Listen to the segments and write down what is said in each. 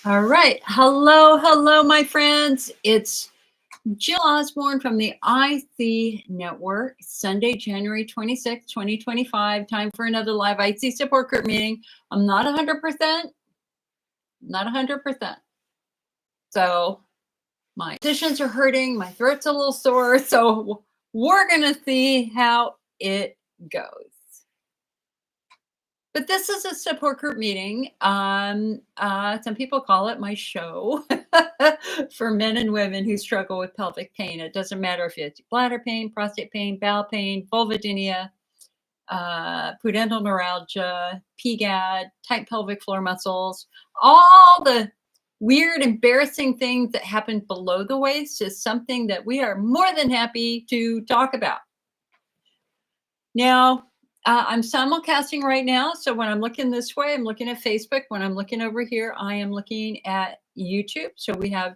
All right. Hello, my friends. It's Jill Osborne from the IC Network. Sunday, January 26, 2025. Time for another live IC support group meeting. I'm not 100%. Not 100%. So my positions are hurting. My throat's a little sore. So we're going to see how it goes. But this is a support group meeting. Some people call it my show for men and women who struggle with pelvic pain. It doesn't matter if it's bladder pain, prostate pain, bowel pain, vulvodynia, pudendal neuralgia, PGAD, tight pelvic floor muscles, all the weird, embarrassing things that happen below the waist is something that we are more than happy to talk about. Now, I'm simulcasting right now. So when I'm looking this way, I'm looking at Facebook. When I'm looking over here, I am looking at YouTube. So we have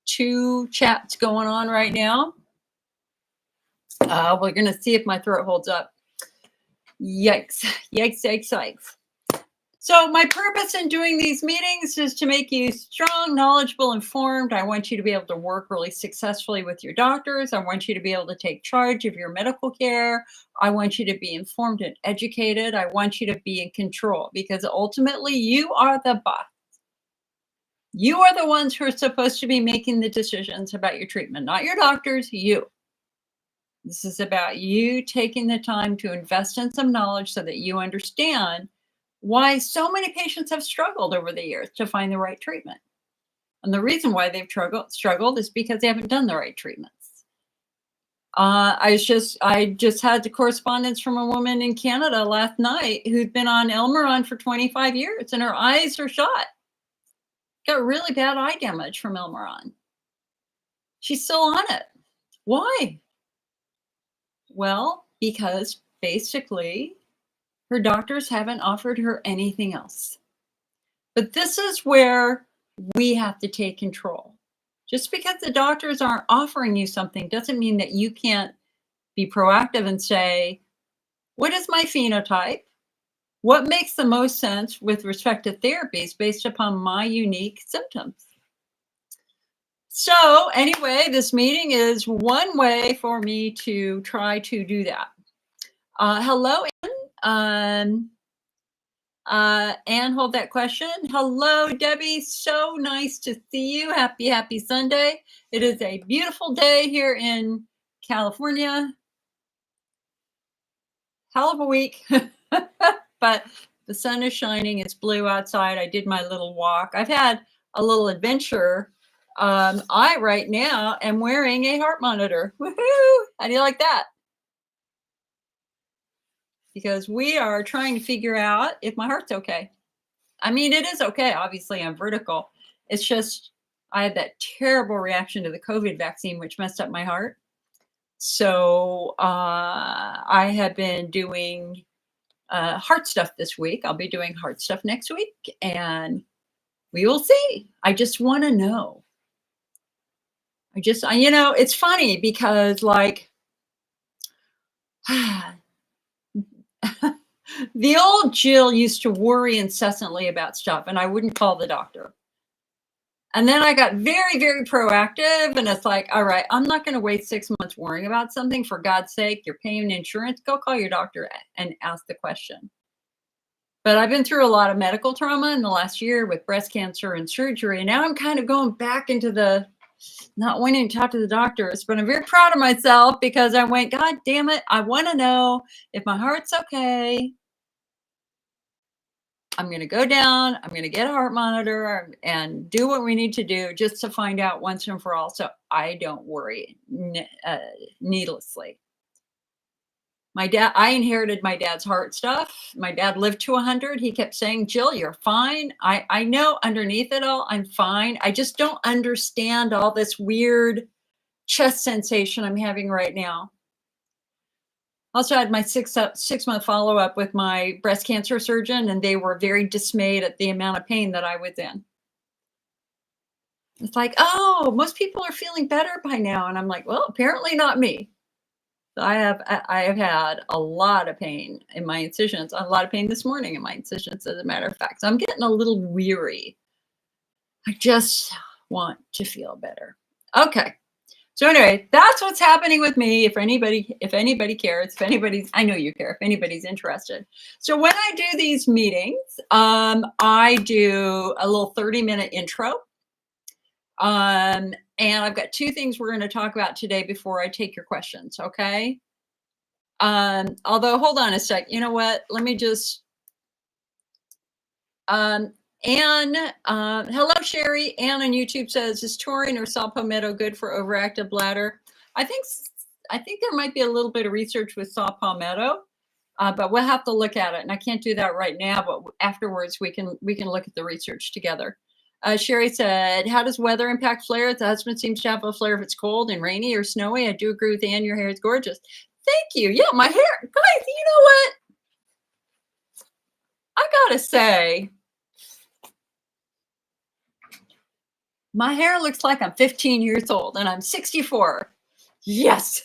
two chats going on right now. We're going to see if my throat holds up. Yikes, yikes, yikes, yikes. So my purpose in doing these meetings is to make you strong, knowledgeable, informed. I want you to be able to work really successfully with your doctors. I want you to be able to take charge of your medical care. I want you to be informed and educated. I want you to be in control because ultimately you are the boss. You are the ones who are supposed to be making the decisions about your treatment, not your doctors, you. This is about you taking the time to invest in some knowledge so that you understand why so many patients have struggled over the years to find the right treatment. And the reason why they've struggled is because they haven't done the right treatments. I just had the correspondence from a woman in Canada last night who'd been on Elmeron for 25 years and her eyes are shot. Got really bad eye damage from Elmeron. She's still on it. Why? Well, because basically her doctors haven't offered her anything else. But this is where we have to take control. Just because the doctors aren't offering you something doesn't mean that you can't be proactive and say, what is my phenotype? What makes the most sense with respect to therapies based upon my unique symptoms? So anyway, this meeting is one way for me to try to do that. Hello, Ann. Ann, hold that question. Hello, Debbie. So nice to see you. Happy Sunday. It is a beautiful day here in California. Hell of a week, but the sun is shining. It's blue outside. I did my little walk. I've had a little adventure. I right now am wearing a heart monitor. Woohoo! How do you like that? Because we are trying to figure out if my heart's okay. I mean, it is okay. Obviously, I'm vertical. It's just I had that terrible reaction to the COVID vaccine, which messed up my heart. So I have been doing heart stuff this week. I'll be doing heart stuff next week, and we will see. I just want to know. It's funny because like the old Jill used to worry incessantly about stuff, and I wouldn't call the doctor. And then I got very, very proactive, and it's like, all right, I'm not going to wait 6 months worrying about something. For God's sake, you're paying insurance. Go call your doctor and ask the question. But I've been through a lot of medical trauma in the last year with breast cancer and surgery, and now I'm kind of going back into the not wanting to talk to the doctors, but I'm very proud of myself because I went, God damn it, I want to know if my heart's okay. I'm going to go down, I'm going to get a heart monitor and do what we need to do just to find out once and for all so I don't worry needlessly. I inherited my dad's heart stuff. My dad lived to 100. He kept saying, Jill, you're fine. I know underneath it all, I'm fine. I just don't understand all this weird chest sensation I'm having right now. Also had my 6-month follow-up with my breast cancer surgeon, and they were very dismayed at the amount of pain that I was in. It's like, oh, most people are feeling better by now. And I'm like, well, apparently not me. I have had a lot of pain in my incisions, a lot of pain this morning in my incisions, as a matter of fact. So I'm getting a little weary. I just want to feel better. Okay. So anyway, that's what's happening with me. If anybody cares, I know you care, if anybody's interested. So when I do these meetings, I do a little 30-minute intro. And I've got two things we're going to talk about today before I take your questions. Okay. Although hold on a sec. You know what? Let me just, Anne, hello, Sherry. Anne on YouTube says, is taurine or saw palmetto good for overactive bladder? I think there might be a little bit of research with saw palmetto, but we'll have to look at it. And I can't do that right now, but afterwards we can look at the research together. Sherry said, how does weather impact flares? The husband seems to have a flare if it's cold and rainy or snowy. I do agree with Anne. Your hair is gorgeous. Thank you. Yeah, my hair. Guys, you know what? I gotta say, my hair looks like I'm 15 years old and I'm 64. Yes.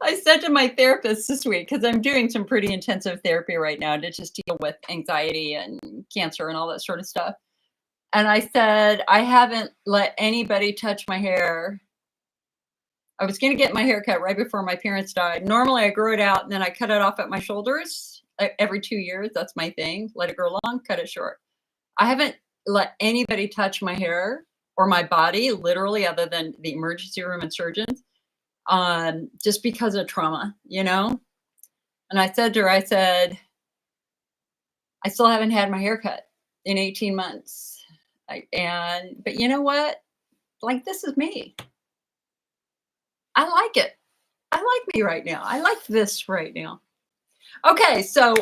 I said to my therapist this week, because I'm doing some pretty intensive therapy right now to just deal with anxiety and cancer and all that sort of stuff. And I said, I haven't let anybody touch my hair. I was going to get my hair cut right before my parents died. Normally I grow it out and then I cut it off at my shoulders every 2 years. That's my thing. Let it grow long, cut it short. I haven't let anybody touch my hair or my body, literally, other than the emergency room and surgeons, just because of trauma, you know? And I said to her, I said, I still haven't had my hair cut in 18 months. But you know what? Like, this is me. I like it. I like me right now. I like this right now. Okay, so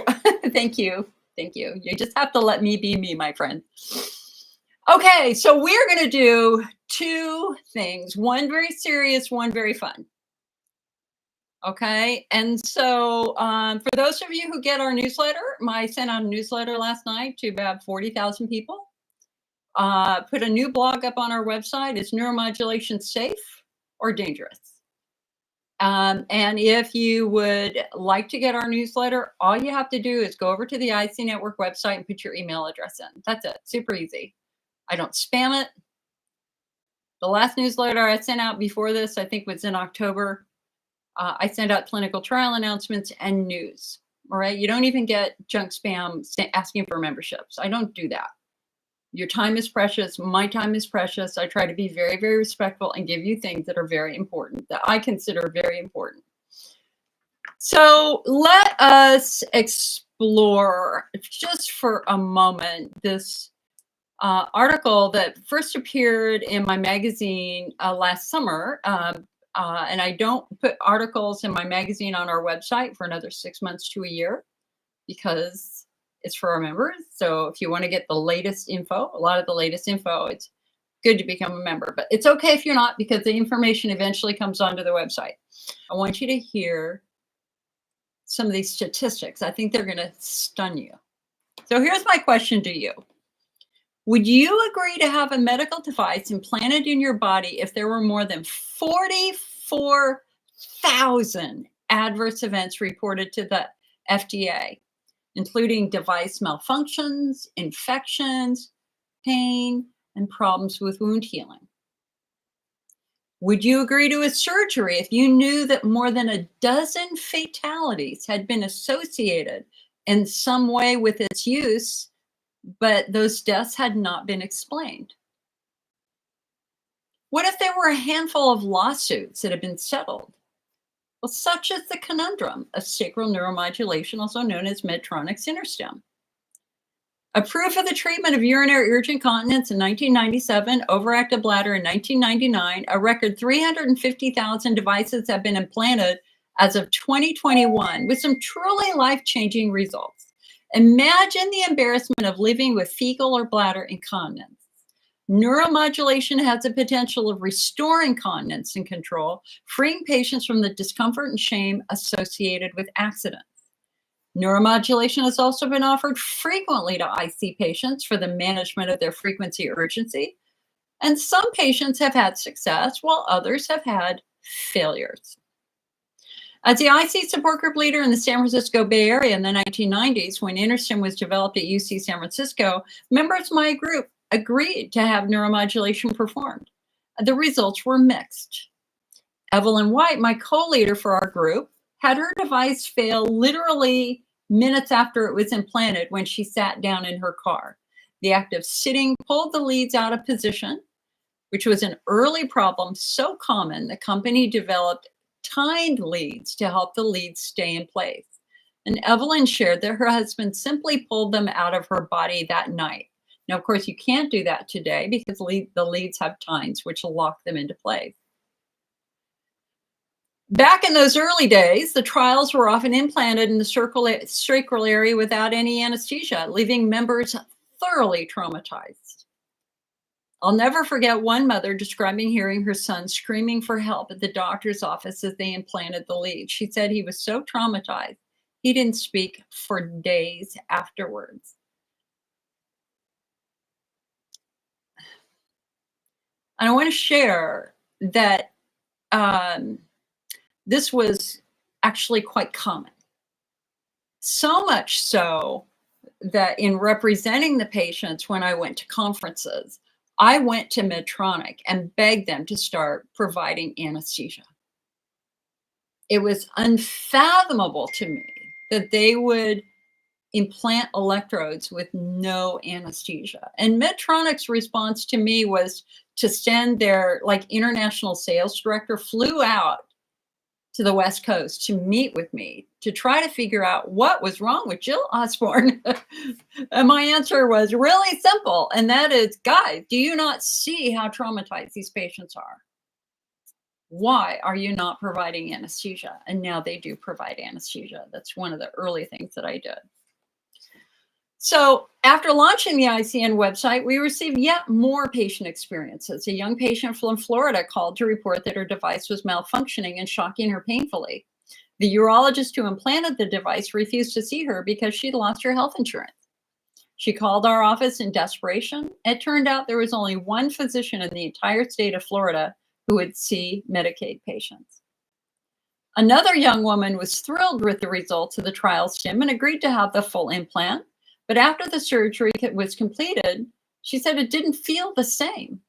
thank you. Thank you. You just have to let me be me, my friend. Okay, so we're going to do two things. One very serious, one very fun. Okay, and so for those of you who get our newsletter, I sent out a newsletter last night to about 40,000 people. Put a new blog up on our website. Is neuromodulation safe or dangerous? And if you would like to get our newsletter, all you have to do is go over to the IC Network website and put your email address in. That's it. Super easy. I don't spam it. The last newsletter I sent out before this, I think was in October. I send out clinical trial announcements and news. All right. You don't even get junk spam asking for memberships. I don't do that. Your time is precious. My time is precious. I try to be very, very respectful and give you things that are very important, that I consider very important. So let us explore just for a moment this article that first appeared in my magazine last summer. And I don't put articles in my magazine on our website for another 6 months to a year because it's for our members. So if you want to get the latest info, a lot of the latest info, it's good to become a member. But it's okay if you're not, because the information eventually comes onto the website. I want you to hear some of these statistics. I think they're going to stun you. So here's my question to you. Would you agree to have a medical device implanted in your body if there were more than 44,000 adverse events reported to the FDA, including device malfunctions, infections, pain, and problems with wound healing? Would you agree to a surgery if you knew that more than a dozen fatalities had been associated in some way with its use, but those deaths had not been explained? What if there were a handful of lawsuits that had been settled? Well, such as the conundrum of sacral neuromodulation, also known as Medtronic's InterStim. Approved for the treatment of urinary urgent incontinence in 1997, overactive bladder in 1999, a record 350,000 devices have been implanted as of 2021 with some truly life-changing results. Imagine the embarrassment of living with fecal or bladder incontinence. Neuromodulation has the potential of restoring continence and control, freeing patients from the discomfort and shame associated with accidents. Neuromodulation has also been offered frequently to IC patients for the management of their frequency urgency, and some patients have had success while others have had failures. As the IC support group leader in the San Francisco Bay Area in the 1990s, when InterStim was developed at UC San Francisco, members of my group agreed to have neuromodulation performed. The results were mixed. Evelyn White, my co-leader for our group, had her device fail literally minutes after it was implanted when she sat down in her car. The act of sitting pulled the leads out of position, which was an early problem so common the company developed tined leads to help the leads stay in place. And Evelyn shared that her husband simply pulled them out of her body that night. Now, of course, you can't do that today because the leads have tines, which lock them into place. Back in those early days, the trials were often implanted in the sacral area without any anesthesia, leaving members thoroughly traumatized. I'll never forget one mother describing hearing her son screaming for help at the doctor's office as they implanted the lead. She said he was so traumatized, he didn't speak for days afterwards. And I want to share that this was actually quite common. So much so that in representing the patients when I went to conferences, I went to Medtronic and begged them to start providing anesthesia. It was unfathomable to me that they would implant electrodes with no anesthesia. And Medtronic's response to me was to send their international sales director, flew out to the West Coast to meet with me to try to figure out what was wrong with Jill Osborne. And my answer was really simple. And that is, guys, do you not see how traumatized these patients are? Why are you not providing anesthesia? And now they do provide anesthesia. That's one of the early things that I did. So after launching the ICN website, we received yet more patient experiences. A young patient from Florida called to report that her device was malfunctioning and shocking her painfully. The urologist who implanted the device refused to see her because she'd lost her health insurance. She called our office in desperation. It turned out there was only one physician in the entire state of Florida who would see Medicaid patients. Another young woman was thrilled with the results of the trial stim and agreed to have the full implant. But after the surgery was completed, she said it didn't feel the same.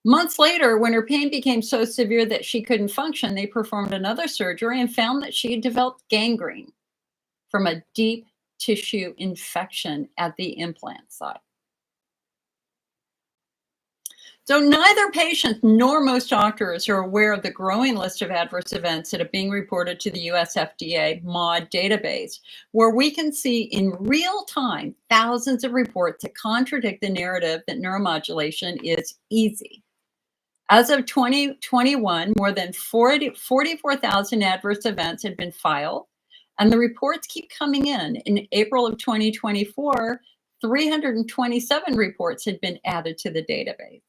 Months later, when her pain became so severe that she couldn't function, they performed another surgery and found that she had developed gangrene from a deep tissue infection at the implant site. So neither patients nor most doctors are aware of the growing list of adverse events that are being reported to the US FDA MOD database, where we can see in real time thousands of reports that contradict the narrative that neuromodulation is easy. As of 2021, more than 44,000 adverse events had been filed, and the reports keep coming in. In April of 2024, 327 reports had been added to the database.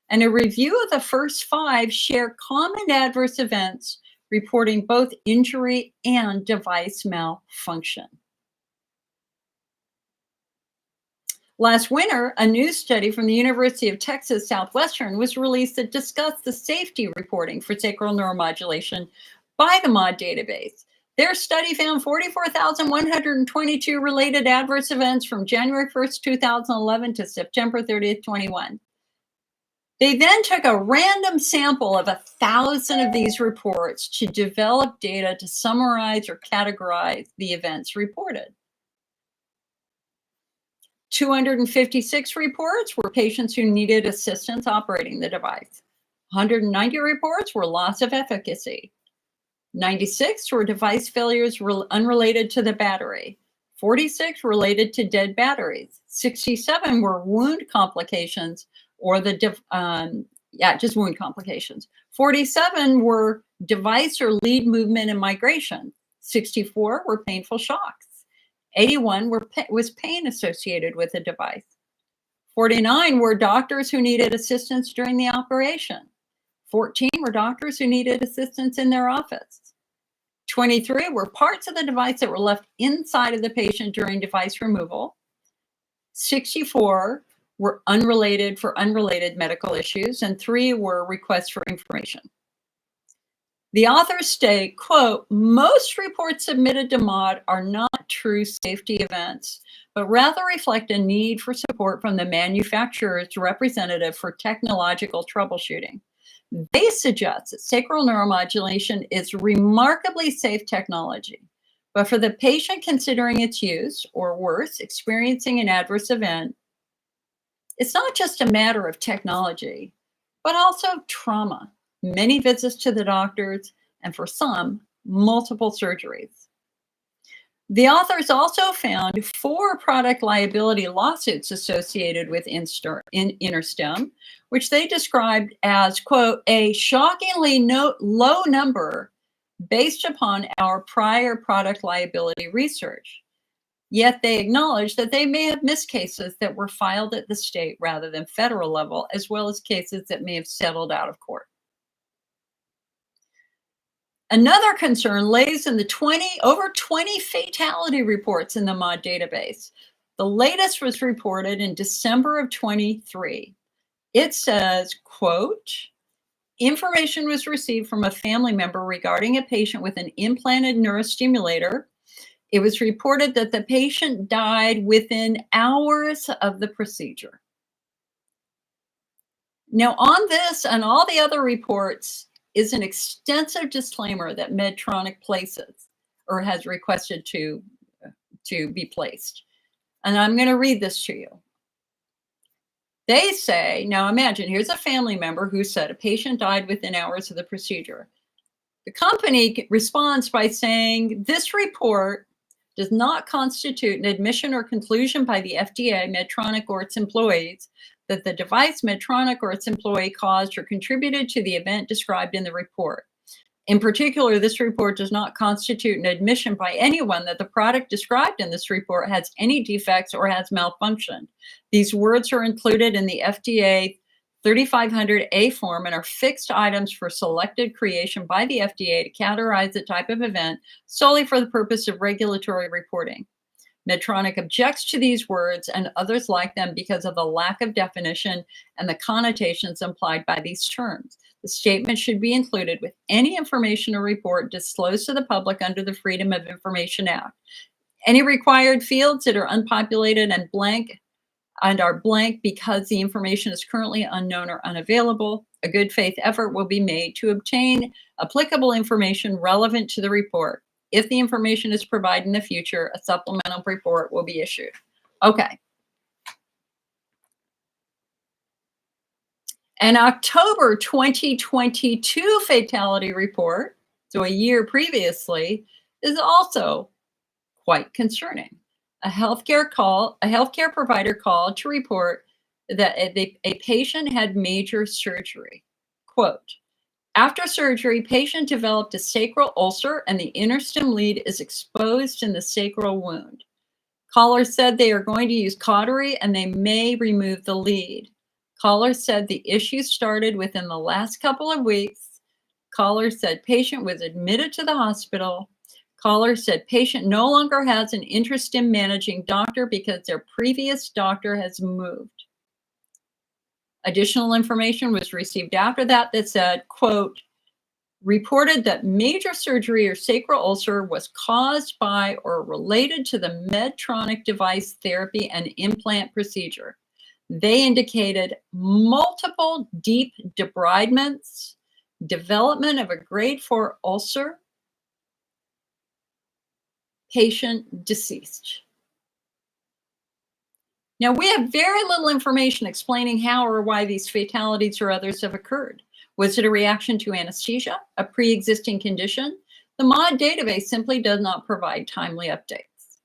And a review of the first 5 share common adverse events reporting both injury and device malfunction. Last winter, a new study from the University of Texas Southwestern was released that discussed the safety reporting for sacral neuromodulation by the MOD database. Their study found 44,122 related adverse events from January 1st, 2011 to September 30th, 21. They then took a random sample of 1,000 of these reports to develop data to summarize or categorize the events reported. 256 reports were patients who needed assistance operating the device. 190 reports were loss of efficacy. 96 were device failures unrelated to the battery. 46 related to dead batteries. 67 were wound complications or just wound complications. 47 were device or lead movement and migration. 64 were painful shocks. 81 was pain associated with the device. 49 were doctors who needed assistance during the operation. 14 were doctors who needed assistance in their office. 23 were parts of the device that were left inside of the patient during device removal. 64 were unrelated medical issues, and 3 were requests for information. The authors state, quote, most reports submitted to MOD are not true safety events, but rather reflect a need for support from the manufacturer's representative for technological troubleshooting. They suggest that sacral neuromodulation is remarkably safe technology, but for the patient considering its use, or worse, experiencing an adverse event, it's not just a matter of technology, but also trauma, many visits to the doctors, and for some, multiple surgeries. The authors also found 4 product liability lawsuits associated with InterStim, which they described as, quote, a shockingly low number based upon our prior product liability research. Yet they acknowledge that they may have missed cases that were filed at the state rather than federal level, as well as cases that may have settled out of court. Another concern lays in the over 20 fatality reports in the MOD database. The latest was reported in December of 23. It says, quote, information was received from a family member regarding a patient with an implanted neurostimulator. It was reported that the patient died within hours of the procedure. Now, on this and all the other reports is an extensive disclaimer that Medtronic places or has requested to be placed. And I'm going to read this to you. They say, now imagine, here's a family member who said a patient died within hours of the procedure. The company responds by saying, this report does not constitute an admission or conclusion by the FDA, Medtronic, or its employees that the device Medtronic or its employee caused or contributed to the event described in the report. In particular, this report does not constitute an admission by anyone that the product described in this report has any defects or has malfunctioned. These words are included in the FDA 3500A form and are fixed items for selected creation by the FDA to categorize the type of event solely for the purpose of regulatory reporting. Medtronic objects to these words and others like them because of the lack of definition and the connotations implied by these terms. The statement should be included with any information or report disclosed to the public under the Freedom of Information Act. Any required fields that are unpopulated and blank and are blank because the information is currently unknown or unavailable, a good faith effort will be made to obtain applicable information relevant to the report. If the information is provided in the future, a supplemental report will be issued. Okay. An October 2022 fatality report, so a year previously, is also quite concerning. A healthcare provider called to report that a patient had major surgery. Quote, after surgery, patient developed a sacral ulcer and the interstim lead is exposed in the sacral wound. Caller said they are going to use cautery and they may remove the lead. Caller said the issue started within the last couple of weeks. Caller said patient was admitted to the hospital. Caller said patient no longer has an interstim managing doctor because their previous doctor has moved. Additional information was received after that said, quote, reported that major surgery or sacral ulcer was caused by or related to the Medtronic device therapy and implant procedure. They indicated multiple deep debridements, development of a grade 4 ulcer, patient deceased. Now, we have very little information explaining how or why these fatalities or others have occurred. Was it a reaction to anesthesia, a pre-existing condition? The MOD database simply does not provide timely updates.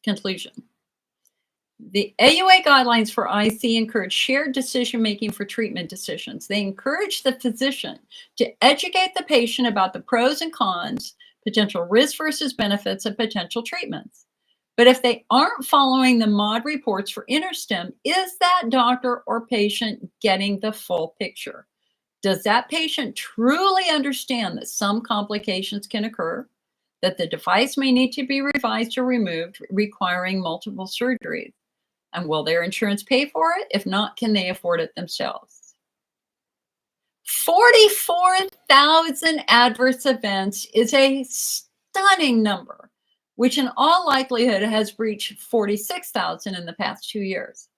Conclusion. The AUA guidelines for IC encourage shared decision-making for treatment decisions. They encourage the physician to educate the patient about the pros and cons, potential risks versus benefits of potential treatments. But if they aren't following the MOD reports for InterStim, is that doctor or patient getting the full picture? Does that patient truly understand that some complications can occur, that the device may need to be revised or removed, requiring multiple surgeries? And will their insurance pay for it? If not, can they afford it themselves? 44,000 adverse events is a stunning number, which in all likelihood has breached 46,000 in the past 2 years.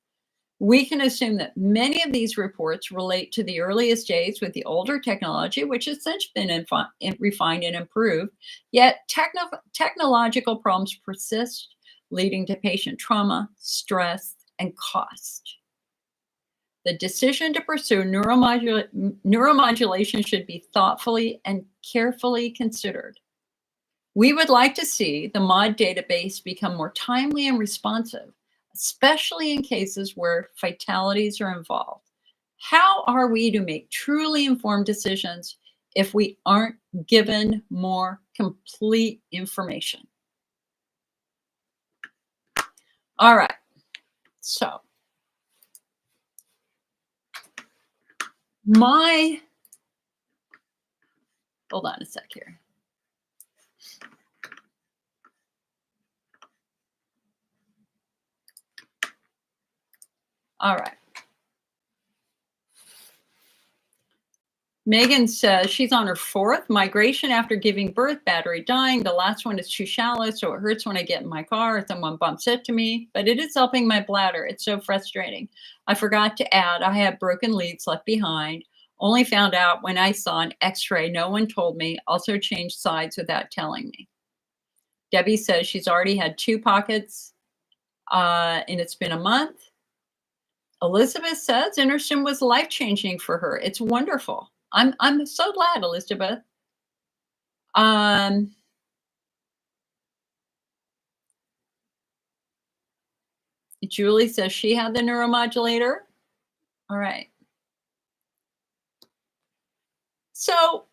We can assume that many of these reports relate to the earliest days with the older technology, which has since been refined and improved, yet technological problems persist, leading to patient trauma, stress, and cost. The decision to pursue neuromodulation should be thoughtfully and carefully considered. We would like to see the MOD database become more timely and responsive, especially in cases where fatalities are involved. How are we to make truly informed decisions if we aren't given more complete information? All right, so hold on a sec here. All right. Megan says she's on her 4th migration after giving birth, battery dying. The last one is too shallow, so it hurts when I get in my car or someone bumps into me, but it is helping my bladder. It's so frustrating. I forgot to add, I have broken leads left behind. Only found out when I saw an x-ray. No one told me. Also changed sides without telling me. Debbie says she's already had 2 pockets and it's been a month. Elizabeth says InterStim was life-changing for her. It's wonderful. I'm so glad, Elizabeth. Julie says she had the neuromodulator. All right. So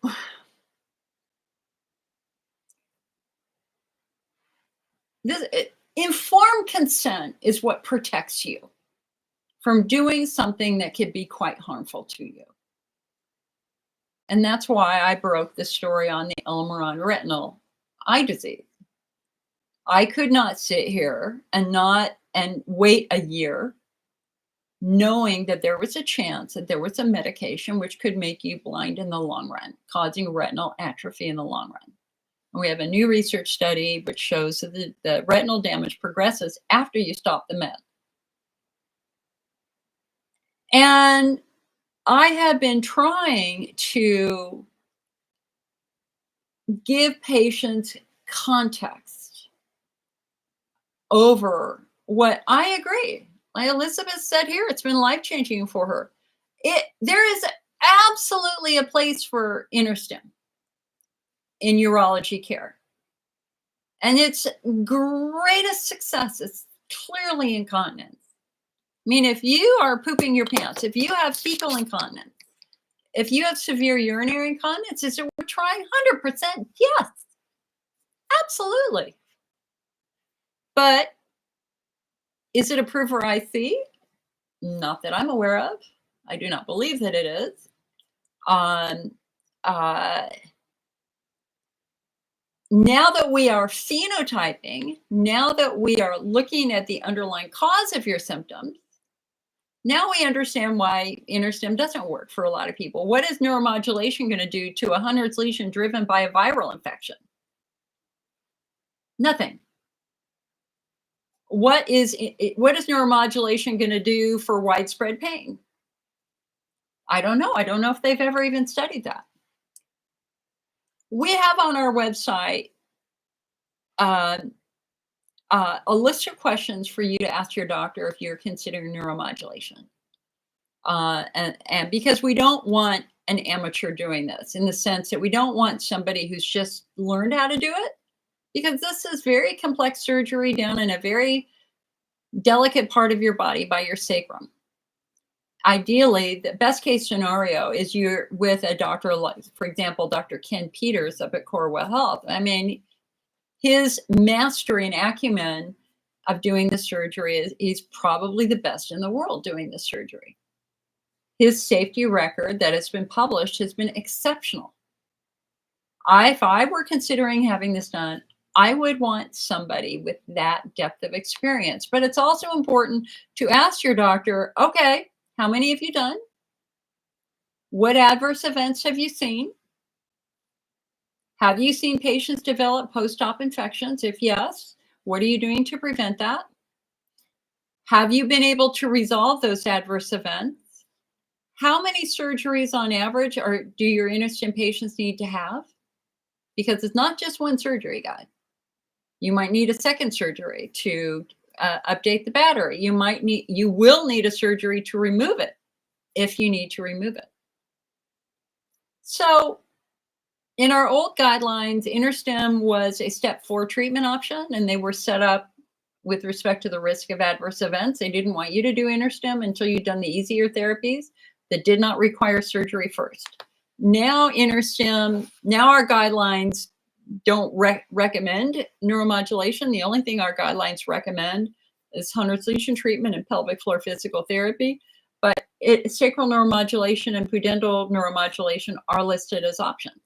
informed consent is what protects you from doing something that could be quite harmful to you. And that's why I broke the story on the Elmeron retinal eye disease. I could not sit here and wait a year knowing that there was a chance that there was a medication which could make you blind in the long run, causing retinal atrophy in the long run. And we have a new research study which shows that the retinal damage progresses after you stop the med. And I have been trying to give patients context over what I agree. Like Elizabeth said here, it's been life-changing for her. There is absolutely a place for InterStim in urology care. And its greatest success is clearly incontinence. I mean, if you are pooping your pants, if you have fecal incontinence, if you have severe urinary incontinence, is it worth trying? 100%, yes, absolutely. But is it approved for IC? Not that I'm aware of. I do not believe that it is. Now that we are phenotyping, now that we are looking at the underlying cause of your symptoms, now we understand why InterStim doesn't work for a lot of people. What is neuromodulation going to do to a Hunner's lesion driven by a viral infection? Nothing. What is neuromodulation going to do for widespread pain? I don't know. I don't know if they've ever even studied that. We have on our website a list of questions for you to ask your doctor if you're considering neuromodulation. And because we don't want an amateur doing this, in the sense that we don't want somebody who's just learned how to do it, because this is very complex surgery down in a very delicate part of your body by your sacrum. Ideally, the best case scenario is you're with a doctor like, for example, Dr. Ken Peters up at Corewell Health. I mean, his mastery and acumen of doing the surgery is he's probably the best in the world doing this surgery. His safety record that has been published has been exceptional. If I were considering having this done, I would want somebody with that depth of experience. But it's also important to ask your doctor, okay, how many have you done? What adverse events have you seen? Have you seen patients develop post-op infections? If yes, what are you doing to prevent that? Have you been able to resolve those adverse events? How many surgeries on average do your InterStim patients need to have? Because it's not just one surgery, guys. You might need a second surgery to update the battery. You will need a surgery to remove it if you need to remove it. So in our old guidelines, InterStim was a step 4 treatment option, and they were set up with respect to the risk of adverse events. They didn't want you to do InterStim until you'd done the easier therapies that did not require surgery first. Now InterStim, now our guidelines don't recommend neuromodulation. The only thing our guidelines recommend is Hunner's lesion treatment and pelvic floor physical therapy. But sacral neuromodulation and pudendal neuromodulation are listed as options.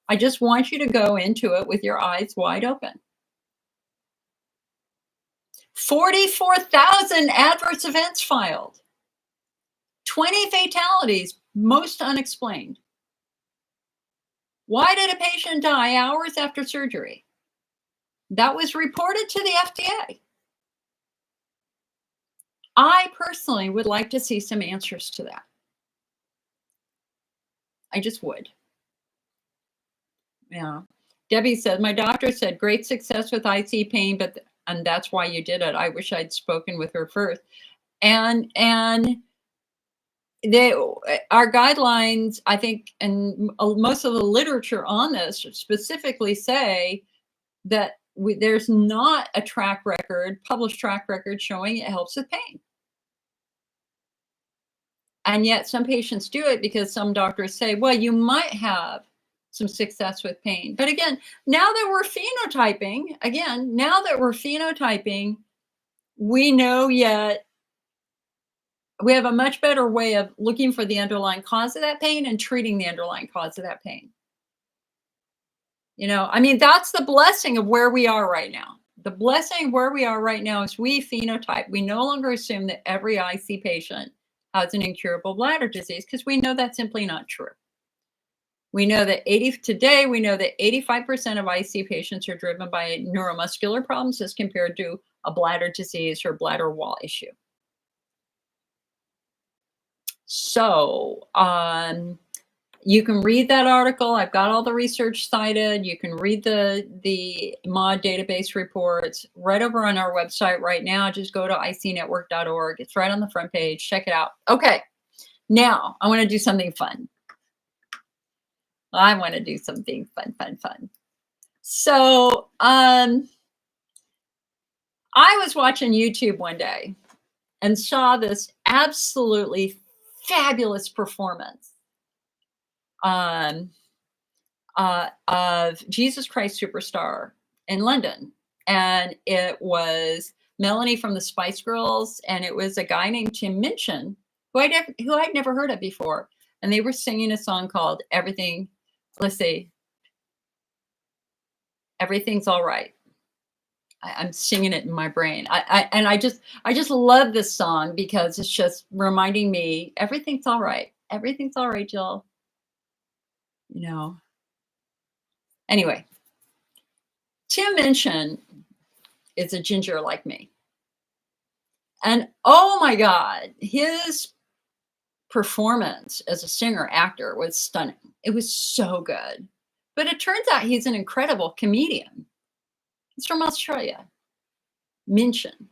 I just want you to go into it with your eyes wide open. 44,000 adverse events filed. 20 fatalities, most unexplained. Why did a patient die hours after surgery? That was reported to the FDA. I personally would like to see some answers to that. I just would. Yeah. Debbie said, my doctor said great success with IC pain, and that's why you did it. I wish I'd spoken with her first. And our guidelines, I think, and most of the literature on this specifically say that there's not a published track record showing it helps with pain. And yet some patients do it because some doctors say, well, you might have some success with pain. But again, now that we're phenotyping, we know we have a much better way of looking for the underlying cause of that pain and treating the underlying cause of that pain. I mean, that's the blessing of where we are right now. The blessing of where we are right now is we phenotype. We no longer assume that every IC patient has an incurable bladder disease because we know that's simply not true. We know that 85% of IC patients are driven by neuromuscular problems as compared to a bladder disease or bladder wall issue. So you can read that article. I've got all the research cited. You can read the MOD database reports right over on our website right now. Just go to icnetwork.org. It's right on the front page. Check it out. Okay, now I want to do something fun. I want to do something fun. So I was watching YouTube one day and saw this absolutely fabulous performance of Jesus Christ Superstar in London. And it was Melanie from the Spice Girls, and it was a guy named Tim Minchin, who I'd never heard of before. And they were singing a song called Everything's All Right. I'm singing it in my brain. I just love this song because it's just reminding me everything's all right. Everything's all right, Jill. Anyway, Tim Minchin is a ginger like me. And oh my God, his performance as a singer actor was stunning. It was so good. But it turns out he's an incredible comedian. He's from Australia, Minchin.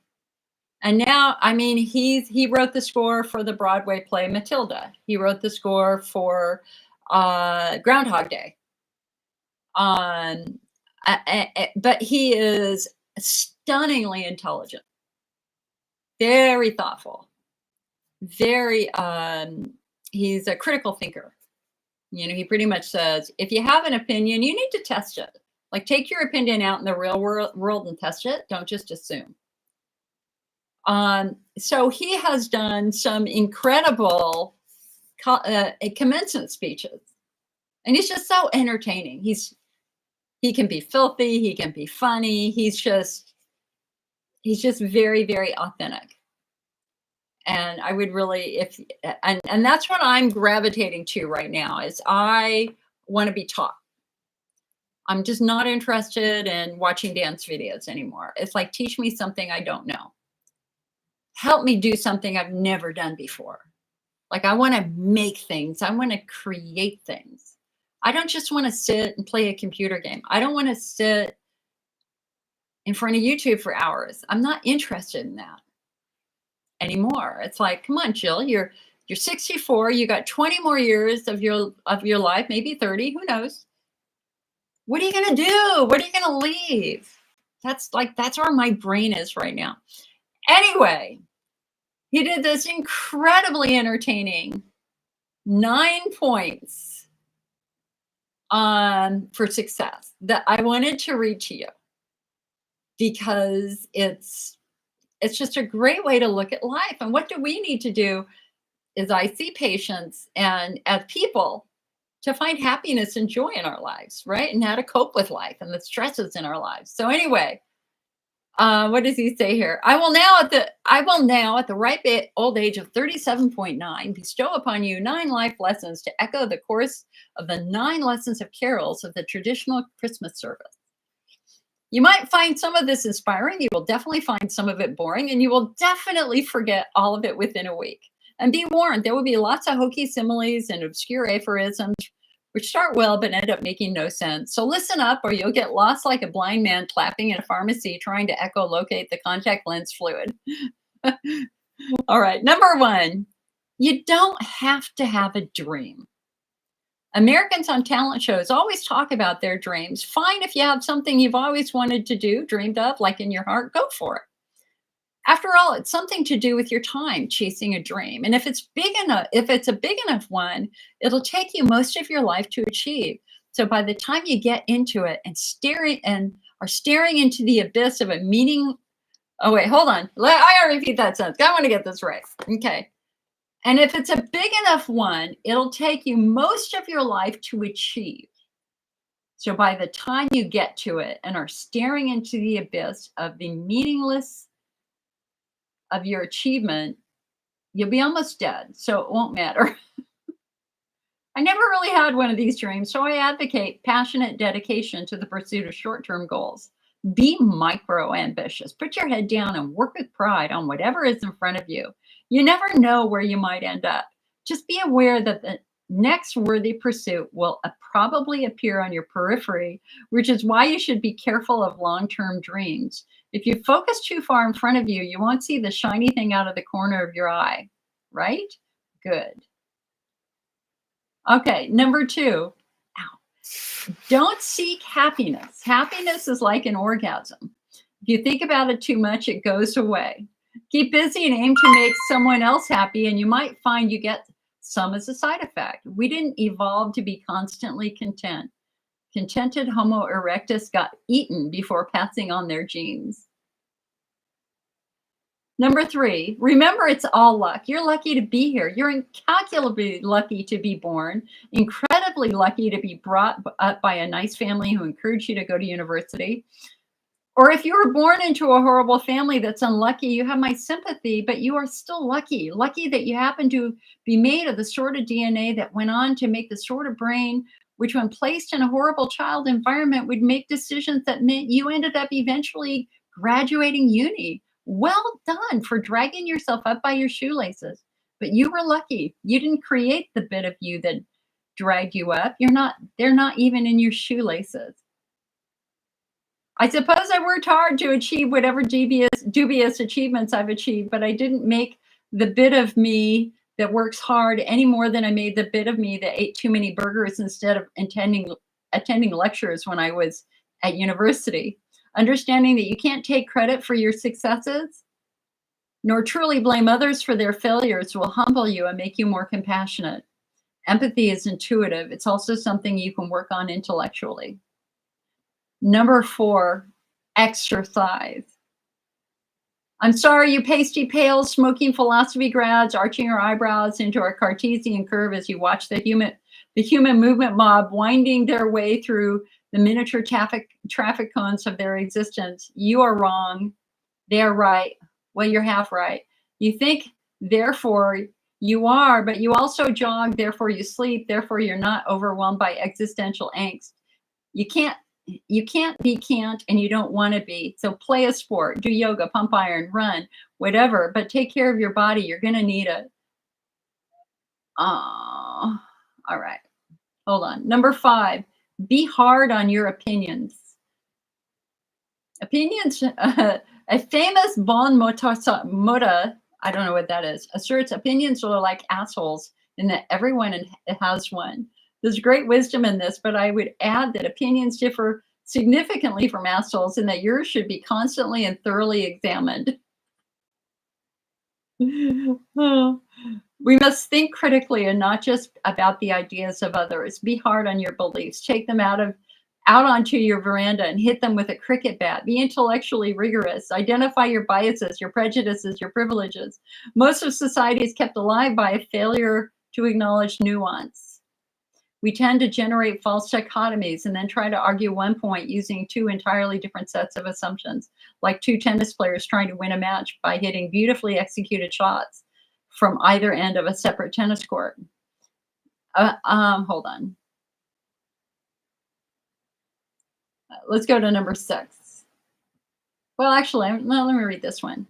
And now, I mean, he wrote the score for the Broadway play Matilda. He wrote the score for Groundhog Day. But he is stunningly intelligent, very thoughtful, very, he's a critical thinker. He pretty much says, if you have an opinion, you need to test it. Like, take your opinion out in the real world and test it. Don't just assume. So he has done some incredible commencement speeches, and he's just so entertaining. He can be filthy. He can be funny. He's just very, very authentic. And I would really, and that's what I'm gravitating to right now is I want to be taught. I'm just not interested in watching dance videos anymore. It's like, teach me something I don't know. Help me do something I've never done before. Like, I want to make things. I want to create things. I don't just want to sit and play a computer game. I don't want to sit in front of YouTube for hours. I'm not interested in that anymore. It's like, come on, Jill, you're 64. You got 20 more years of your life, maybe 30. Who knows? What are you going to do? What are you going to leave? That's where my brain is right now. Anyway, he did this incredibly entertaining 9 points for success that I wanted to read to you because it's just a great way to look at life. And what do we need to do is I see patients and as people to find happiness and joy in our lives, right? And how to cope with life and the stresses in our lives. So anyway, what does he say here? I will now at the ripe old age of 37.9 bestow upon you 9 life lessons to echo the course of the 9 lessons of carols of the traditional Christmas service. You might find some of this inspiring. You will definitely find some of it boring, and you will definitely forget all of it within a week. And be warned, there will be lots of hokey similes and obscure aphorisms which start well but end up making no sense. So listen up or you'll get lost like a blind man clapping in a pharmacy trying to echolocate the contact lens fluid. All right, number 1, you don't have to have a dream. Americans on talent shows always talk about their dreams. Fine if you have something you've always wanted to do, dreamed of, like in your heart, go for it. After all, it's something to do with your time chasing a dream. And if it's a big enough one, it'll take you most of your life to achieve. So by the time you get into it and are staring into the abyss of a meaning. Oh, wait, hold on. I gotta repeat that sentence. I want to get this right. Okay. And if it's a big enough one, it'll take you most of your life to achieve. So by the time you get to it and are staring into the abyss of the meaningless of your achievement, you'll be almost dead. So it won't matter. I never really had one of these dreams, so I advocate passionate dedication to the pursuit of short-term goals. Be micro-ambitious. Put your head down and work with pride on whatever is in front of you. You never know where you might end up. Just be aware that the next worthy pursuit will probably appear on your periphery, which is why you should be careful of long-term dreams. If you focus too far in front of you, you won't see the shiny thing out of the corner of your eye, right? Good. Okay, number 2, don't seek happiness. Happiness is like an orgasm. If you think about it too much, it goes away. Keep busy and aim to make someone else happy, and you might find you get some as a side effect. We didn't evolve to be constantly content. Contented Homo erectus got eaten before passing on their genes. Number 3, remember it's all luck. You're lucky to be here. You're incalculably lucky to be born, incredibly lucky to be brought up by a nice family who encouraged you to go to university. Or if you were born into a horrible family that's unlucky, you have my sympathy, but you are still lucky. Lucky that you happen to be made of the sort of DNA that went on to make the sort of brain which, when placed in a horrible child environment, would make decisions that meant you ended up eventually graduating uni. Well done for dragging yourself up by your shoelaces. But you were lucky. You didn't create the bit of you that dragged you up. They're not even in your shoelaces. I suppose I worked hard to achieve whatever dubious achievements I've achieved, but I didn't make the bit of me that works hard any more than I made the bit of me that ate too many burgers instead of attending lectures when I was at university. Understanding that you can't take credit for your successes, nor truly blame others for their failures will humble you and make you more compassionate. Empathy is intuitive. It's also something you can work on intellectually. Number 4, exercise. I'm sorry, you pasty pale, smoking philosophy grads, arching your eyebrows into a Cartesian curve as you watch the human movement mob winding their way through the miniature traffic cones of their existence. You are wrong. They're right. Well, you're half right. You think Therefore, you are, but you also jog, therefore you sleep, therefore you're not overwhelmed by existential angst. You can't you can't be can't and you don't want to be. So play a sport, do yoga, pump iron, run, whatever, but take care of your body. You're going to need it. All right. Hold on. Number 5, be hard on your opinions. Opinions, a famous Bon Mota, I don't know what that is, asserts opinions are like assholes and that everyone has one. There's great wisdom in this, but I would add that opinions differ significantly from assholes and that yours should be constantly and thoroughly examined. Oh. We must think critically and not just about the ideas of others. Be hard on your beliefs. Take them out onto your veranda and hit them with a cricket bat. Be intellectually rigorous. Identify your biases, your prejudices, your privileges. Most of society is kept alive by a failure to acknowledge nuance. We tend to generate false dichotomies and then try to argue one point using 2 entirely different sets of assumptions, like 2 tennis players trying to win a match by hitting beautifully executed shots from either end of a separate tennis court. Hold on. Let's go to number 6. Well, actually, let me read this one.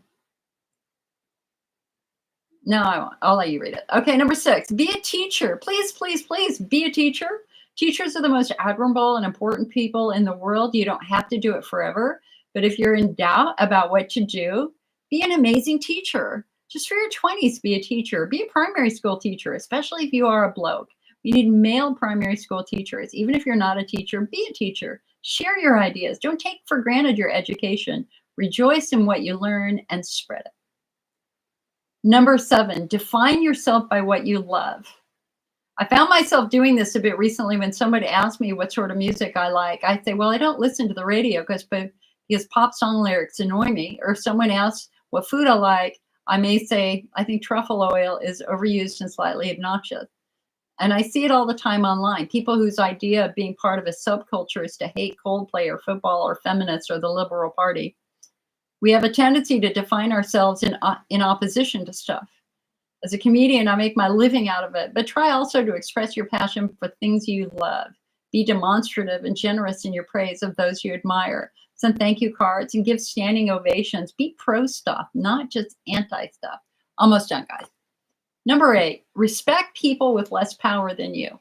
No, I won't. I'll let you read it. Okay, number 6. Be a teacher. Please, please, please be a teacher. Teachers are the most admirable and important people in the world. You don't have to do it forever, but if you're in doubt about what to do, be an amazing teacher. Just for your 20s, be a teacher. Be a primary school teacher, especially if you are a bloke. We need male primary school teachers. Even if you're not a teacher, be a teacher. Share your ideas. Don't take for granted your education. Rejoice in what you learn and spread it. Number 7, define yourself by what you love. I found myself doing this a bit recently when somebody asked me what sort of music I like. I say, well, I don't listen to the radio because pop song lyrics annoy me. Or if someone asks what food I like, I may say, I think truffle oil is overused and slightly obnoxious. And I see it all the time online. People whose idea of being part of a subculture is to hate Coldplay or football or feminists or the Liberal Party. We have a tendency to define ourselves in opposition to stuff. As a comedian, I make my living out of it, but try also to express your passion for things you love. Be demonstrative and generous in your praise of those you admire. Send thank you cards and give standing ovations. Be pro stuff, not just anti stuff. Almost done, guys. Number 8, respect people with less power than you.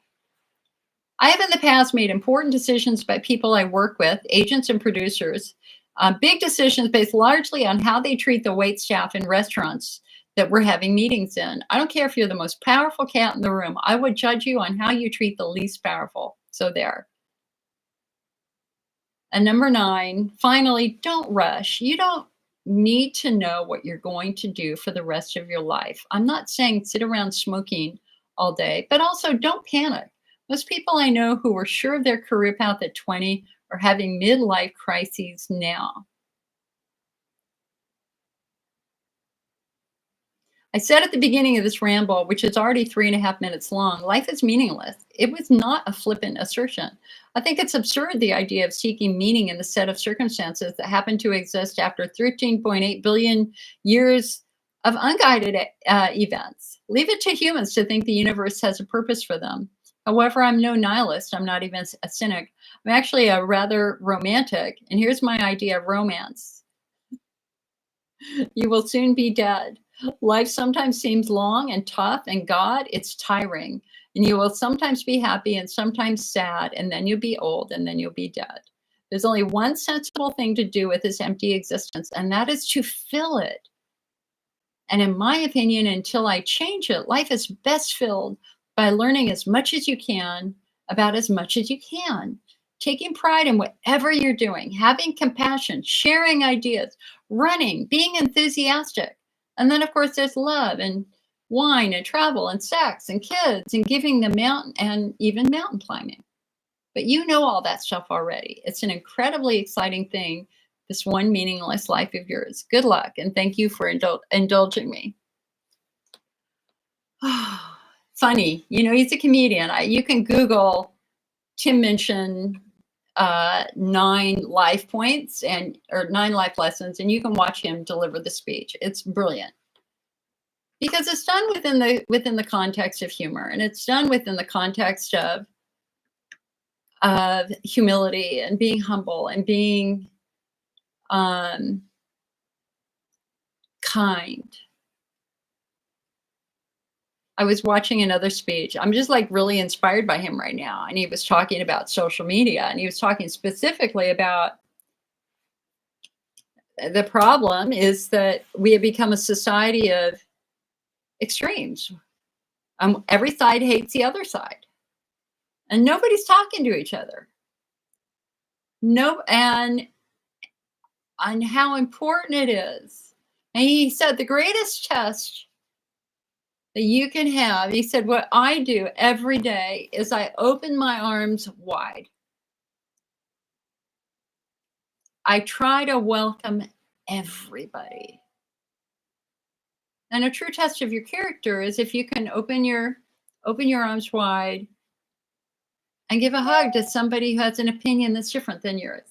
I have in the past made important decisions by people I work with, agents and producers, big decisions based largely on how they treat the wait staff in restaurants that we're having meetings in. I don't care if you're the most powerful cat in the room. I would judge you on how you treat the least powerful. So there. And number 9, finally, don't rush. You don't need to know what you're going to do for the rest of your life. I'm not saying sit around smoking all day, but also don't panic. Most people I know who were sure of their career path at 20 are having midlife crises now. I said at the beginning of this ramble, which is already 3.5 minutes long, life is meaningless. It was not a flippant assertion. I think it's absurd, the idea of seeking meaning in the set of circumstances that happen to exist after 13.8 billion years of unguided events. Leave it to humans to think the universe has a purpose for them. However, I'm no nihilist. I'm not even a cynic. I'm actually a rather romantic. And here's my idea of romance. You will soon be dead. Life sometimes seems long and tough, and God, it's tiring. And you will sometimes be happy and sometimes sad, and then you'll be old, and then you'll be dead. There's only one sensible thing to do with this empty existence, and that is to fill it. And in my opinion, until I change it, life is best filled by learning as much as you can about as much as you can. Taking pride in whatever you're doing, having compassion, sharing ideas, running, being enthusiastic. And then, of course, there's love and wine and travel and sex and kids and giving the mountain and even mountain climbing. But you know all that stuff already. It's an incredibly exciting thing, this one meaningless life of yours. Good luck, and thank you for indulging me. Funny, he's a comedian. You can Google Tim Minchin 9 life points or 9 life lessons, and you can watch him deliver the speech. It's brilliant. because it's done within the context of humor, and it's done within the context of humility and being humble and being kind. I was watching another speech. I'm just like really inspired by him right now. And he was talking about social media, and he was talking specifically about the problem is that we have become a society of extremes. Every side hates the other side, and nobody's talking to each other. No, and how important it is. And he said the greatest test that you can have, he said, what I do every day is I open my arms wide. I try to welcome everybody. And a true test of your character is if you can open your arms wide and give a hug to somebody who has an opinion that's different than yours.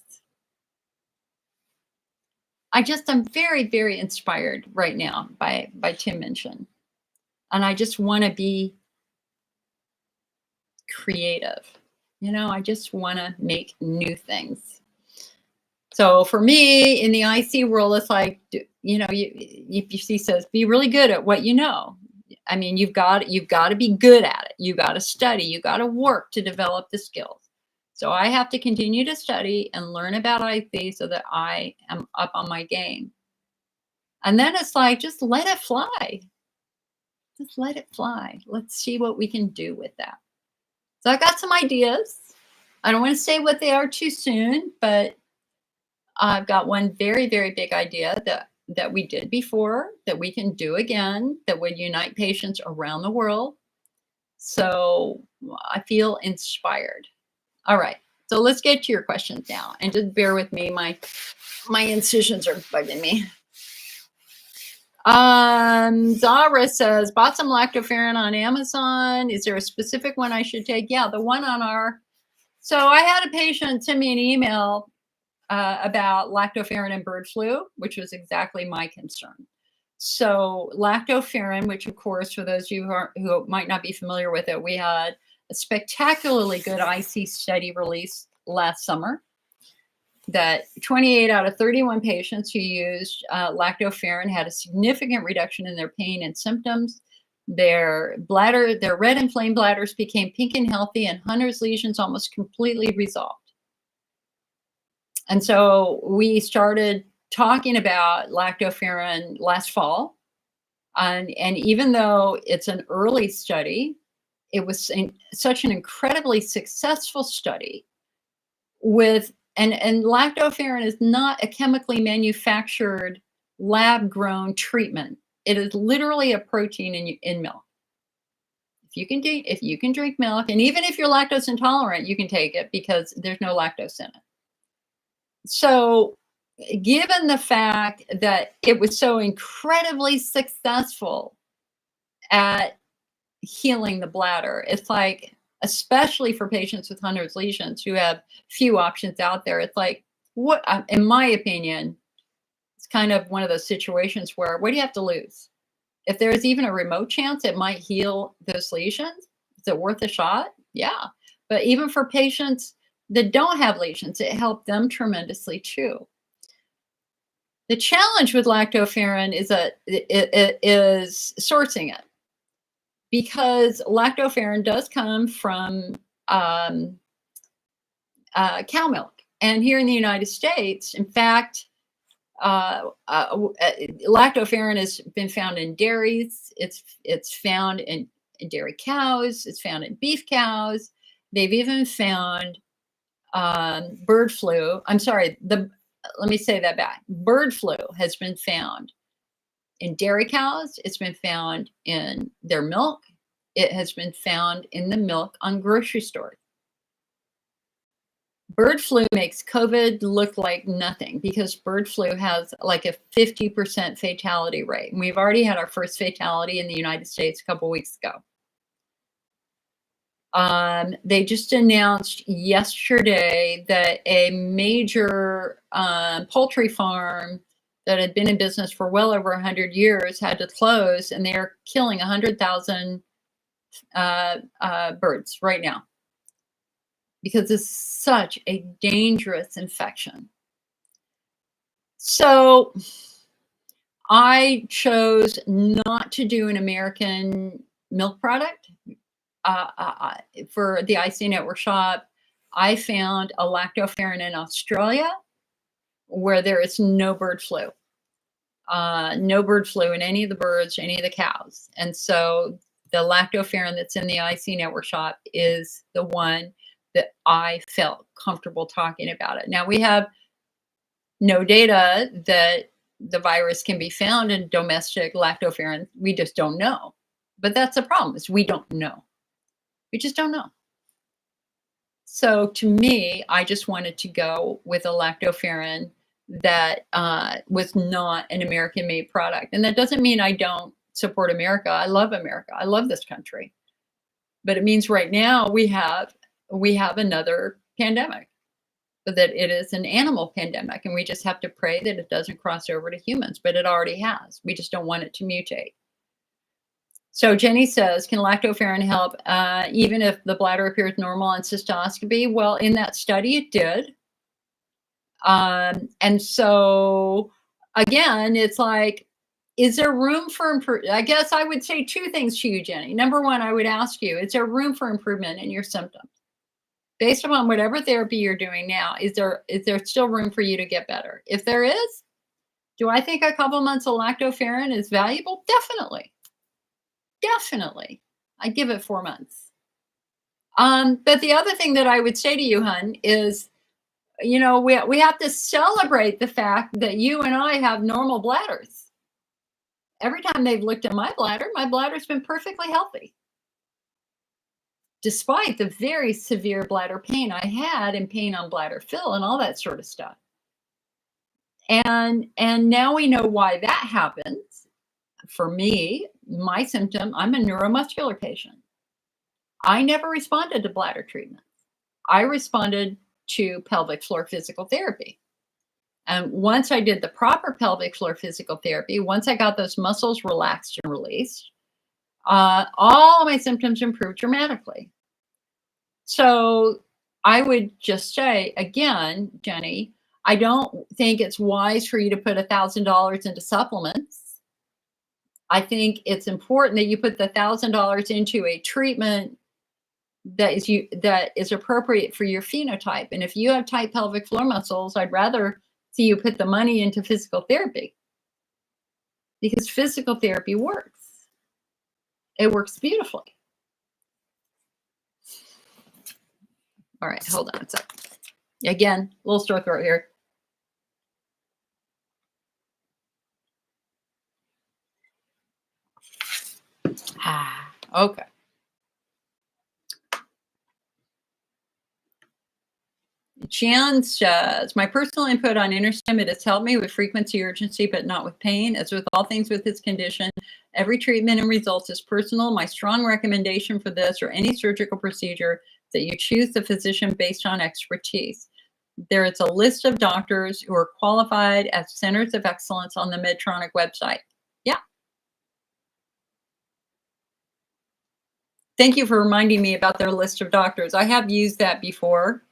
I'm very, very inspired right now by Tim Minchin. And I just want to be creative. I just want to make new things. So for me in the IC world, it's like, UPC says, be really good at what you know. I mean, you've got to be good at it. You got to study. You got to work to develop the skills. So I have to continue to study and learn about IC so that I am up on my game. And then it's like, just let it fly. Just let it fly. Let's see what we can do with that. So I got some ideas. I don't want to say what they are too soon, but I've got one very, very big idea that we did before, that we can do again, that would unite patients around the world. So I feel inspired. All right. So let's get to your questions now, and just bear with me. My incisions are bugging me. Zara says, bought some Lactoferrin on Amazon. Is there a specific one I should take? Yeah, the one on our. So I had a patient send me an email about Lactoferrin and bird flu, which was exactly my concern. So Lactoferrin, which of course, for those of you who might not be familiar with it, we had a spectacularly good IC study release last summer that 28 out of 31 patients who used Lactoferrin had a significant reduction in their pain and symptoms. Their red inflamed bladders became pink and healthy, and Hunner's lesions almost completely resolved. And so we started talking about Lactoferrin last fall. And even though it's an early study, it was such an incredibly successful study with, and Lactoferrin is not a chemically manufactured lab-grown treatment. It is literally a protein in milk. If you can drink milk, and even if you're lactose intolerant, you can take it because there's no lactose in it. So given the fact that it was so incredibly successful at healing the bladder, it's like, especially for patients with Hunner's lesions who have few options out there, it's like, what, in my opinion, it's kind of one of those situations where, what do you have to lose? If there's even a remote chance it might heal those lesions, is it worth a shot? Yeah. But even for patients that don't have lesions, it helped them tremendously too. The challenge with Lactoferrin is that it is sourcing it, because Lactoferrin does come from cow milk. And here in the United States, in fact, Lactoferrin has been found in dairies. It's found in dairy cows. It's found in beef cows. They've even found bird flu. Let me say that back. Bird flu has been found in dairy cows. It's been found in their milk. It has been found in the milk on grocery stores. Bird flu makes COVID look like nothing, because bird flu has like a 50% fatality rate. And we've already had our first fatality in the United States a couple weeks ago. They just announced yesterday that a major poultry farm that had been in business for well over 100 years had to close, and they're killing 100,000 birds right now because it's such a dangerous infection. So I chose not to do an American milk product for the IC Network shop. I found a Lactoferrin in Australia where there is no bird flu. No bird flu in any of the birds, any of the cows. And so the Lactoferrin that's in the IC Network shop is the one that I felt comfortable talking about it. Now, we have no data that the virus can be found in domestic Lactoferrin. We just don't know. But that's the problem, is we don't know. We just don't know. So to me, I just wanted to go with a Lactoferrin that was not an American-made product. And that doesn't mean I don't support America. I love America. I love this country. But it means right now we have another pandemic, that it is an animal pandemic, and we just have to pray that it doesn't cross over to humans, but it already has. We just don't want it to mutate. So Jenny says, can Lactoferrin help even if the bladder appears normal on cystoscopy? Well, in that study, it did. And so, again, it's like, is there room for improvement? I guess I would say two things to you, Jenny. Number one, I would ask you, is there room for improvement in your symptoms? Based upon whatever therapy you're doing now, is there still room for you to get better? If there is, do I think a couple months of Lactoferrin is valuable? Definitely. Definitely. I'd give it 4 months. But the other thing that I would say to you, Hun, is, you know, we have to celebrate the fact that you and I have normal bladders. Every time they've looked at my bladder's been perfectly healthy, despite the very severe bladder pain I had and pain on bladder fill and all that sort of stuff. And now we know why that happens. For me, my symptom, I'm a neuromuscular patient. I never responded to bladder treatments. I responded to pelvic floor physical therapy. And once I did the proper pelvic floor physical therapy, once I got those muscles relaxed and released, all of my symptoms improved dramatically. So I would just say, again, Jenny, I don't think it's wise for you to put $1,000 into supplements. I think it's important that you put the $1,000 into a treatment that is appropriate for your phenotype. And if you have tight pelvic floor muscles, I'd rather see you put the money into physical therapy, because physical therapy works. It works beautifully. All right, hold on a sec. Again, a little sore throat here. Okay. Jan says, my personal input on InterStim, it has helped me with frequency, urgency, but not with pain. As with all things with this condition, every treatment and results is personal. My strong recommendation for this or any surgical procedure that you choose the physician based on expertise. There is a list of doctors who are qualified as centers of excellence on the Medtronic website. Yeah. Thank you for reminding me about their list of doctors. I have used that before.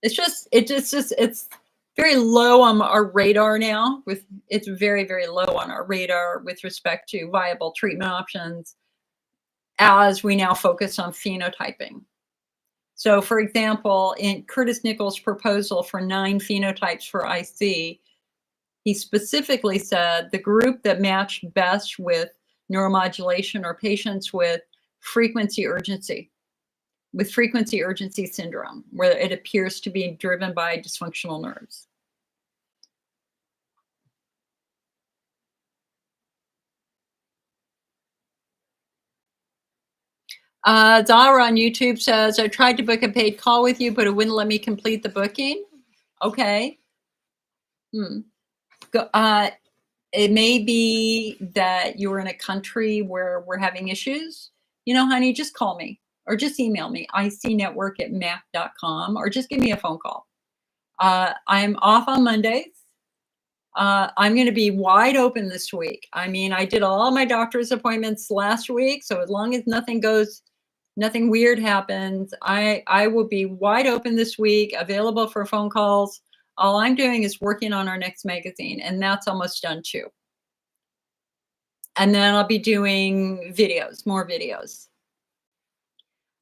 It's very low on our radar now. It's very, very low on our radar with respect to viable treatment options as we now focus on phenotyping. So, for example, in Curtis Nichols' proposal for 9 phenotypes for IC, he specifically said the group that matched best with neuromodulation are patients with frequency urgency syndrome, where it appears to be driven by dysfunctional nerves. Zara on YouTube says, I tried to book a paid call with you, but it wouldn't let me complete the booking. Okay. It may be that you're in a country where we're having issues. You know, honey, just call me or just email me, icnetwork@mac.com, or just give me a phone call. I'm off on Mondays. I'm going to be wide open this week. I mean, I did all my doctor's appointments last week, so as long as nothing weird happens, I will be wide open this week, available for phone calls. All I'm doing is working on our next magazine, and that's almost done too. And then I'll be doing videos, more videos.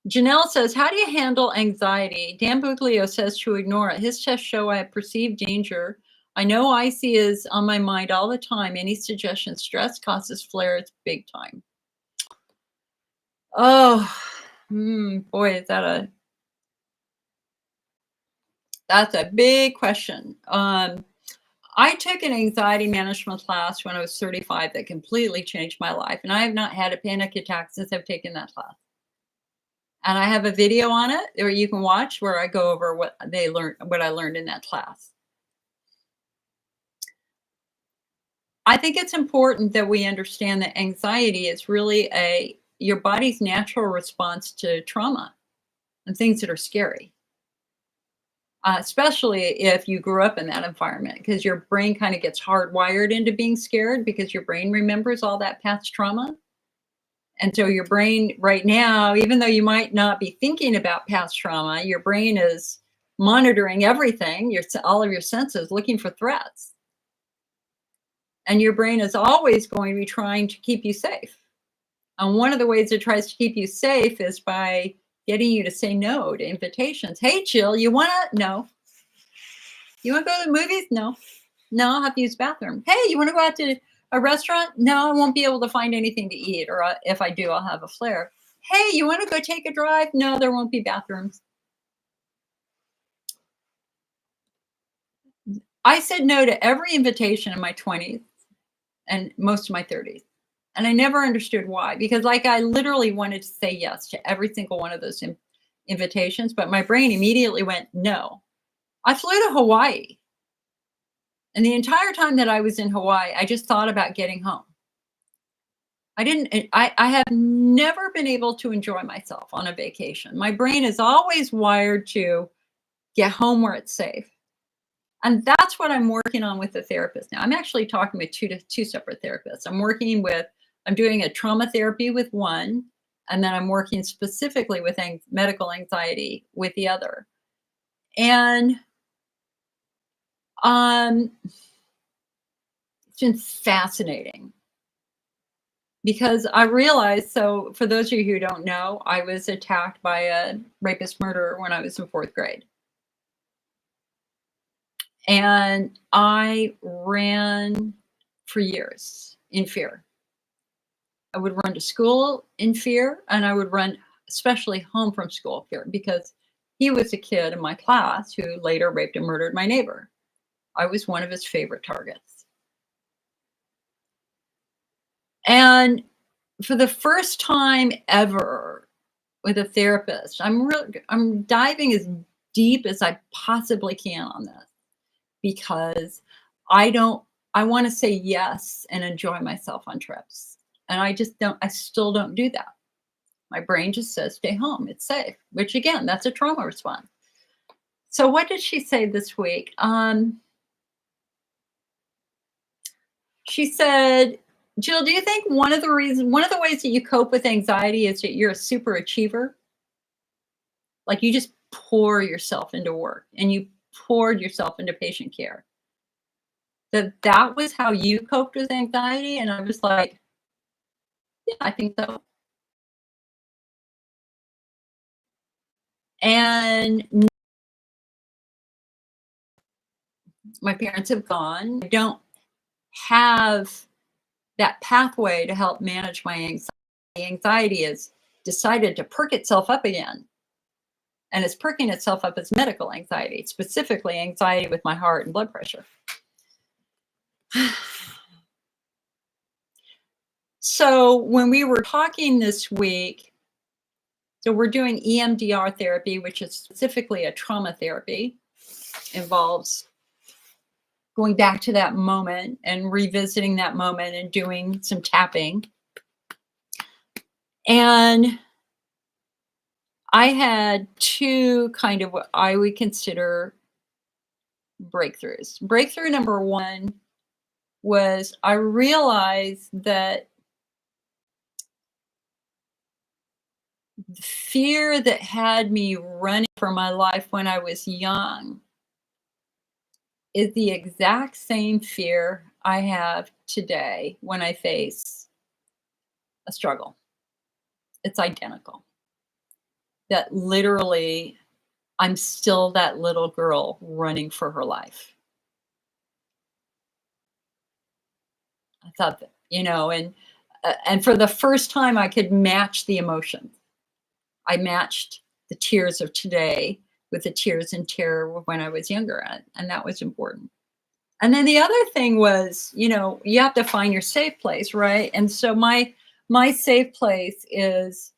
Janelle says, how do you handle anxiety? Dan Buglio says to ignore it. His tests show I have perceived danger. I know IC is on my mind all the time. Any suggestion? Stress causes flares big time. Oh, boy, that's a big question. I took an anxiety management class when I was 35 that completely changed my life. And I have not had a panic attack since I've taken that class. And I have a video on it where you can watch where I go over what I learned in that class. I think it's important that we understand that anxiety is really your body's natural response to trauma and things that are scary. Especially if you grew up in that environment, because your brain kind of gets hardwired into being scared because your brain remembers all that past trauma. And so your brain right now, even though you might not be thinking about past trauma, your brain is monitoring everything, all of your senses, looking for threats. And your brain is always going to be trying to keep you safe. And one of the ways it tries to keep you safe is by getting you to say no to invitations. Hey, Jill, you want to? No. You want to go to the movies? No. No, I'll have to use the bathroom. Hey, you want to go out to a restaurant? No, I won't be able to find anything to eat. Or if I do, I'll have a flare. Hey, you want to go take a drive? No, there won't be bathrooms. I said no to every invitation in my 20s and most of my 30s. And I never understood why, because I literally wanted to say yes to every single one of those invitations, but my brain immediately went, no. I flew to Hawaii. And the entire time that I was in Hawaii, I just thought about getting home. I have never been able to enjoy myself on a vacation. My brain is always wired to get home where it's safe. And that's what I'm working on with the therapist now. I'm actually talking with two separate therapists. I'm doing a trauma therapy with one, and then I'm working specifically with medical anxiety with the other. And it's been fascinating because I realized, so for those of you who don't know, I was attacked by a rapist murderer when I was in 4th grade. And I ran for years in fear. I would run to school in fear, and I would run especially home from school fear, because he was a kid in my class who later raped and murdered my neighbor. I was one of his favorite targets. And for the first time ever with a therapist, I'm diving as deep as I possibly can on this, because I want to say yes and enjoy myself on trips. And I still don't do that. My brain just says, stay home, it's safe, which again, that's a trauma response. So what did she say this week? She said, Jill, do you think one of the ways that you cope with anxiety is that you're a super achiever? Like you just pour yourself into work and you poured yourself into patient care. That was how you coped with anxiety? And I was like, yeah, I think so. And my parents have gone. I don't have that pathway to help manage my anxiety. Anxiety has decided to perk itself up again. And it's perking itself up as medical anxiety, specifically anxiety with my heart and blood pressure. So when we were talking this week, so we're doing EMDR therapy, which is specifically a trauma therapy, involves going back to that moment and revisiting that moment and doing some tapping. And I had two kind of what I would consider breakthroughs. Breakthrough number one was I realized that the fear that had me running for my life when I was young is the exact same fear I have today when I face a struggle. It's identical. That literally, I'm still that little girl running for her life. I thought that, and for the first time, I could match the emotions. I matched the tears of today with the tears and terror when I was younger, and that was important. And then the other thing was, you have to find your safe place, right? And so my safe place is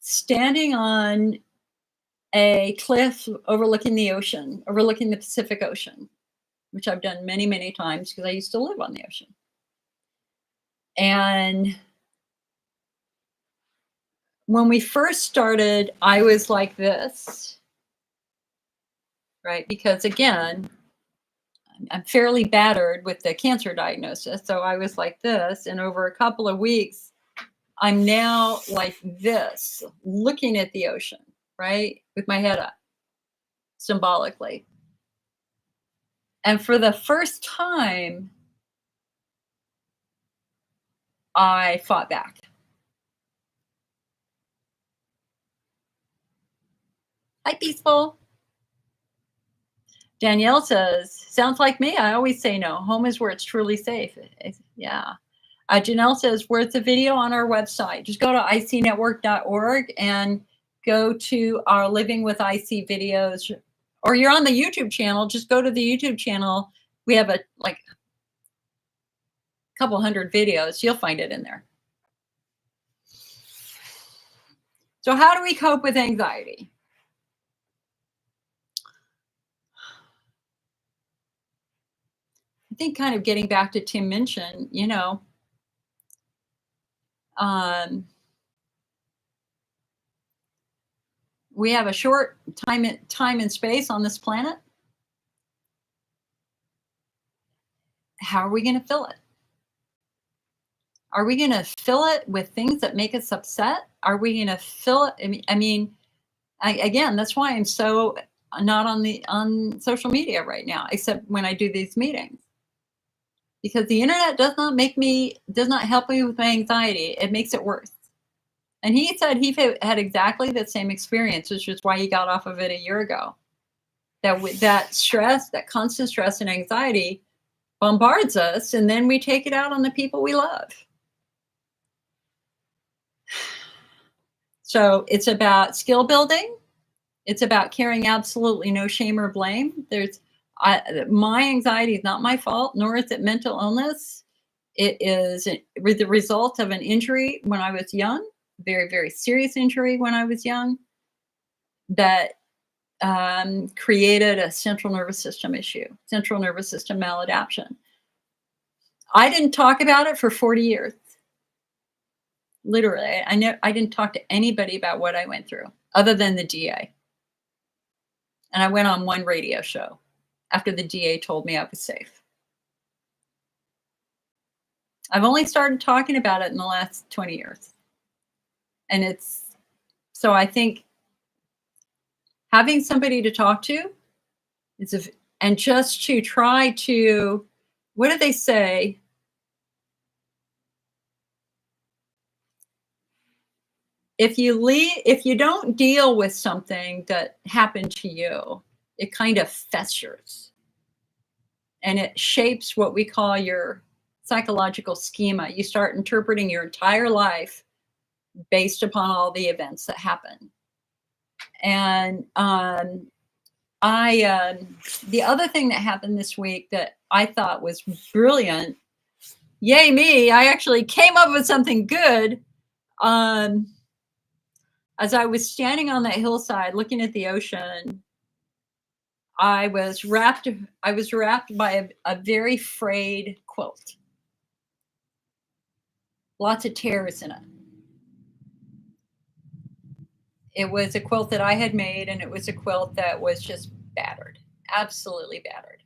standing on a cliff overlooking the ocean, overlooking the Pacific Ocean, which I've done many, many times because I used to live on the ocean. And when we first started, I was like this, right? Because again, I'm fairly battered with the cancer diagnosis. So I was like this. And over a couple of weeks, I'm now like this, looking at the ocean, right? With my head up, symbolically. And for the first time, I fought back. Hi, Peaceful. Danielle says, sounds like me. I always say no. Home is where it's truly safe. Yeah. Janelle says, where's the video on our website? Just go to icnetwork.org and go to our Living with IC videos. Or you're on the YouTube channel, just go to the YouTube channel. We have a couple hundred videos. You'll find it in there. So how do we cope with anxiety? I think kind of getting back to Tim Minchin, we have a short time and space on this planet. How are we going to fill it? Are we going to fill it with things that make us upset? Are we going to fill it? Again, that's why I'm so not on social media right now, except when I do these meetings. Because the internet does not help me with my anxiety. It makes it worse. And he said he had exactly the same experience, which is why he got off of it a year ago. That stress, that constant stress and anxiety bombards us, and then we take it out on the people we love. So it's about skill building. It's about carrying absolutely no shame or blame. My anxiety is not my fault, nor is it mental illness. It is the result of an injury when I was young, very, very serious injury when I was young, that created a central nervous system issue, central nervous system maladaptation. I didn't talk about it for 40 years. Literally, I didn't talk to anybody about what I went through other than the DA. And I went on one radio show after the DA told me I was safe. I've only started talking about it in the last 20 years. And so I think having somebody to talk to and just to try to, what do they say? If you don't deal with something that happened to you, it kind of festers and it shapes what we call your psychological schema. You start interpreting your entire life based upon all the events that happen. And the other thing that happened this week that I thought was brilliant, yay me, I actually came up with something good. As I was standing on that hillside looking at the ocean, I was wrapped by a very frayed quilt. Lots of tears in it. It was a quilt that I had made, and it was a quilt that was just battered, absolutely battered.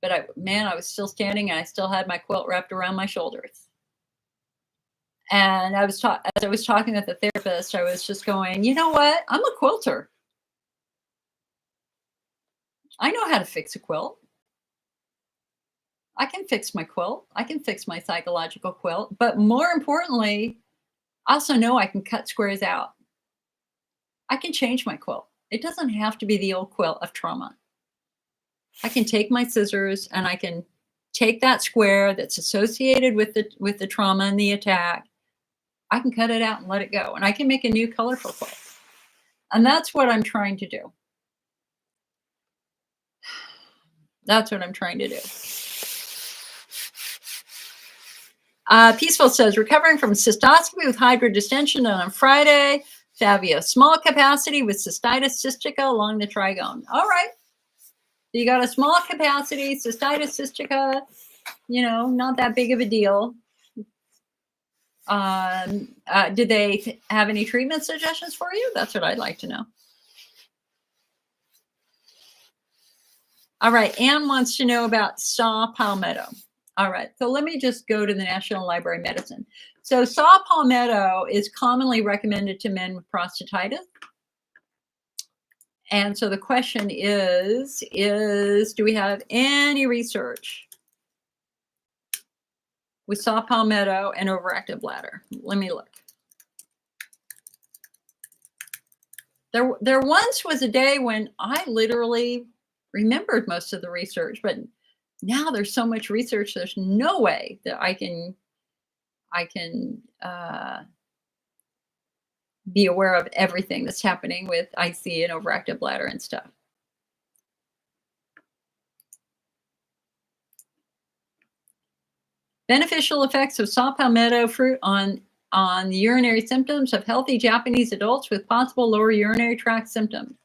But man, I was still standing and I still had my quilt wrapped around my shoulders. And as I was talking with the therapist, I was just going, you know what? I'm a quilter. I know how to fix a quilt. I can fix my quilt. I can fix my psychological quilt. But more importantly, I also know I can cut squares out. I can change my quilt. It doesn't have to be the old quilt of trauma. I can take my scissors and I can take that square that's associated with the trauma and the attack. I can cut it out and let it go. And I can make a new colorful quilt. And that's what I'm trying to do. That's what I'm trying to do. Peaceful says, recovering from cystoscopy with hydrodistension on Friday. Fabio, small capacity with cystitis cystica along the trigone. All right. So you got a small capacity, cystitis cystica, not that big of a deal. Did they have any treatment suggestions for you? That's what I'd like to know. All right. Anne wants to know about saw palmetto. All right. So let me just go to the National Library of Medicine. So saw palmetto is commonly recommended to men with prostatitis. And so the question is do we have any research with saw palmetto and overactive bladder? Let me look. There once was a day when I literally remembered most of the research, but now there's so much research, there's no way that I can be aware of everything that's happening with IC and overactive bladder and stuff. Beneficial effects of saw palmetto fruit on the urinary symptoms of healthy Japanese adults with possible lower urinary tract symptoms.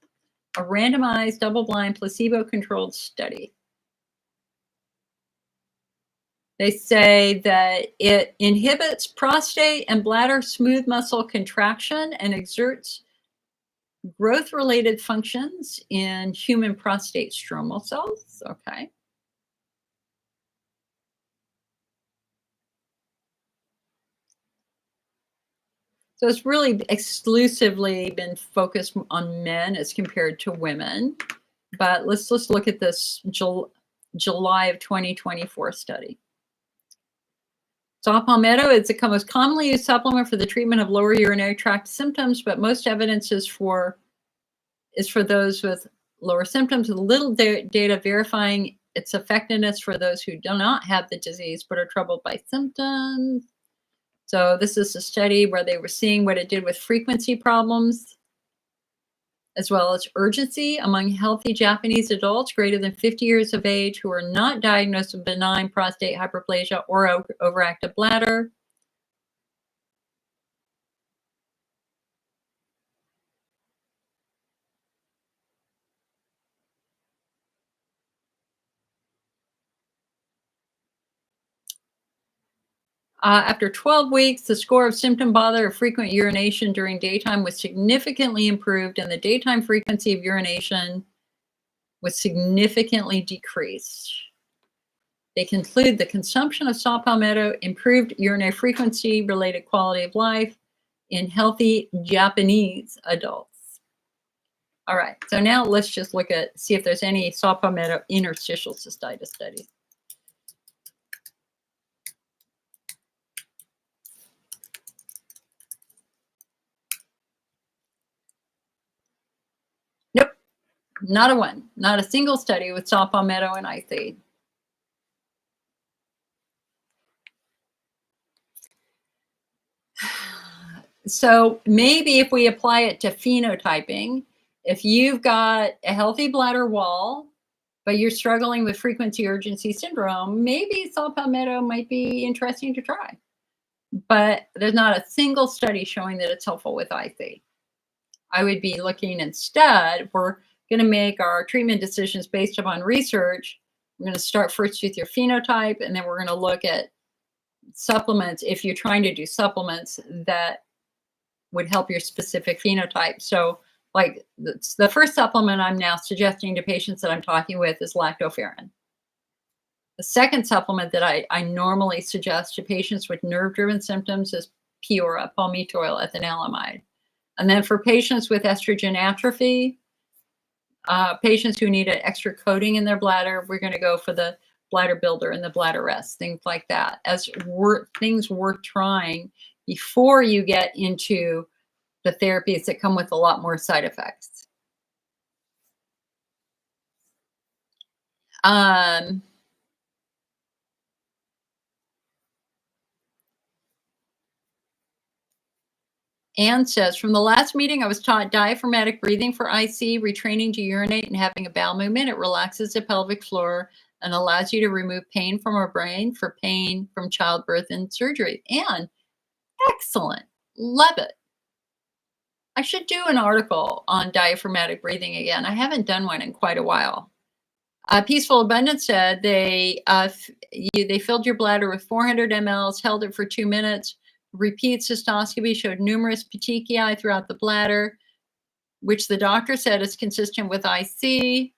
A randomized, double-blind, placebo-controlled study. They say that it inhibits prostate and bladder smooth muscle contraction and exerts growth-related functions in human prostate stromal cells. Okay. So it's really exclusively been focused on men as compared to women. But let's just look at this July of 2024 study. Saw palmetto is the most commonly used supplement for the treatment of lower urinary tract symptoms, but most evidence is for those with lower symptoms with little data verifying its effectiveness for those who do not have the disease but are troubled by symptoms. So this is a study where they were seeing what it did with frequency problems, as well as urgency among healthy Japanese adults greater than 50 years of age who are not diagnosed with benign prostate hyperplasia or overactive bladder. After 12 weeks, the score of symptom bother or frequent urination during daytime was significantly improved, and the daytime frequency of urination was significantly decreased. They conclude the consumption of saw palmetto improved urinary frequency related quality of life in healthy Japanese adults. All right, so now let's just see if there's any saw palmetto interstitial cystitis studies. Nope, not a one, not a single study with saw palmetto and IC. So maybe if we apply it to phenotyping, if you've got a healthy bladder wall, but you're struggling with frequency urgency syndrome, maybe saw palmetto might be interesting to try. But there's not a single study showing that it's helpful with IC. I would be looking instead, if we're going to make our treatment decisions based upon research, we're going to start first with your phenotype, and then we're going to look at supplements if you're trying to do supplements that would help your specific phenotype. So like the first supplement I'm now suggesting to patients that I'm talking with is Lactoferrin. The second supplement that I normally suggest to patients with nerve-driven symptoms is Piora, palmitoyl ethanolamide. And then for patients with estrogen atrophy, patients who need an extra coating in their bladder, we're going to go for the bladder builder and the bladder rest, things like that, as things worth trying before you get into the therapies that come with a lot more side effects. Anne says, from the last meeting, I was taught diaphragmatic breathing for IC, retraining to urinate and having a bowel movement. It relaxes the pelvic floor and allows you to remove pain from our brain for pain from childbirth and surgery. Anne, excellent. Love it. I should do an article on diaphragmatic breathing again. I haven't done one in quite a while. Peaceful Abundance said they filled your bladder with 400 mLs, held it for 2 minutes. Repeat cystoscopy showed numerous petechiae throughout the bladder, which the doctor said is consistent with IC.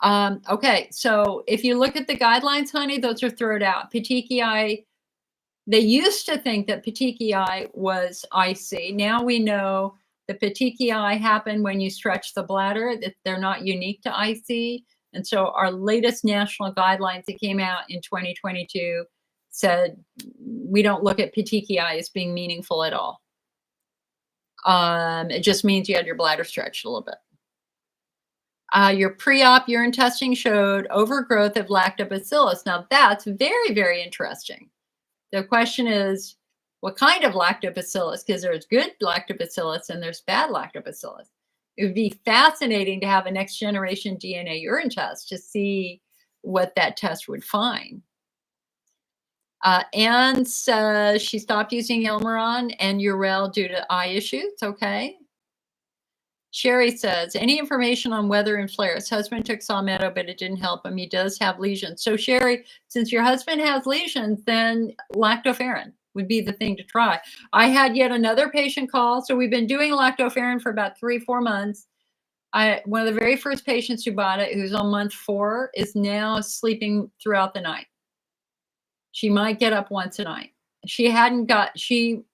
Okay, so if you look at the guidelines, honey, those are thrown out. Petechiae, they used to think that petechiae was IC. Now we know the petechiae happen when you stretch the bladder, that they're not unique to IC. And so our latest national guidelines that came out in 2022 said we don't look at petechiae as being meaningful at all. It just means you had your bladder stretched a little bit. Your pre-op urine testing showed overgrowth of lactobacillus. Now that's very, very interesting. The question is, what kind of lactobacillus? Because there's good lactobacillus and there's bad lactobacillus. It would be fascinating to have a next generation DNA urine test to see what that test would find. Anne says she stopped using Elmeron and Urel due to eye issues. Okay. Sherry says, any information on weather and flares? Husband took Salmetto, but it didn't help him. He does have lesions. So Sherry, since your husband has lesions, then Lactoferrin would be the thing to try. I had yet another patient call. So we've been doing Lactoferrin for about 3-4 months. One of the very first patients who bought it, who's on month 4, is now sleeping throughout the night. She might get up once a night. She hadn't got, she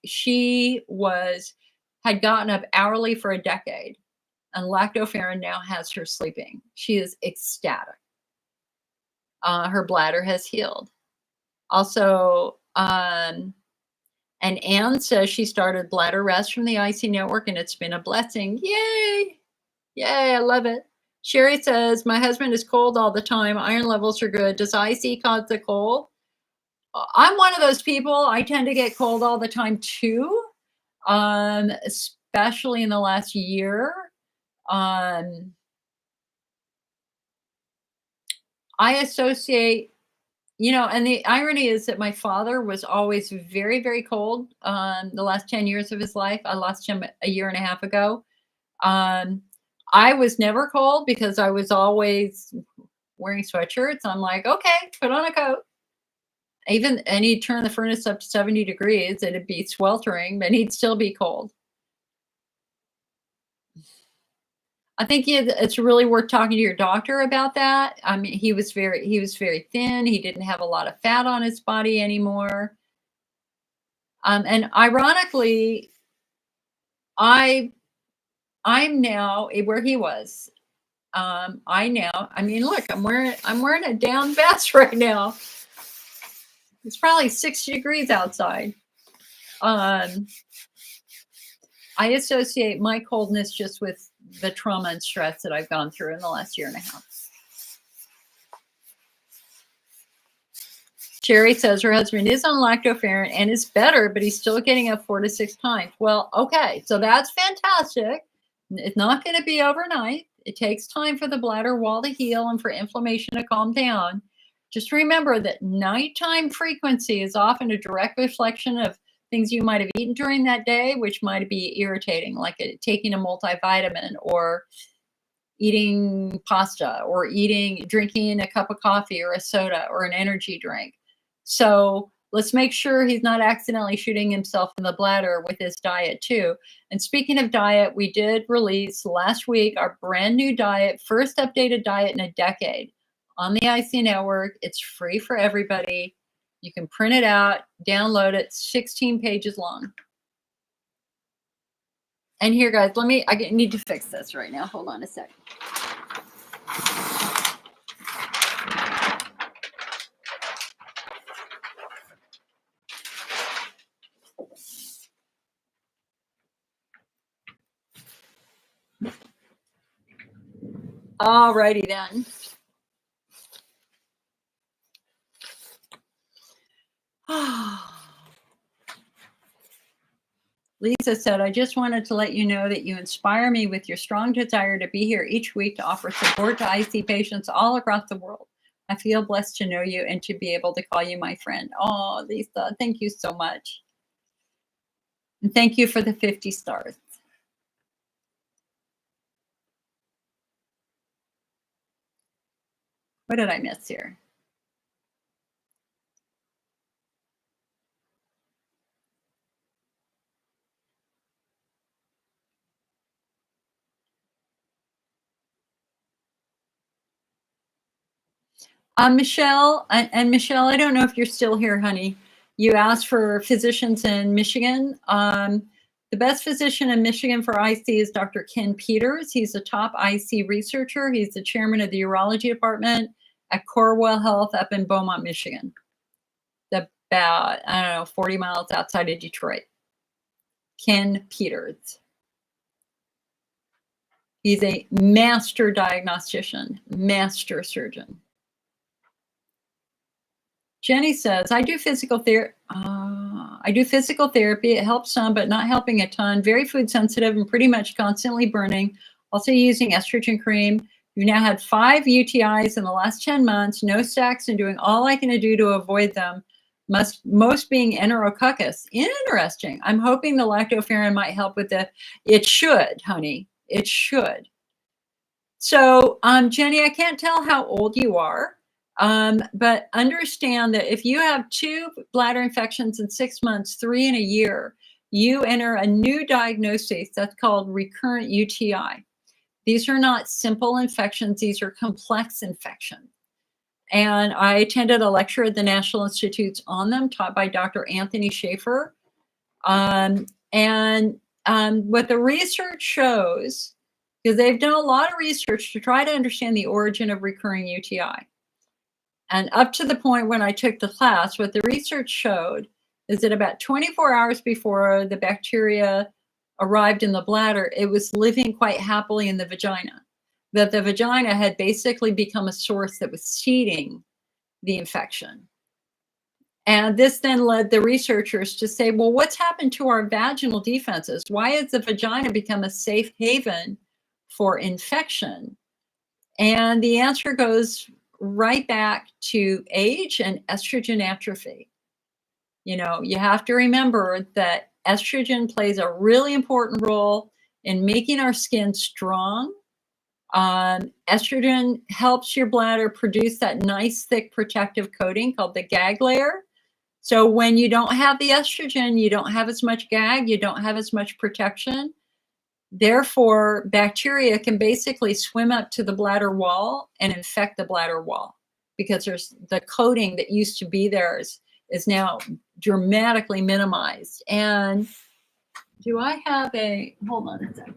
had gotten up hourly for a decade, and Lactoferrin now has her sleeping. She is ecstatic. Her bladder has healed. Also, and Anne says she started bladder rest from the IC network and it's been a blessing. Yay. Yay, I love it. Sherry says, my husband is cold all the time. Iron levels are good. Does IC cause the cold? I'm one of those people. I tend to get cold all the time too, especially in the last year. I associate, and the irony is that my father was always very, very cold the last 10 years of his life. I lost him a year and a half ago. I was never cold because I was always wearing sweatshirts. I'm like, okay, put on a coat. And he'd turn the furnace up to 70 degrees, it'd be sweltering, but he'd still be cold. I think it's really worth talking to your doctor about that. I mean, he was very thin. He didn't have a lot of fat on his body anymore. And ironically, I'm now where he was. Look, I'm wearing a down vest right now. It's probably 60 degrees outside. I associate my coldness just with the trauma and stress that I've gone through in the last year and a half. Sherry says her husband is on Lactoferrin and is better, but he's still getting up 4 to 6 times. Well, okay, so that's fantastic. It's not going to be overnight. It takes time for the bladder wall to heal and for inflammation to calm down. Just remember that nighttime frequency is often a direct reflection of things you might have eaten during that day, which might be irritating, like taking a multivitamin or eating pasta or drinking a cup of coffee or a soda or an energy drink. So let's make sure he's not accidentally shooting himself in the bladder with his diet too. And speaking of diet, we did release last week our brand new diet, first updated diet in a decade, on the IC network. It's free for everybody. You can print it out, download it, 16 pages long. And here, guys, I need to fix this right now. Hold on a sec. All righty then. Lisa said, I just wanted to let you know that you inspire me with your strong desire to be here each week to offer support to IC patients all across the world. I feel blessed to know you and to be able to call you my friend. Oh, Lisa, thank you so much. And thank you for the 50 stars. What did I miss here? Michelle, and Michelle, I don't know if you're still here, honey. You asked for physicians in Michigan. The best physician in Michigan for IC is Dr. Ken Peters. He's a top IC researcher. He's the chairman of the urology department at Corewell Health up in Beaumont, Michigan. About, I don't know, 40 miles outside of Detroit. Ken Peters. He's a master diagnostician, master surgeon. Jenny says, I do physical therapy. It helps some, but not helping a ton. Very food sensitive and pretty much constantly burning. Also using estrogen cream. You've now had 5 UTIs in the last 10 months. No stacks and doing all I can do to avoid them. Most being enterococcus. Interesting. I'm hoping the lactoferrin might help with the. It should, honey. It should. So, Jenny, I can't tell how old you are. But understand that if you have 2 bladder infections in 6 months, 3 in a year, you enter a new diagnosis that's called recurrent UTI. These are not simple infections. These are complex infections. And I attended a lecture at the National Institutes on them, taught by Dr. Anthony Schaefer. What the research shows, because they've done a lot of research to try to understand the origin of recurring UTI. And up to the point when I took the class, what the research showed is that about 24 hours before the bacteria arrived in the bladder, it was living quite happily in the vagina. That the vagina had basically become a source that was seeding the infection. And this then led the researchers to say, well, what's happened to our vaginal defenses? Why has the vagina become a safe haven for infection? And the answer goes right back to age and estrogen atrophy. You know, you have to remember that estrogen plays a really important role in making our skin strong. Estrogen helps your bladder produce that nice, thick protective coating called the gag layer. So when you don't have the estrogen, you don't have as much gag, you don't have as much protection. Therefore, bacteria can basically swim up to the bladder wall and infect the bladder wall because there's the coating that used to be there is now dramatically minimized. And do I have a, hold on a second.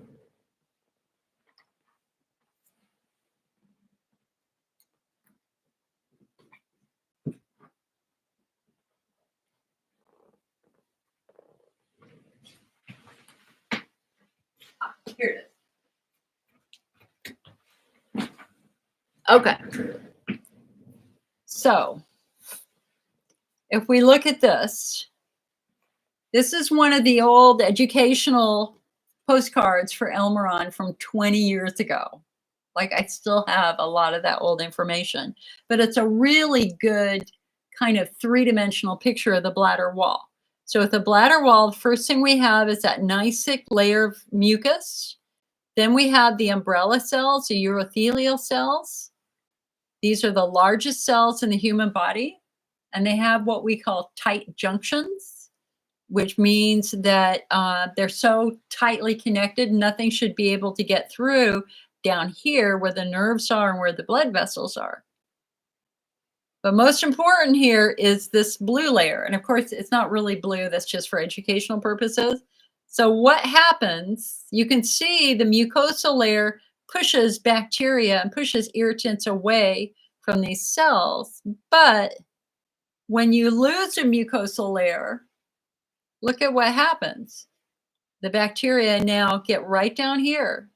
Here it is. Okay. So if we look at this, this is one of the old educational postcards for Elmeron from 20 years ago. Like I still have a lot of that old information, but it's a really good kind of 3-dimensional picture of the bladder wall. So with the bladder wall, the first thing we have is that nice thick layer of mucus. Then we have the umbrella cells, the urothelial cells. These are the largest cells in the human body, and they have what we call tight junctions, which means that they're so tightly connected, nothing should be able to get through down here where the nerves are and where the blood vessels are. But most important here is this blue layer. And of course, it's not really blue. That's just for educational purposes. So what happens, you can see the mucosal layer pushes bacteria and pushes irritants away from these cells. But when you lose a mucosal layer, look at what happens. The bacteria now get right down here.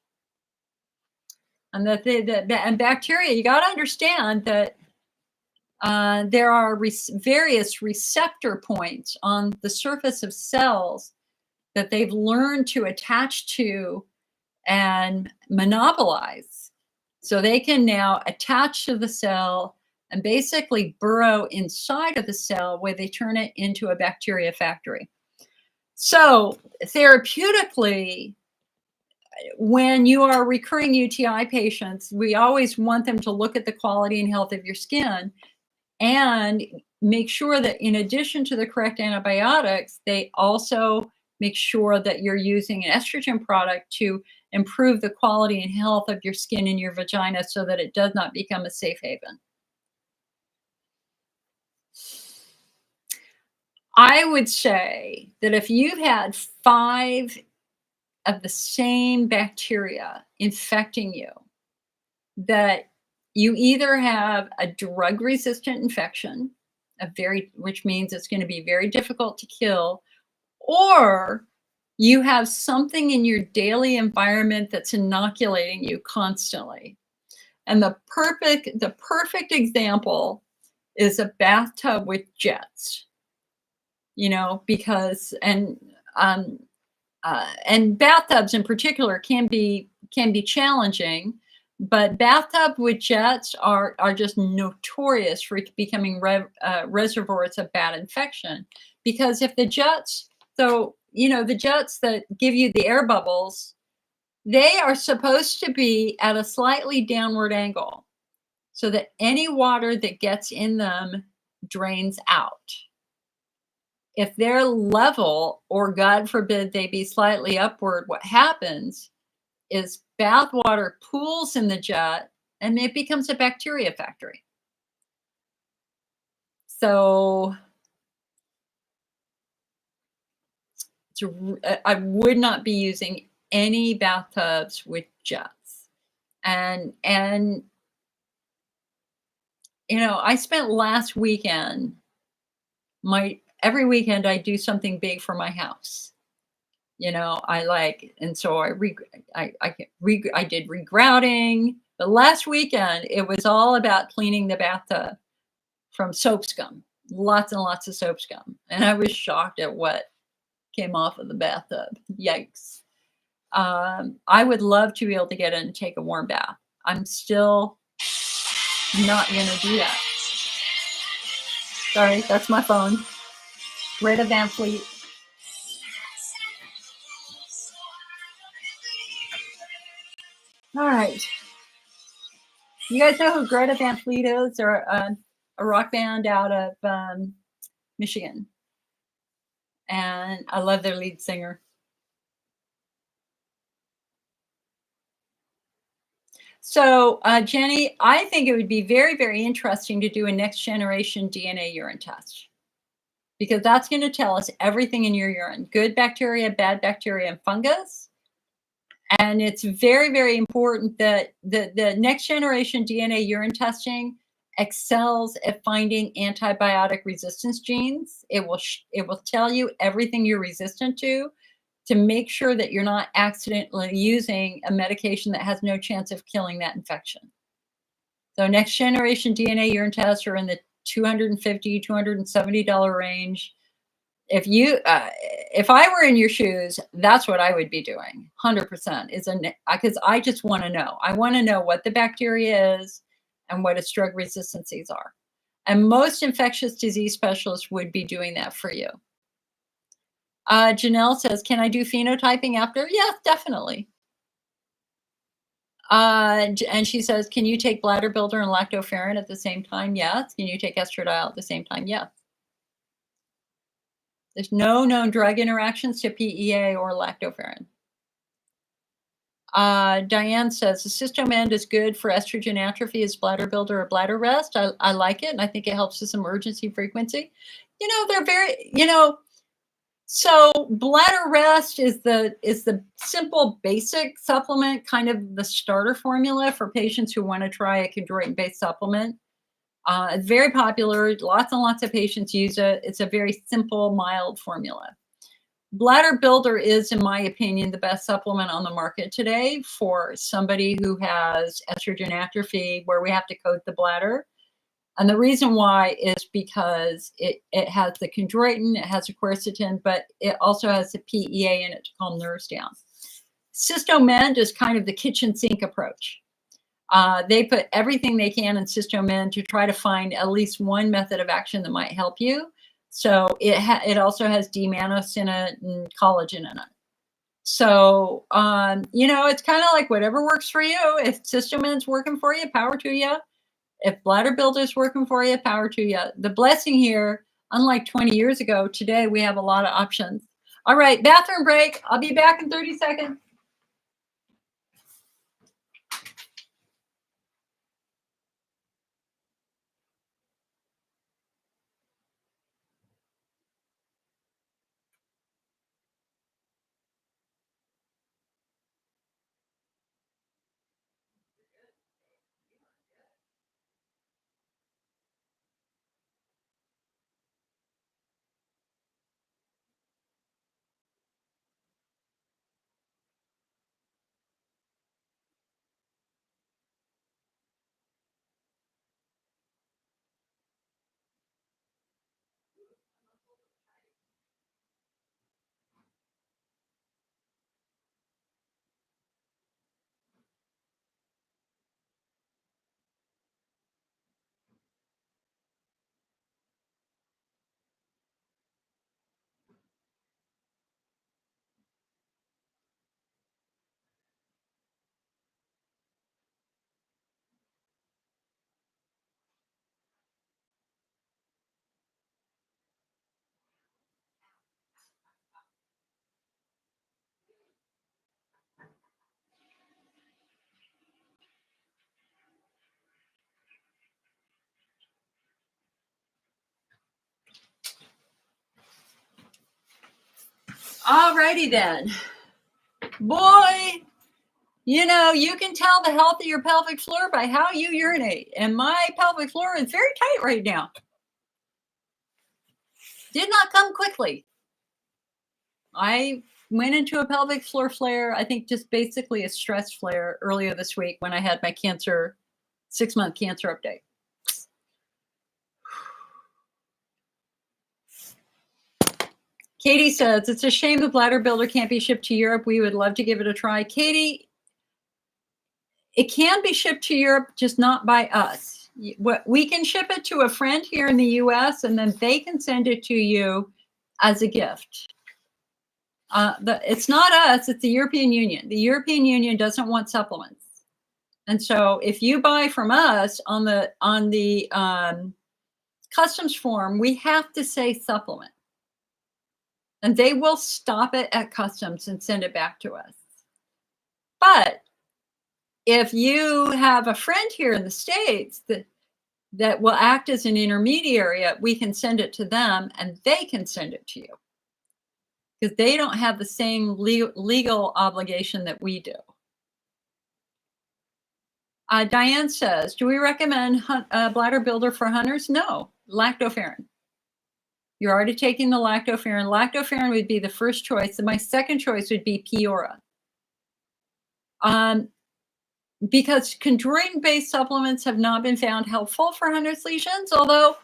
And and bacteria, you got to understand that there are various receptor points on the surface of cells that they've learned to attach to and monopolize. So they can now attach to the cell and basically burrow inside of the cell where they turn it into a bacteria factory. So therapeutically, when you are recurring UTI patients, we always want them to look at the quality and health of your skin and make sure that in addition to the correct antibiotics, they also make sure that you're using an estrogen product to improve the quality and health of your skin and your vagina so that it does not become a safe haven. I would say that if you've had 5 of the same bacteria infecting you, that you either have a drug-resistant infection, which means it's going to be very difficult to kill, or you have something in your daily environment that's inoculating you constantly. And the perfect example is a bathtub with jets. Because and bathtubs in particular can be challenging, but bathtub with jets are just notorious for becoming reservoirs of bad infection. Because if the jets, the jets that give you the air bubbles, they are supposed to be at a slightly downward angle so that any water that gets in them drains out. If they're level, or God forbid they be slightly upward, what happens is bath water pools in the jet and it becomes a bacteria factory. So I would not be using any bathtubs with jets. And I spent last weekend, every weekend I do something big for my house. And so I did regrouting. But last weekend, it was all about cleaning the bathtub from soap scum, lots and lots of soap scum. And I was shocked at what came off of the bathtub. Yikes. I would love to be able to get in and take a warm bath. I'm still not going to do that. Sorry, that's my phone. Greta Van Fleet. All right. You guys know who Greta Van Fleet is? Or a rock band out of Michigan. And I love their lead singer. So, Jenny, I think it would be very, very interesting to do a next generation DNA urine test, because that's going to tell us everything in your urine, good bacteria, bad bacteria, and fungus. And it's very, very important that the next generation DNA urine testing excels at finding antibiotic resistance genes. It will tell you everything you're resistant to make sure that you're not accidentally using a medication that has no chance of killing that infection. So next generation DNA urine tests are in the $250, $270 range. If I were in your shoes, that's what I would be doing. 100% because I just want to know. I want to know what the bacteria is and what its drug resistancies are. And most infectious disease specialists would be doing that for you. Janelle says, can I do phenotyping after? Yes, definitely. And she says, can you take bladder builder and lactoferrin at the same time? Yes. Can you take estradiol at the same time? Yes. There's no known drug interactions to PEA or lactoferrin. Diane says the Cystomend is good for estrogen atrophy as bladder builder or bladder rest. I like it, and I think it helps with some emergency frequency. They're very, so bladder rest is the simple basic supplement, kind of the starter formula for patients who want to try a chondroitin-based supplement. It's very popular. Lots and lots of patients use it. It's a very simple, mild formula. Bladder Builder is, in my opinion, the best supplement on the market today for somebody who has estrogen atrophy where we have to coat the bladder. And the reason why is because it has the chondroitin, it has the quercetin, but it also has the PEA in it to calm nerves down. Cystomend is kind of the kitchen sink approach. They put everything they can in Cystomend to try to find at least one method of action that might help you. So it also has D-mannose and collagen in it. So, it's kind of like whatever works for you. If Cystomend's working for you, power to you. If Bladder Builder's working for you, power to you. The blessing here, unlike 20 years ago, today we have a lot of options. All right, bathroom break. I'll be back in 30 seconds. All righty then. Boy, you can tell the health of your pelvic floor by how you urinate. And my pelvic floor is very tight right now. Did not come quickly. I went into a pelvic floor flare, I think just basically a stress flare earlier this week when I had my 6-month cancer update. Katie says, it's a shame the Bladder Builder can't be shipped to Europe. We would love to give it a try. Katie, it can be shipped to Europe, just not by us. We can ship it to a friend here in the US, and then they can send it to you as a gift. It's not us, it's the European Union. The European Union doesn't want supplements. And so if you buy from us on the customs form, we have to say supplement. And they will stop it at customs and send it back to us. But if you have a friend here in the States that will act as an intermediary, we can send it to them and they can send it to you. Because they don't have the same legal obligation that we do. Diane says, do we recommend Bladder Builder for hunters? No, Lactoferrin. You're already taking the Lactoferrin. Lactoferrin would be the first choice. And my second choice would be Peora. Because chondroitin-based supplements have not been found helpful for Hunner's lesions, although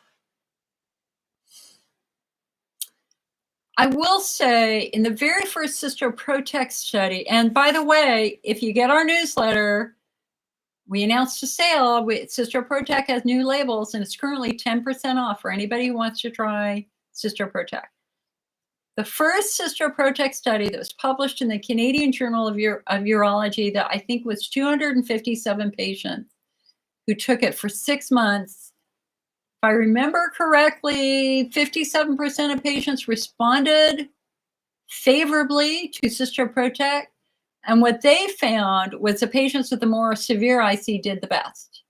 I will say in the very first CystroProtect study, and by the way, if you get our newsletter, we announced a sale. CystroProtect has new labels, and it's currently 10% off for anybody who wants to try CystroProtect. The first CystroProtect study that was published in the Canadian Journal of Urology that I think was 257 patients who took it for 6 months. If I remember correctly, 57% of patients responded favorably to CystroProtect, And what they found was the patients with the more severe IC did the best.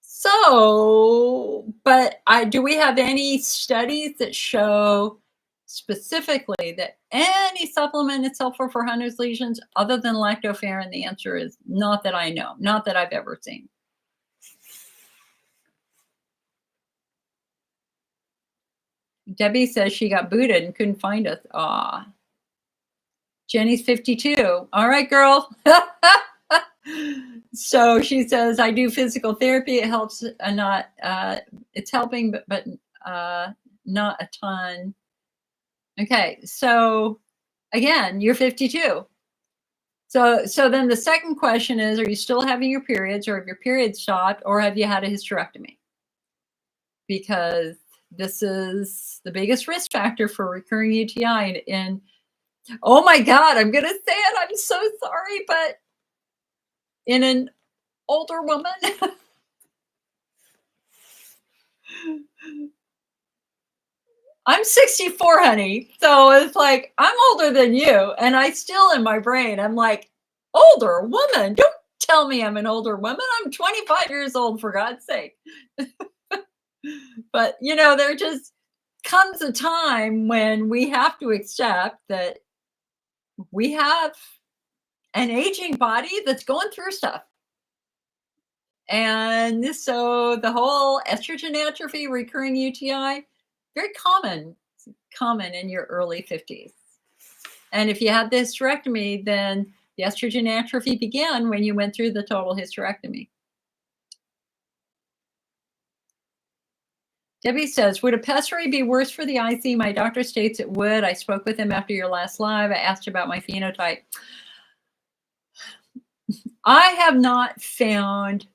So, but do we have any studies that show specifically that any supplement is helpful for Hunner's lesions other than lactoferrin? The answer is not that I know, not that I've ever seen. Debbie says she got booted and couldn't find us. Aw. Jenny's 52. All right, girl. So she says, I do physical therapy. It helps not, it's helping, but not a ton. Okay. So again, you're 52. So then the second question is, are you still having your periods, or have your periods stopped, or have you had a hysterectomy? Because this is the biggest risk factor for recurring UTI. And oh my God, I'm going to say it. I'm so sorry, but in an older woman, I'm 64, honey. So it's like, I'm older than you. And I still, in my brain, I'm like, older woman. Don't tell me I'm an older woman. I'm 25 years old, for God's sake. But, there just comes a time when we have to accept that we have an aging body that's going through stuff. And so the whole estrogen atrophy, recurring UTI, very common in your early 50s. And if you had the hysterectomy, then the estrogen atrophy began when you went through the total hysterectomy. Debbie says, would a pessary be worse for the IC? My doctor states it would. I spoke with him after your last live. I asked about my phenotype. I have not found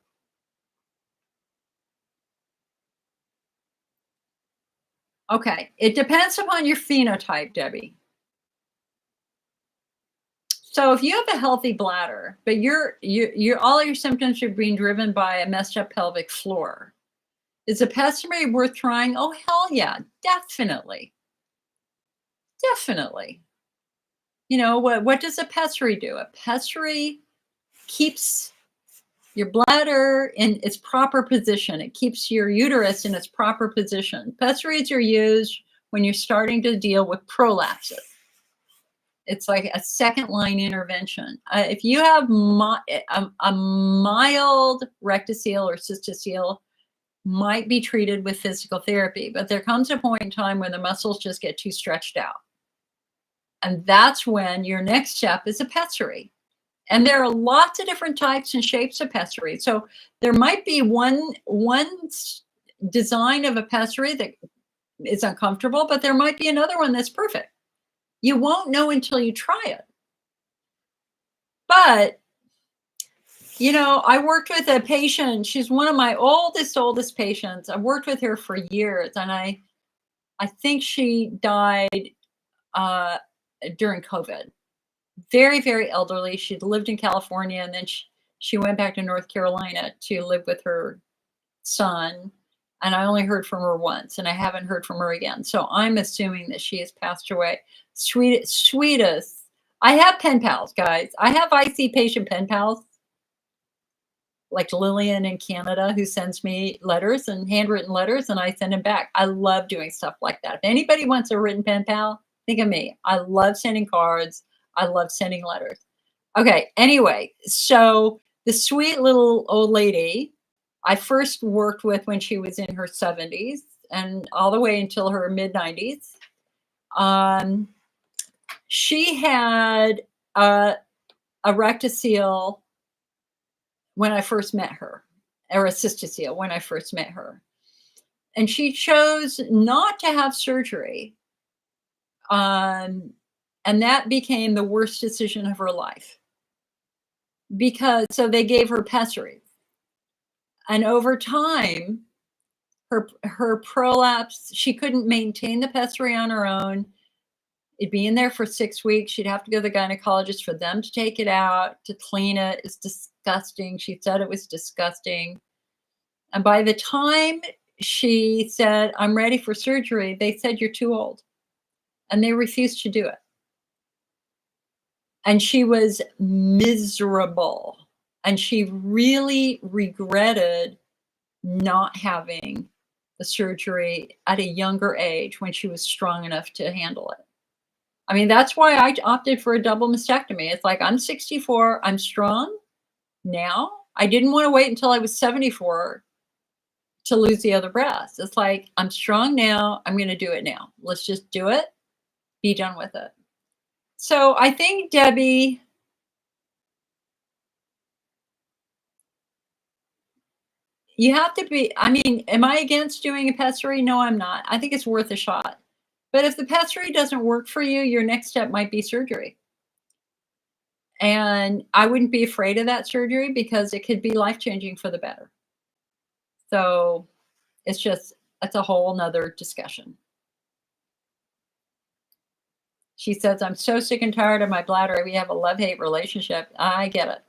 Okay, it depends upon your phenotype, Debbie. So if you have a healthy bladder, but all your symptoms are being driven by a messed up pelvic floor, is a pessary worth trying? Oh, hell yeah, definitely. Definitely. What does a pessary do? A pessary keeps your bladder in its proper position. It keeps your uterus in its proper position. Pessaries are used when you're starting to deal with prolapses. It's like a second line intervention. If you have a mild rectocele or cystocele, might be treated with physical therapy, but there comes a point in time when the muscles just get too stretched out. And that's when your next step is a pessary. And there are lots of different types and shapes of pessary. So there might be one design of a pessary that is uncomfortable, but there might be another one that's perfect. You won't know until you try it. But, I worked with a patient. She's one of my oldest patients. I've worked with her for years, and I think she died during COVID. Very, very elderly. She'd lived in California, and then she went back to North Carolina to live with her son. And I only heard from her once, and I haven't heard from her again. So I'm assuming that she has passed away. Sweetest. I have pen pals, guys. I have IC patient pen pals, like Lillian in Canada, who sends me letters and handwritten letters, and I send them back. I love doing stuff like that. If anybody wants a written pen pal, think of me. I love sending cards. I love sending letters. Okay, anyway, so the sweet little old lady I first worked with when she was in her 70s and all the way until her mid-90s. She had a rectocele when I first met her, or a cystocele when I first met her. And she chose not to have surgery. And that became the worst decision of her life. So they gave her pessaries. And over time, her prolapse, she couldn't maintain the pessary on her own. It'd be in there for 6 weeks. She'd have to go to the gynecologist for them to take it out, to clean it. It's disgusting. She said it was disgusting. And by the time she said, I'm ready for surgery, they said, you're too old. And they refused to do it. And she was miserable. And she really regretted not having the surgery at a younger age when she was strong enough to handle it. I mean, that's why I opted for a double mastectomy. It's like, I'm 64, I'm strong now. I didn't want to wait until I was 74 to lose the other breast. It's like, I'm strong now, I'm going to do it now. Let's just do it, be done with it. So I think, Debbie, you have to be, I mean, am I against doing a pessary? No, I'm not. I think it's worth a shot. But if the pessary doesn't work for you, your next step might be surgery. And I wouldn't be afraid of that surgery because it could be life-changing for the better. So it's a whole nother discussion. She says, I'm so sick and tired of my bladder. We have a love-hate relationship. I get it.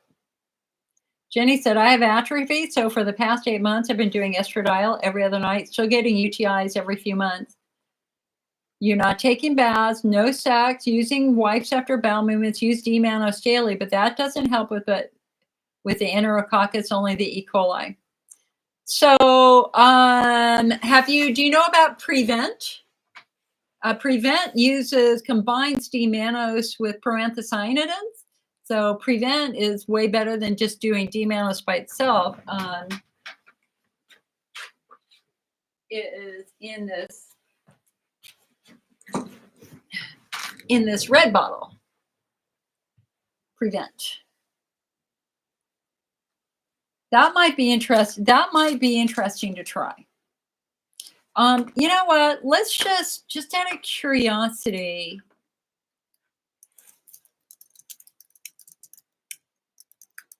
Jenny said, I have atrophy. So for the past 8 months, I've been doing estradiol every other night, still getting UTIs every few months. You're not taking baths, no sex, using wipes after bowel movements, use D-mannose daily, but that doesn't help with the enterococcus, only the E. coli. So do you know about Prevent? Prevent combines D-mannose with proanthocyanidins. So Prevent is way better than just doing D-mannose by itself. It is in this red bottle. Prevent. That might be interesting. That might be interesting to try. You know what? Let's just out of curiosity.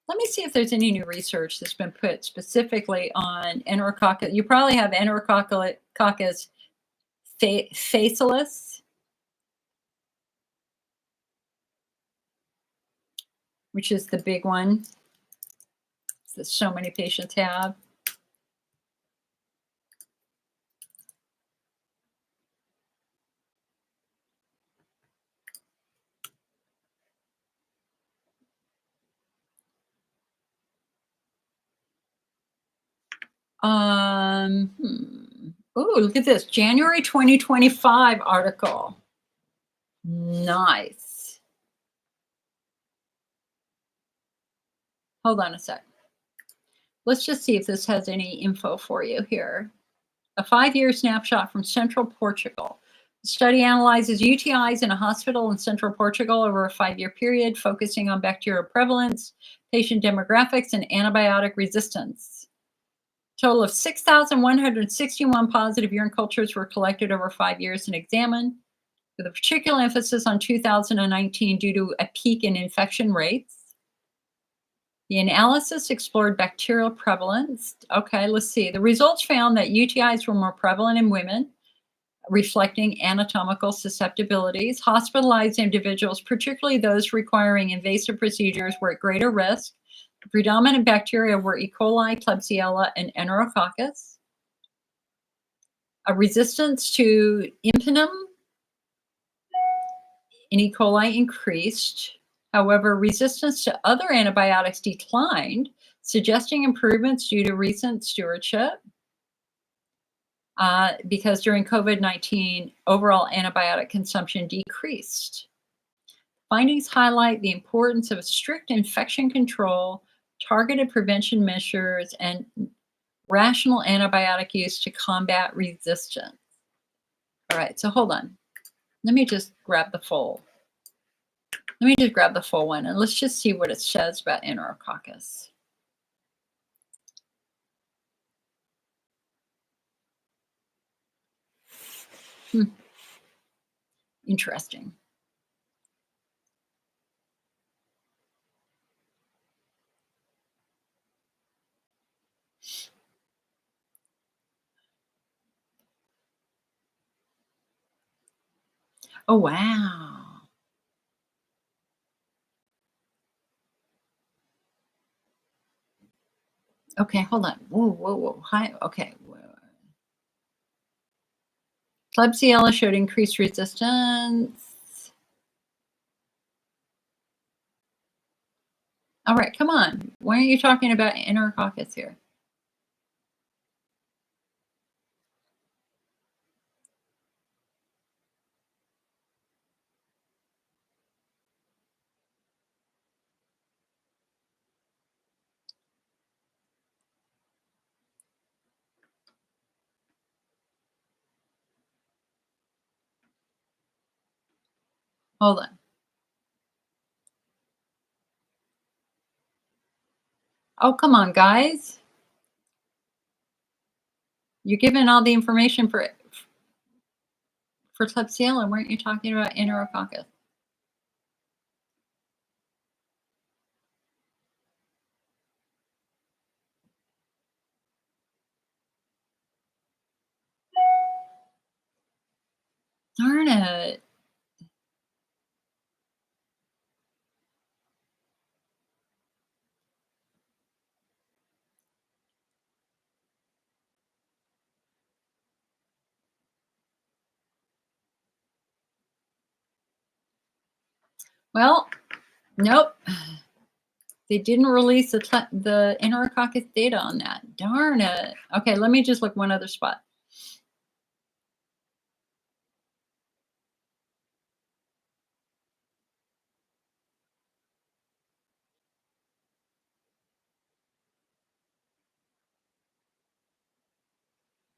Let me see if there's any new research that's been put specifically on enterococcus. You probably have enterococcus facialis, which is the big one that so many patients have. Oh, look at this. January 2025 article. Nice. Hold on a sec. Let's just see if this has any info for you here. A 5-year snapshot from central Portugal. The study analyzes UTIs in a hospital in central Portugal over a 5-year period, focusing on bacterial prevalence, patient demographics, and antibiotic resistance. Total of 6,161 positive urine cultures were collected over 5 years and examined, with a particular emphasis on 2019 due to a peak in infection rates. The analysis explored bacterial prevalence. Okay, let's see. The results found that UTIs were more prevalent in women, reflecting anatomical susceptibilities. Hospitalized individuals, particularly those requiring invasive procedures, were at greater risk. The predominant bacteria were E. coli, Klebsiella, and Enterococcus. A resistance to impenum in E. coli increased. However, resistance to other antibiotics declined, suggesting improvements due to recent stewardship. Because during COVID-19, overall antibiotic consumption decreased. Findings highlight the importance of strict infection control, targeted prevention measures, and rational antibiotic use to combat resistance. All right, so hold on. Let me just grab the full one, and let's just see what it says about Enterococcus. Interesting. Oh, wow. Okay, hold on. Whoa. Hi. Okay. Klebsiella showed increased resistance. All right, come on. Why aren't you talking about enterococcus here? Hold on. Oh, come on, guys. You're giving all the information for Klebsiella. Weren't you talking about enterococcus? Darn it. Well, nope. They didn't release the enterococcus data on that. Darn it. Okay, let me just look one other spot.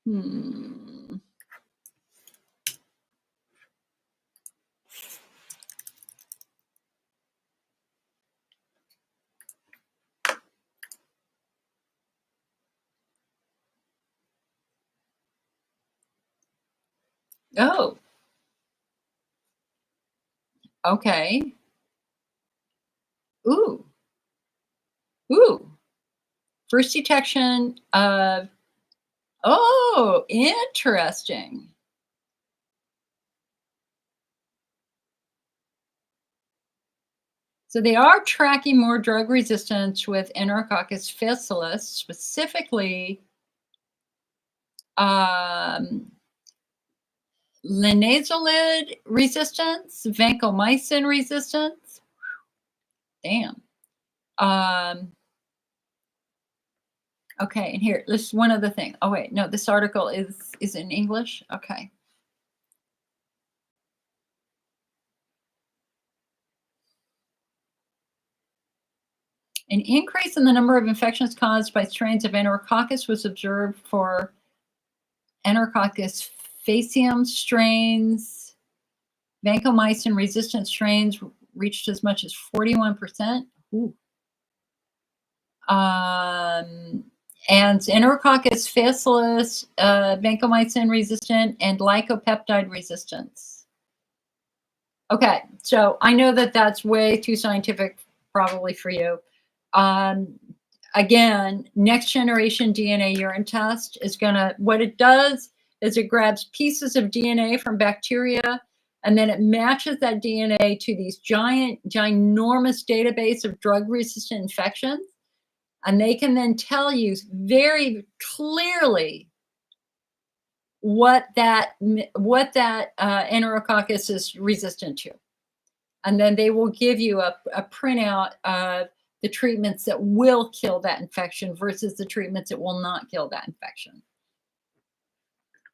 Hmm. Oh, okay. Ooh, ooh. First detection of, oh, interesting. So they are tracking more drug resistance with Enterococcus faecilis, specifically um, linezolid resistance, vancomycin resistance. Damn. Okay, and here, this is one other thing. Oh wait, no, this article is in English. Okay. An increase in the number of infections caused by strains of Enterococcus was observed for Enterococcus faecium strains. Vancomycin resistant strains reached as much as 41%. Ooh. And Enterococcus faecilis, vancomycin resistant, and lycopeptide resistance. Okay, so I know that that's way too scientific probably for you. Again, next generation DNA urine test is gonna, what it does is it grabs pieces of DNA from bacteria and then it matches that DNA to these ginormous database of drug resistant infections. And they can then tell you very clearly what that Enterococcus is resistant to. And then they will give you a printout of the treatments that will kill that infection versus the treatments that will not kill that infection.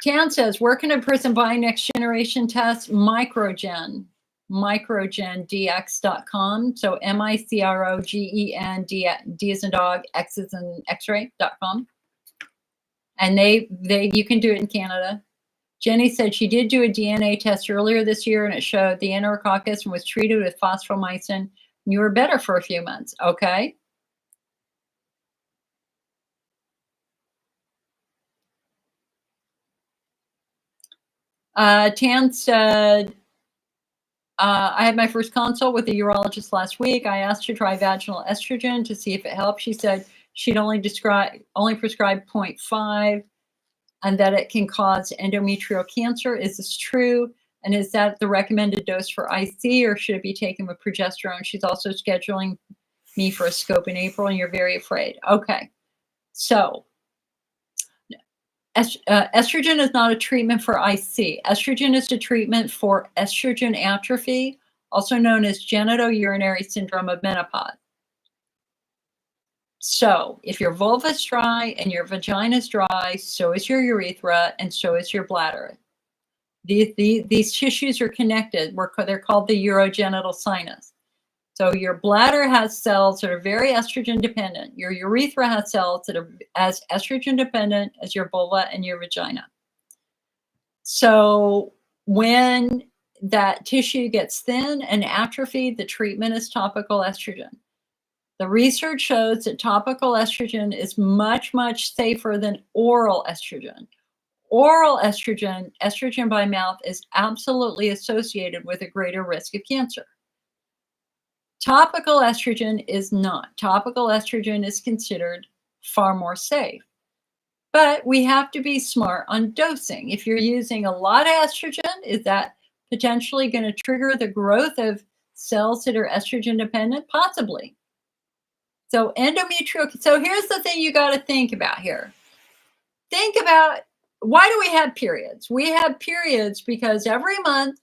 Tan says, where can a person buy next generation tests? microgendx.com. So MICROGEN, D as in dog, X as in X-ray.com. And you can do it in Canada. Jenny said she did do a DNA test earlier this year and it showed the Enterococcus and was treated with phosphomycin. And you were better for a few months. Okay. Tan said, I had my first consult with a urologist last week. I asked her to try vaginal estrogen to see if it helped. She said she'd only prescribed 0.5 and that it can cause endometrial cancer. Is this true? And is that the recommended dose for IC or should it be taken with progesterone? She's also scheduling me for a scope in April and you're very afraid. Okay. So estrogen is not a treatment for IC. Estrogen is a treatment for estrogen atrophy, also known as genitourinary syndrome of menopause. So if your vulva is dry and your vagina is dry, so is your urethra and so is your bladder. These tissues are connected. They're called the urogenital sinus. So your bladder has cells that are very estrogen dependent. Your urethra has cells that are as estrogen dependent as your vulva and your vagina. So when that tissue gets thin and atrophied, the treatment is topical estrogen. The research shows that topical estrogen is much, much safer than oral estrogen. Oral estrogen, estrogen by mouth, is absolutely associated with a greater risk of cancer. Topical estrogen is not. Topical estrogen is considered far more safe. But we have to be smart on dosing. If you're using a lot of estrogen, is that potentially going to trigger the growth of cells that are estrogen dependent? Possibly. So endometrial, so here's the thing you got to think about here. Think about, why do we have periods? We have periods because every month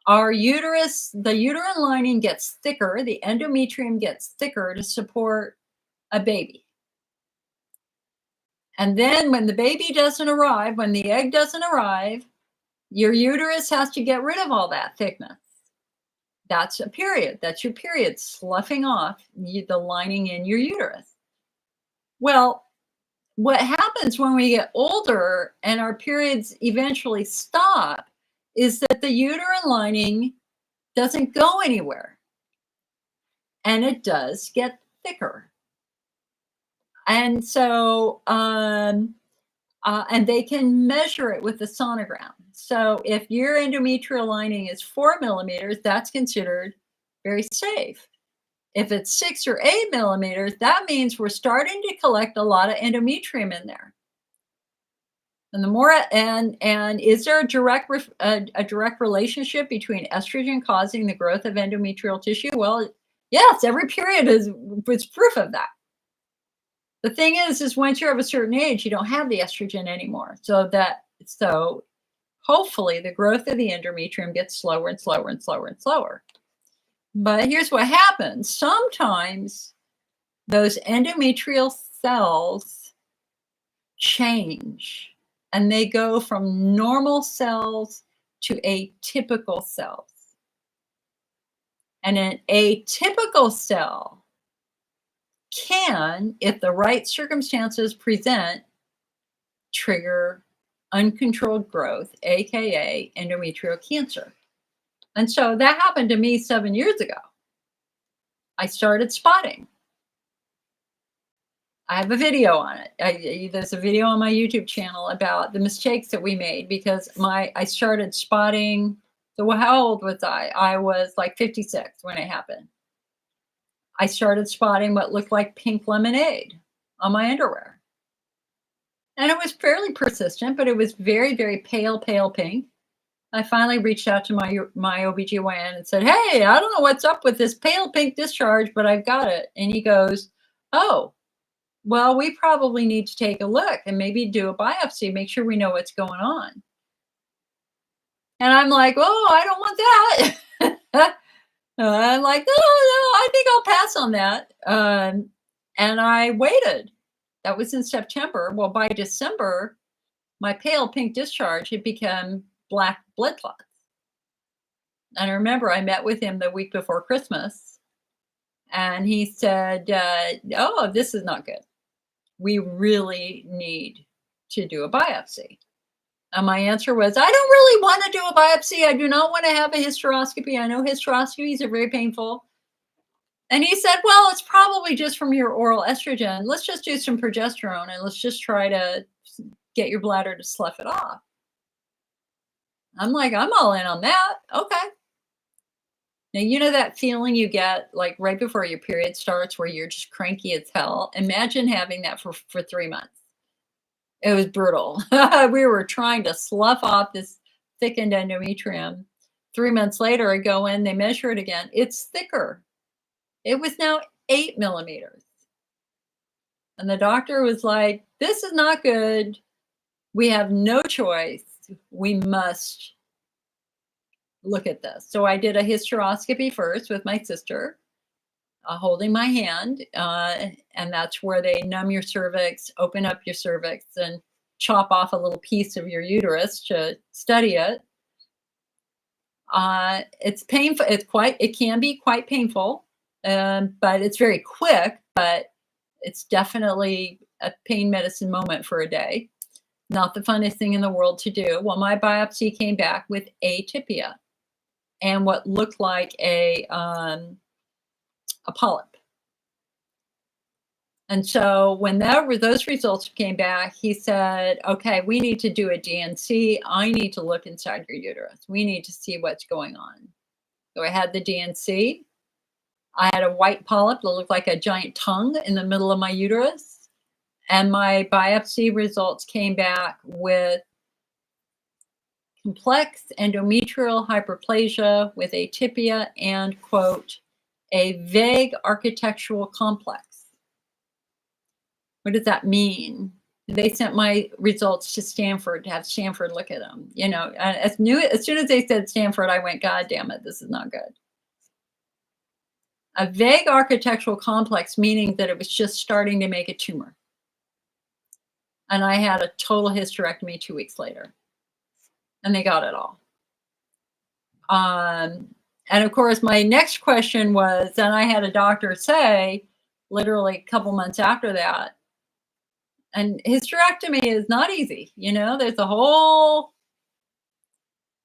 our uterus, the uterine lining gets thicker, the endometrium gets thicker to support a baby. And then when the baby doesn't arrive, when the egg doesn't arrive, your uterus has to get rid of all that thickness. That's a period. That's your period sloughing off the lining in your uterus. Well, what happens when we get older and our periods eventually stop is that the uterine lining doesn't go anywhere. And it does get thicker. And so, and they can measure it with the sonogram. So if your endometrial lining is 4 millimeters, that's considered very safe. If it's 6 or 8 millimeters, that means we're starting to collect a lot of endometrium in there. And the more, and is there a direct relationship between estrogen causing the growth of endometrial tissue? Well, yes, every period is proof of that. The thing is once you're of a certain age, you don't have the estrogen anymore. So hopefully the growth of the endometrium gets slower and slower and slower and slower. But here's what happens. Sometimes those endometrial cells change and they go from normal cells to atypical cells. And an atypical cell can, if the right circumstances present, trigger uncontrolled growth, aka endometrial cancer. And so that happened to me 7 years ago. I started spotting. I have a video on it. There's a video on my YouTube channel about the mistakes that we made because I started spotting. So how old was I? I was like 56 when it happened. I started spotting what looked like pink lemonade on my underwear. And it was fairly persistent, but it was very, very pale pink. I finally reached out to my OBGYN and said, hey, I don't know what's up with this pale pink discharge, but I've got it. And he goes, oh, well, we probably need to take a look and maybe do a biopsy, make sure we know what's going on. And I'm like, oh, I don't want that. I'm like, no, I think I'll pass on that. And I waited. That was in September. Well, by December, my pale pink discharge had become black blood clots. And I remember I met with him the week before Christmas. And he said, oh, this is not good. We really need to do a biopsy. And my answer was, I don't really want to do a biopsy. I do not want to have a hysteroscopy. I know hysteroscopies are very painful. And he said, well, it's probably just from your oral estrogen. Let's just do some progesterone and let's just try to get your bladder to slough it off. I'm like, I'm all in on that. Okay. Now, you know that feeling you get like right before your period starts where you're just cranky as hell? Imagine having that for 3 months. It was brutal. We were trying to slough off this thickened endometrium. 3 months later, I go in, they measure it again. It's thicker. It was now 8 millimeters. And the doctor was like, this is not good. We have no choice. We must look at this. So I did a hysteroscopy first with my sister. holding my hand, and that's where they numb your cervix, open up your cervix, and chop off a little piece of your uterus to study it. It's painful. It can be quite painful, but it's very quick. But it's definitely a pain medicine moment for a day. Not the funnest thing in the world to do. Well, my biopsy came back with atypia and what looked like a polyp. And so when those results came back, he said, okay, we need to do a DNC. I need to look inside your uterus. We need to see what's going on. So I had the DNC. I had a white polyp that looked like a giant tongue in the middle of my uterus. And my biopsy results came back with complex endometrial hyperplasia with atypia and, quote, a vague architectural complex. What does that mean? They sent my results to Stanford to have Stanford look at them. You know, as soon as they said Stanford, I went, God damn it, this is not good. A vague architectural complex, meaning that it was just starting to make a tumor. And I had a total hysterectomy 2 weeks later. And they got it all. And of course, my next question was, and I had a doctor say, literally a couple months after that, and hysterectomy is not easy. You know, there's a whole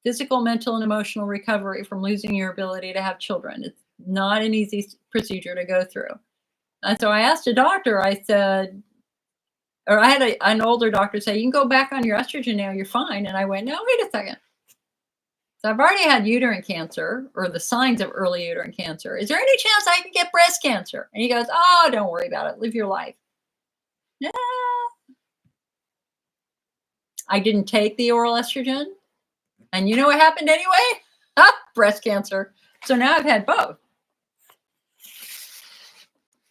physical, mental, and emotional recovery from losing your ability to have children. It's not an easy procedure to go through. And so I asked a doctor, I said, or I had an older doctor say, you can go back on your estrogen now, you're fine. And I went, no, wait a second. So I've already had uterine cancer or the signs of early uterine cancer. Is there any chance I can get breast cancer? And he goes, oh, don't worry about it. Live your life. Yeah. I didn't take the oral estrogen. And you know what happened anyway? Breast cancer. So now I've had both.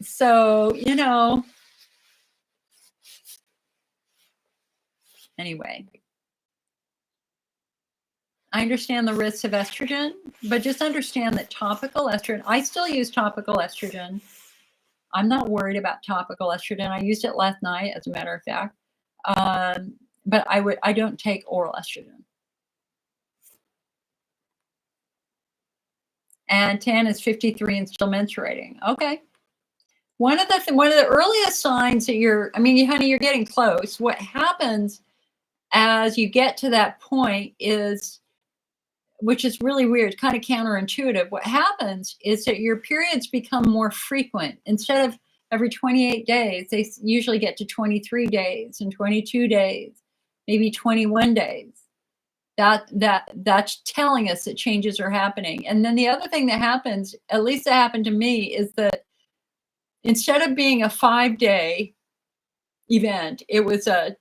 So, you know, anyway, I understand the risks of estrogen, but just understand that topical estrogen, I still use topical estrogen. I'm not worried about topical estrogen. I used it last night, as a matter of fact. But I don't take oral estrogen. And Tan is 53 and still menstruating. Okay. One of the earliest signs that honey, you're getting close. What happens as you get to that point is, which is really weird, kind of counterintuitive. What happens is that your periods become more frequent. Instead of every 28 days, they usually get to 23 days and 22 days, maybe 21 days. That's telling us that changes are happening. And then the other thing that happens, at least that happened to me, is that instead of being a 5-day event, it was a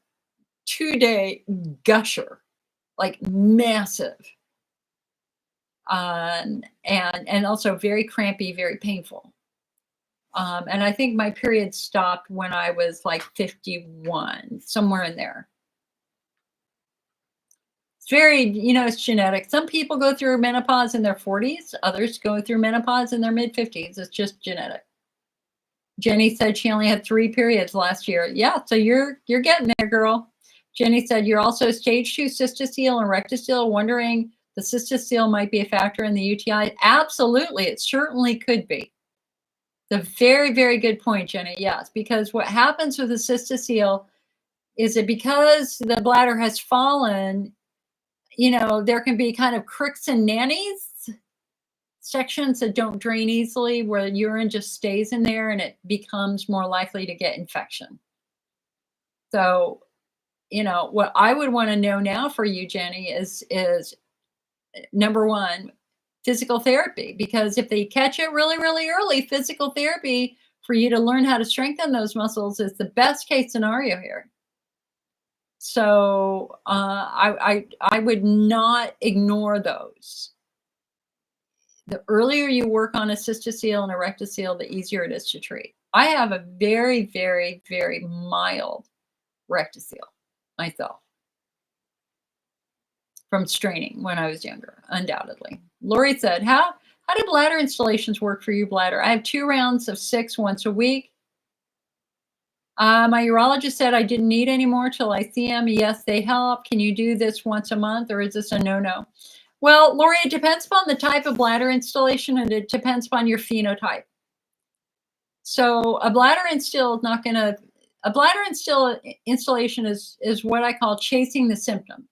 2-day gusher, like massive. And also very crampy, very painful. And I think my period stopped when I was like 51, somewhere in there. It's very, it's genetic. Some people go through menopause in their 40s. Others go through menopause in their mid-50s. It's just genetic. Jenny said she only had 3 periods last year. Yeah, so you're getting there, girl. Jenny said you're also stage 2 cystocele and rectocele, wondering the cystocele might be a factor in the UTI. Absolutely, it certainly could be. The very, very good point, Jenny. Yes, because what happens with the cystocele is that because the bladder has fallen, there can be kind of crooks and nannies, sections that don't drain easily, where urine just stays in there and it becomes more likely to get infection. So, what I would want to know now for you, Jenny, is number one, physical therapy, because if they catch it really, really early, physical therapy for you to learn how to strengthen those muscles is the best case scenario here. So I would not ignore those. The earlier you work on a cystocele and a rectocele, the easier it is to treat. I have a very, very, very mild rectocele myself from straining when I was younger, undoubtedly. Lori said, how How do bladder installations work for you, bladder? I have 2 rounds of 6 once a week. My urologist said I didn't need any more till I see him. Yes, they help. Can you do this once a month, or is this a no-no? Well, Lori, it depends upon the type of bladder installation, and it depends upon your phenotype. So a bladder install is not going to. A bladder installation is what I call chasing the symptom.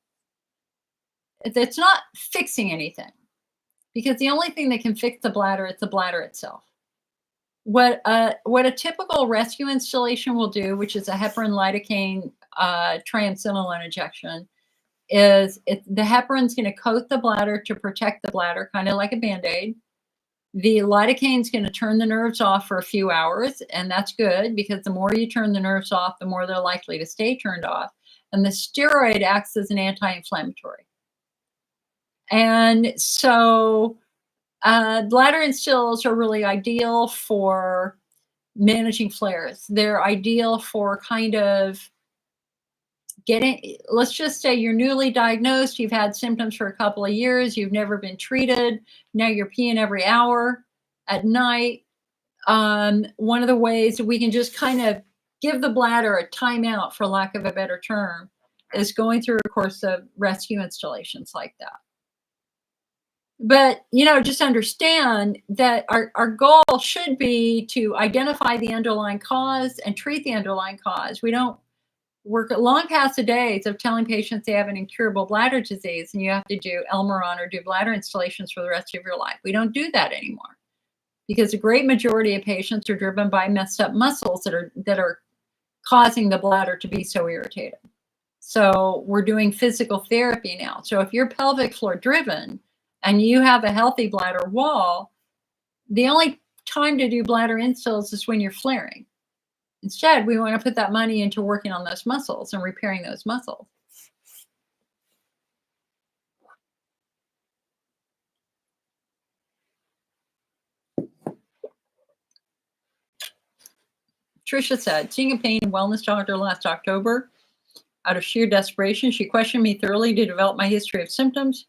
It's not fixing anything, because the only thing that can fix the bladder is the bladder itself. What a typical rescue installation will do, which is a heparin lidocaine triamcinolone injection, is the heparin's going to coat the bladder to protect the bladder, kind of like a Band-Aid. The lidocaine's going to turn the nerves off for a few hours, and that's good, because the more you turn the nerves off, the more they're likely to stay turned off. And the steroid acts as an anti-inflammatory. And so bladder instills are really ideal for managing flares. They're ideal for kind of let's just say you're newly diagnosed, you've had symptoms for a couple of years, you've never been treated, now you're peeing every hour at night. One of the ways that we can just kind of give the bladder a timeout, for lack of a better term, is going through a course of rescue installations like that. But, just understand that our goal should be to identify the underlying cause and treat the underlying cause. We don't work long past the days of telling patients they have an incurable bladder disease and you have to do Elmeron or do bladder installations for the rest of your life. We don't do that anymore, because a great majority of patients are driven by messed up muscles that are causing the bladder to be so irritated. So we're doing physical therapy now. So if you're pelvic floor driven and you have a healthy bladder wall, the only time to do bladder installs is when you're flaring. Instead, we want to put that money into working on those muscles and repairing those muscles. Tricia said, seeing a pain and wellness doctor last October, out of sheer desperation, she questioned me thoroughly to develop my history of symptoms.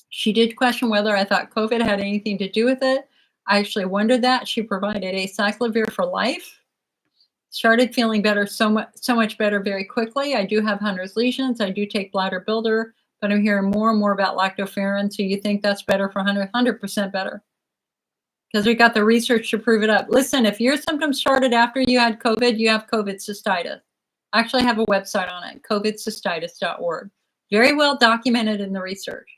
She did question whether I thought COVID had anything to do with it. I actually wondered that. She provided acyclovir for life. Started feeling better, so much better very quickly. I do have Hunner's lesions. I do take bladder builder, but I'm hearing more and more about lactoferrin. So you think that's better for Hunner? 100% better, because we got the research to prove it up. Listen, if your symptoms started after you had COVID, you have COVID cystitis. I actually have a website on it, covidcystitis.org. Very well documented in the research.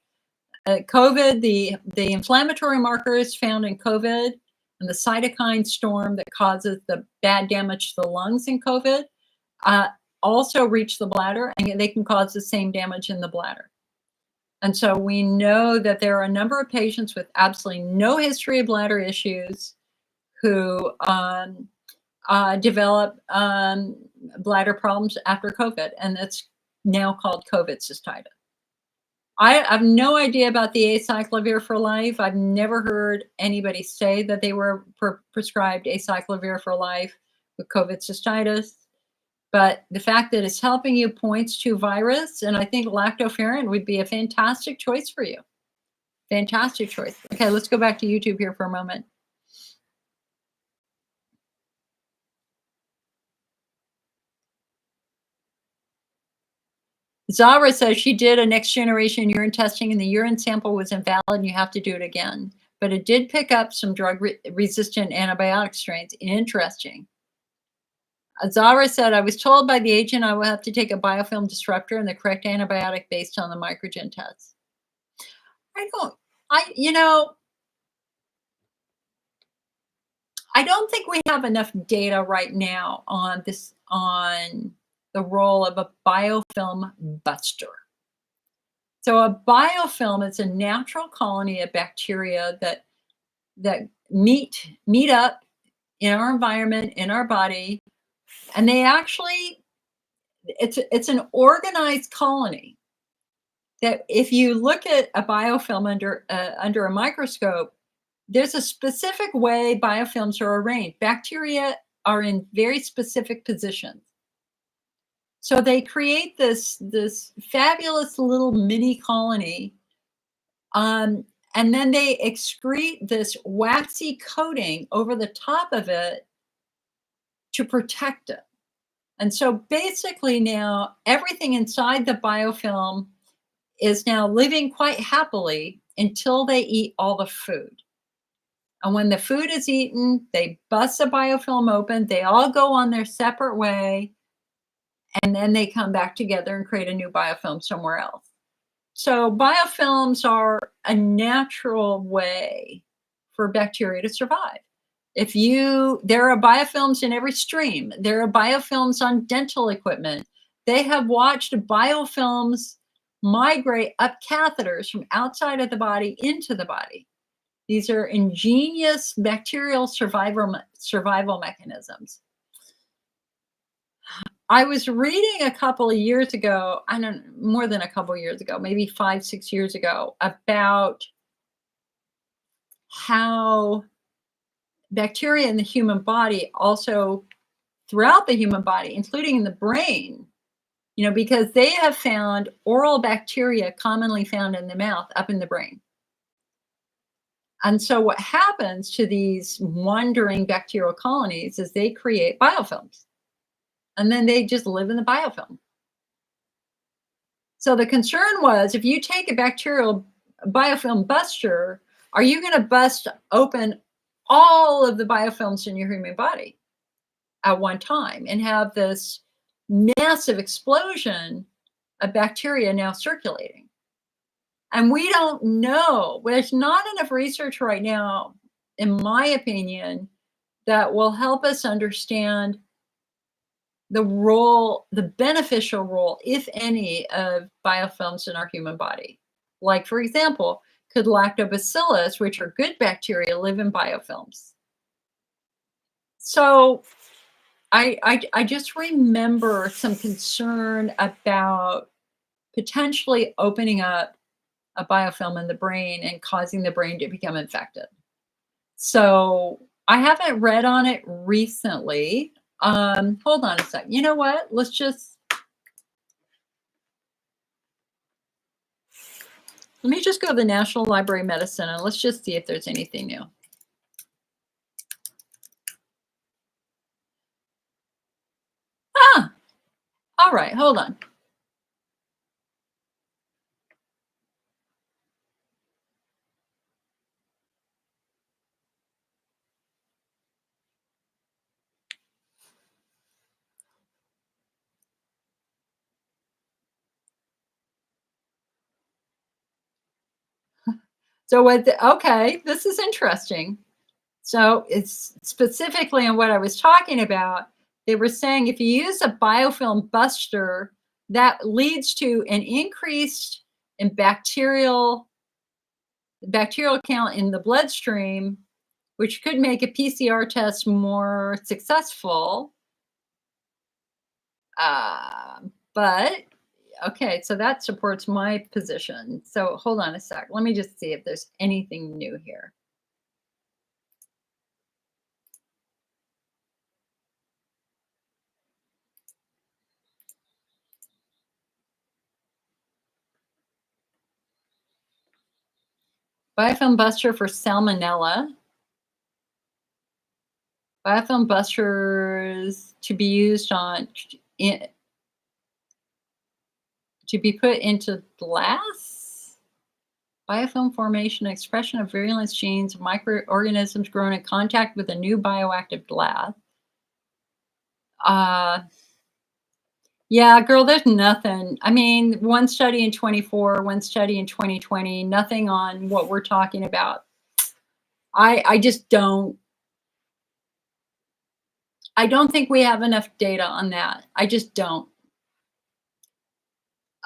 COVID, the inflammatory markers found in COVID and the cytokine storm that causes the bad damage to the lungs in COVID also reach the bladder, and they can cause the same damage in the bladder. And so we know that there are a number of patients with absolutely no history of bladder issues who develop bladder problems after COVID, and that's now called COVID cystitis. I have no idea about the acyclovir for life. I've never heard anybody say that they were prescribed acyclovir for life with COVID cystitis. But the fact that it's helping you points to virus, and I think lactoferrin would be a fantastic choice for you. Fantastic choice. Okay, let's go back to YouTube here for a moment. Zara says she did a next generation urine testing and the urine sample was invalid and you have to do it again. But it did pick up some drug-resistant antibiotic strains. Interesting. Zara said, I was told by the agent I will have to take a biofilm disruptor and the correct antibiotic based on the microgen test. I don't think we have enough data right now on the role of a biofilm buster. So a biofilm is a natural colony of bacteria that meet up in our environment, in our body, and they actually, it's an organized colony that if you look at a biofilm under a microscope, there's a specific way biofilms are arranged. Bacteria are in very specific positions. So they create this fabulous little mini colony. And And then they excrete this waxy coating over the top of it to protect it. And so basically now everything inside the biofilm is now living quite happily until they eat all the food. And when the food is eaten, they bust the biofilm open, they all go on their separate way, and then they come back together and create a new biofilm somewhere else. So biofilms are a natural way for bacteria to survive. There are biofilms in every stream. There are biofilms on dental equipment. They have watched biofilms migrate up catheters from outside of the body into the body. These are ingenious bacterial survival mechanisms. I was reading a couple of years ago, more than a couple of years ago, maybe 5, 6 years ago, about how bacteria in the human body also throughout the human body, including in the brain, because they have found oral bacteria commonly found in the mouth up in the brain. And so what happens to these wandering bacterial colonies is they create biofilms. And then they just live in the biofilm. So the concern was, if you take a bacterial biofilm buster, are you going to bust open all of the biofilms in your human body at one time and have this massive explosion of bacteria now circulating? And we don't know. There's not enough research right now, in my opinion, that will help us understand the beneficial role, if any, of biofilms in our human body. Like, for example, could lactobacillus, which are good bacteria, live in biofilms? So I just remember some concern about potentially opening up a biofilm in the brain and causing the brain to become infected. So I haven't read on it recently. Hold on a sec. You know what? Let me just go to the National Library of Medicine and let's just see if there's anything new. All right, hold on. So okay, this is interesting. So it's specifically on what I was talking about. They were saying if you use a biofilm buster, that leads to an increase in bacterial count in the bloodstream, which could make a PCR test more successful. But okay, so that supports my position. So hold on a sec. Let me just see if there's anything new here. Biofilm buster for salmonella. Biofilm busters to be used to be put into glass. Biofilm formation, expression of virulence genes of microorganisms grown in contact with a new bioactive glass. Yeah, girl, there's nothing. I mean, one study in 24, one study in 2020, nothing on what we're talking about. I just don't. I don't think we have enough data on that. I just don't.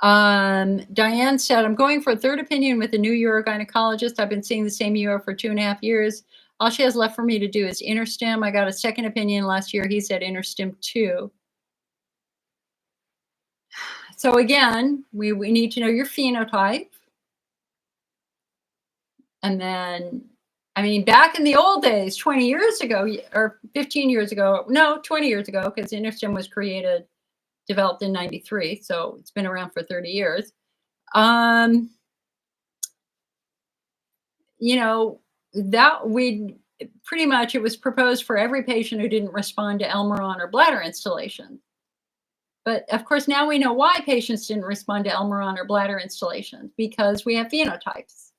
Diane said, I'm going for a third opinion with a new urogynecologist. I've been seeing the same uro for 2.5 years. All she has left for me to do is InterStim. I got a second opinion last year. He said InterStim 2. So again, we need to know your phenotype. And then, I mean, back in the old days, 20 years ago, or 15 years ago, no, 20 years ago, because InterStim was developed in 93. So it's been around for 30 years. you know, that we pretty much it was proposed for every patient who didn't respond to Elmeron or bladder installation. But of course, now we know why patients didn't respond to Elmeron or bladder installations because we have phenotypes.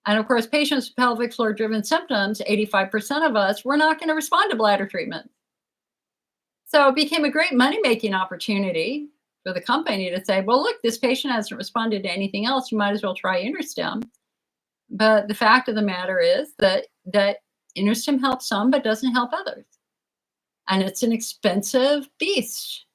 And of course, patients with pelvic floor driven symptoms, 85% of us, we're not going to respond to bladder treatment. So it became a great money making opportunity for the company to say, well, look, this patient hasn't responded to anything else. You might as well try InterStim. But the fact of the matter is that InterStim helps some, but doesn't help others. And it's an expensive beast.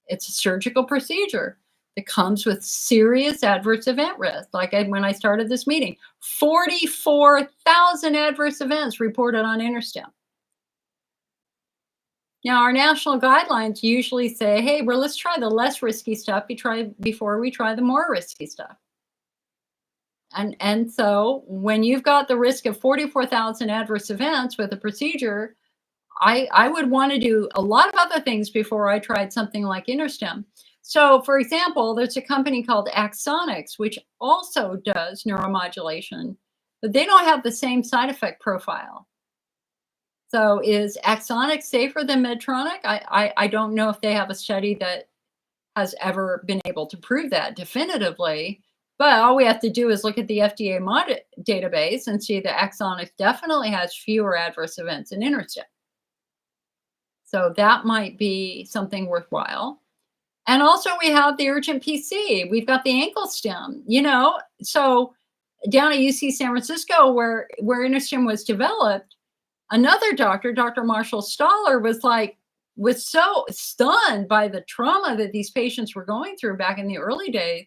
It's a surgical procedure that comes with serious adverse event risk. Like when I started this meeting, 44,000 adverse events reported on InterStim. Now, our national guidelines usually say, hey, well, let's try the less risky stuff before we try the more risky stuff. And so when you've got the risk of 44,000 adverse events with a procedure, I would want to do a lot of other things before I tried something like InterStim. So, for example, there's a company called Axonics, which also does neuromodulation, but they don't have the same side effect profile. So, is Axonics safer than Medtronic? I don't know if they have a study that has ever been able to prove that definitively. But all we have to do is look at the FDA database and see that Axonics definitely has fewer adverse events than InterStim. So that might be something worthwhile. And also we have the urgent PC. We've got the ankle stem, So down at UC San Francisco where InterStim was developed, another doctor, Dr. Marshall Staller, was so stunned by the trauma that these patients were going through back in the early days.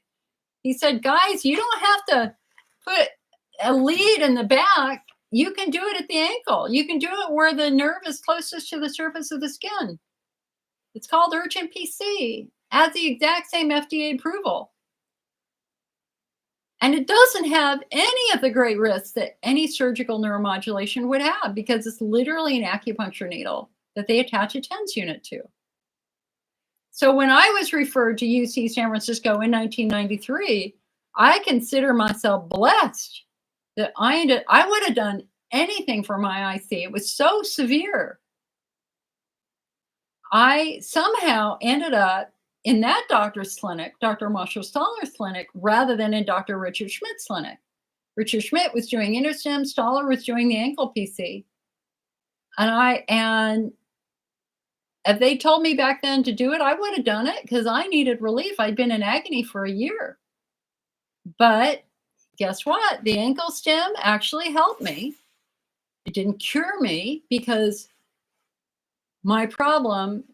He said, guys, you don't have to put a lead in the back. You can do it at the ankle. You can do it where the nerve is closest to the surface of the skin. It's called urgent PC. Has the exact same FDA approval. And it doesn't have any of the great risks that any surgical neuromodulation would have because it's literally an acupuncture needle that they attach a TENS unit to. So when I was referred to UC San Francisco in 1993, I consider myself blessed that I would have done anything for my IC. It was so severe. I somehow ended up in that doctor's clinic, Dr. Marshall Staller's clinic, rather than in Dr. Richard Schmidt's clinic. Richard Schmidt was doing InterStim, Staller was doing the ankle PC. And if they told me back then to do it, I would have done it because I needed relief. I'd been in agony for a year. But guess what? The ankle stem actually helped me. It didn't cure me because my problem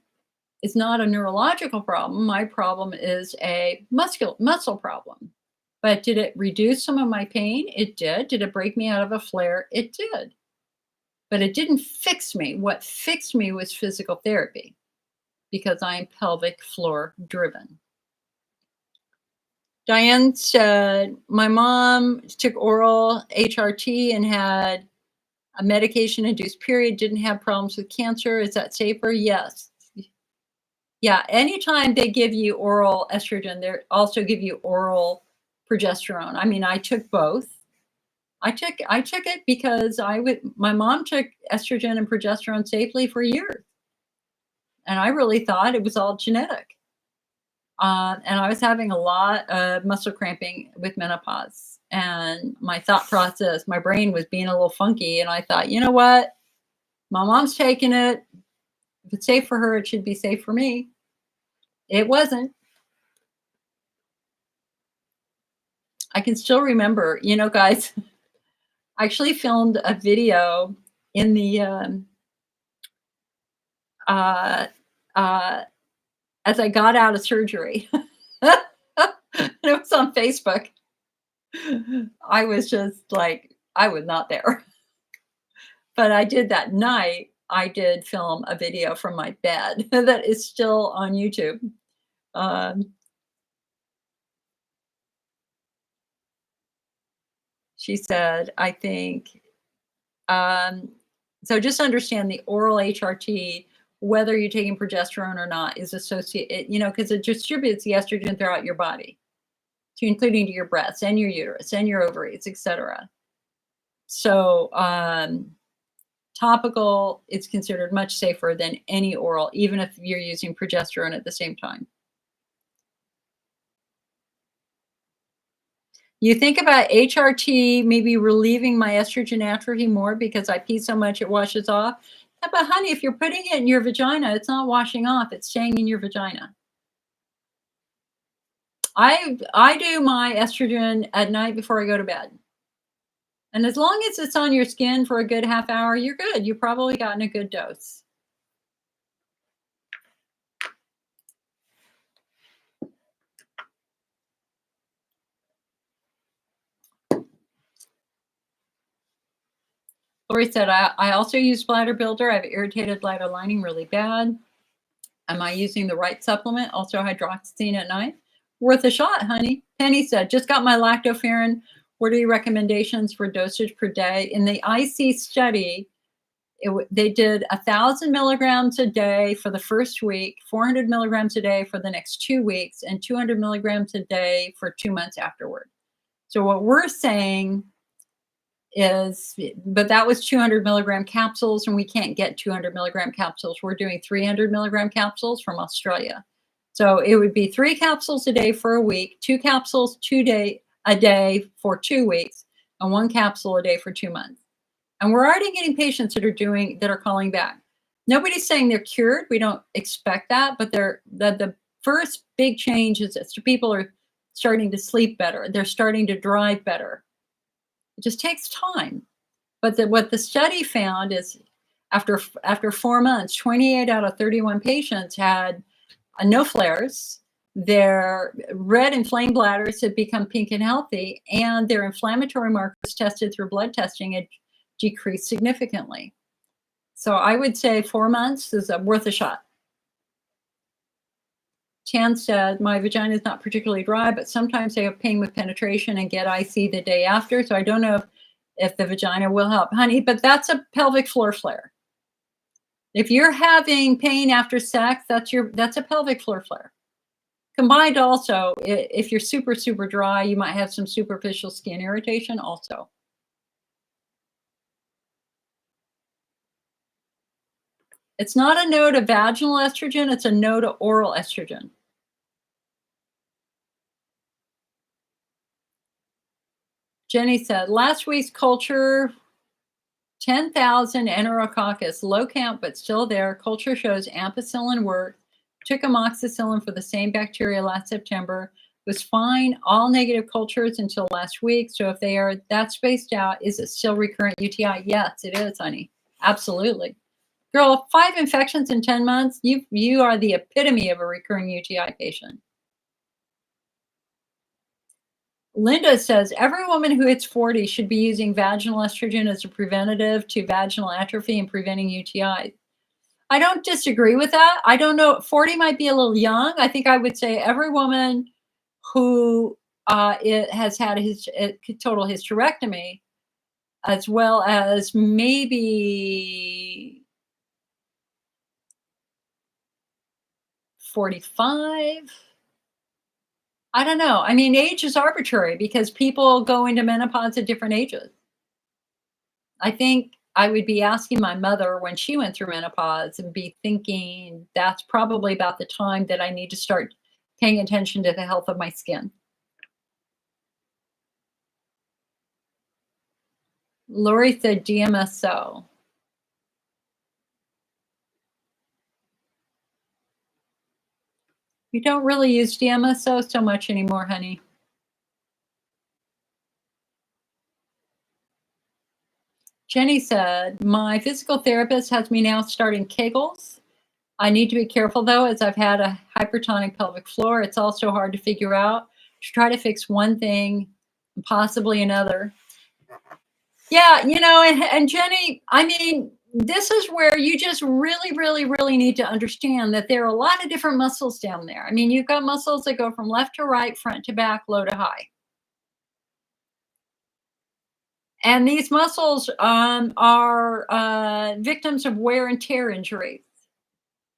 is not a neurological problem. My problem is a muscle problem. But did it reduce some of my pain? It did. Did it break me out of a flare? It did. But it didn't fix me. What fixed me was physical therapy because I'm pelvic floor driven. Diane said, my mom took oral HRT and had a medication-induced period, didn't have problems with cancer. Is that safer? Yes. Yeah, anytime they give you oral estrogen, they also give you oral progesterone. I mean, I took both. I took it because my mom took estrogen and progesterone safely for years. And I really thought it was all genetic. And I was having a lot of muscle cramping with menopause. And my thought process, my brain was being a little funky. And I thought, you know what? My mom's taking it. If it's safe for her, it should be safe for me. It wasn't. I can still remember, guys, I actually filmed a video in the, as I got out of surgery. It was on Facebook. I was just like, I was not there. But I did that night. I did film a video from my bed that is still on YouTube. She said, I think, so just understand the oral HRT, whether you're taking progesterone or not, is associated, because it distributes the estrogen throughout your body, including to your breasts and your uterus and your ovaries, etc. So topical is considered much safer than any oral, even if you're using progesterone at the same time. You think about HRT maybe relieving my estrogen atrophy more because I pee so much it washes off. Yeah, but honey, if you're putting it in your vagina, it's not washing off, it's staying in your vagina. I do my estrogen at night before I go to bed. And as long as it's on your skin for a good half hour, you're good. You've probably gotten a good dose. Lori said, I also use bladder builder. I have irritated bladder lining really bad. Am I using the right supplement? Also hydroxyzine at night? Worth a shot, honey. Penny said, just got my lactoferrin. What are your recommendations for dosage per day? In the IC study, they did 1,000 milligrams a day for the first week, 400 milligrams a day for the next 2 weeks, and 200 milligrams a day for 2 months afterward. So what we're saying is, but that was 200 milligram capsules, and we can't get 200 milligram capsules. We're doing 300 milligram capsules from Australia. So it would be 3 capsules a day for a week, 2 capsules a day for 2 weeks, and 1 capsule a day for 2 months. And we're already getting patients that are calling back. Nobody's saying they're cured. We don't expect that, but the first big change is that people are starting to sleep better. They're starting to drive better. It just takes time. But what the study found is after 4 months, 28 out of 31 patients had no flares. Their red inflamed bladders had become pink and healthy, and their inflammatory markers tested through blood testing had decreased significantly. So I would say 4 months is worth a shot. Chan said, my vagina is not particularly dry, but sometimes I have pain with penetration and get IC the day after. So I don't know if the vagina will help. Honey, but that's a pelvic floor flare. If you're having pain after sex, that's a pelvic floor flare. Combined also, if you're super, super dry, you might have some superficial skin irritation also. It's not a no to vaginal estrogen, it's a no to oral estrogen. Jenny said, last week's culture, 10,000 enterococcus, low count, but still there. Culture shows ampicillin worked. Took amoxicillin for the same bacteria last September. Was fine. All negative cultures until last week. So if they are that spaced out, is it still recurrent UTI? Yes, it is, honey. Absolutely. Girl, 5 infections in 10 months, you are the epitome of a recurring UTI patient. Linda says, every woman who hits 40 should be using vaginal estrogen as a preventative to vaginal atrophy and preventing UTI. I don't disagree with that. I don't know. 40 might be a little young. I think I would say every woman who has had a total hysterectomy, as well as maybe 45. I don't know. I mean, age is arbitrary because people go into menopause at different ages. I think I would be asking my mother when she went through menopause and be thinking that's probably about the time that I need to start paying attention to the health of my skin. Lori said DMSO. We don't really use DMSO so much anymore, honey. Jenny said, my physical therapist has me now starting Kegels. I need to be careful though, as I've had a hypertonic pelvic floor. It's also hard to figure out to try to fix one thing, possibly another. Yeah, and Jenny, I mean, this is where you just really, really, really need to understand that there are a lot of different muscles down there. I mean, you've got muscles that go from left to right, front to back, low to high. And these muscles are victims of wear and tear injuries.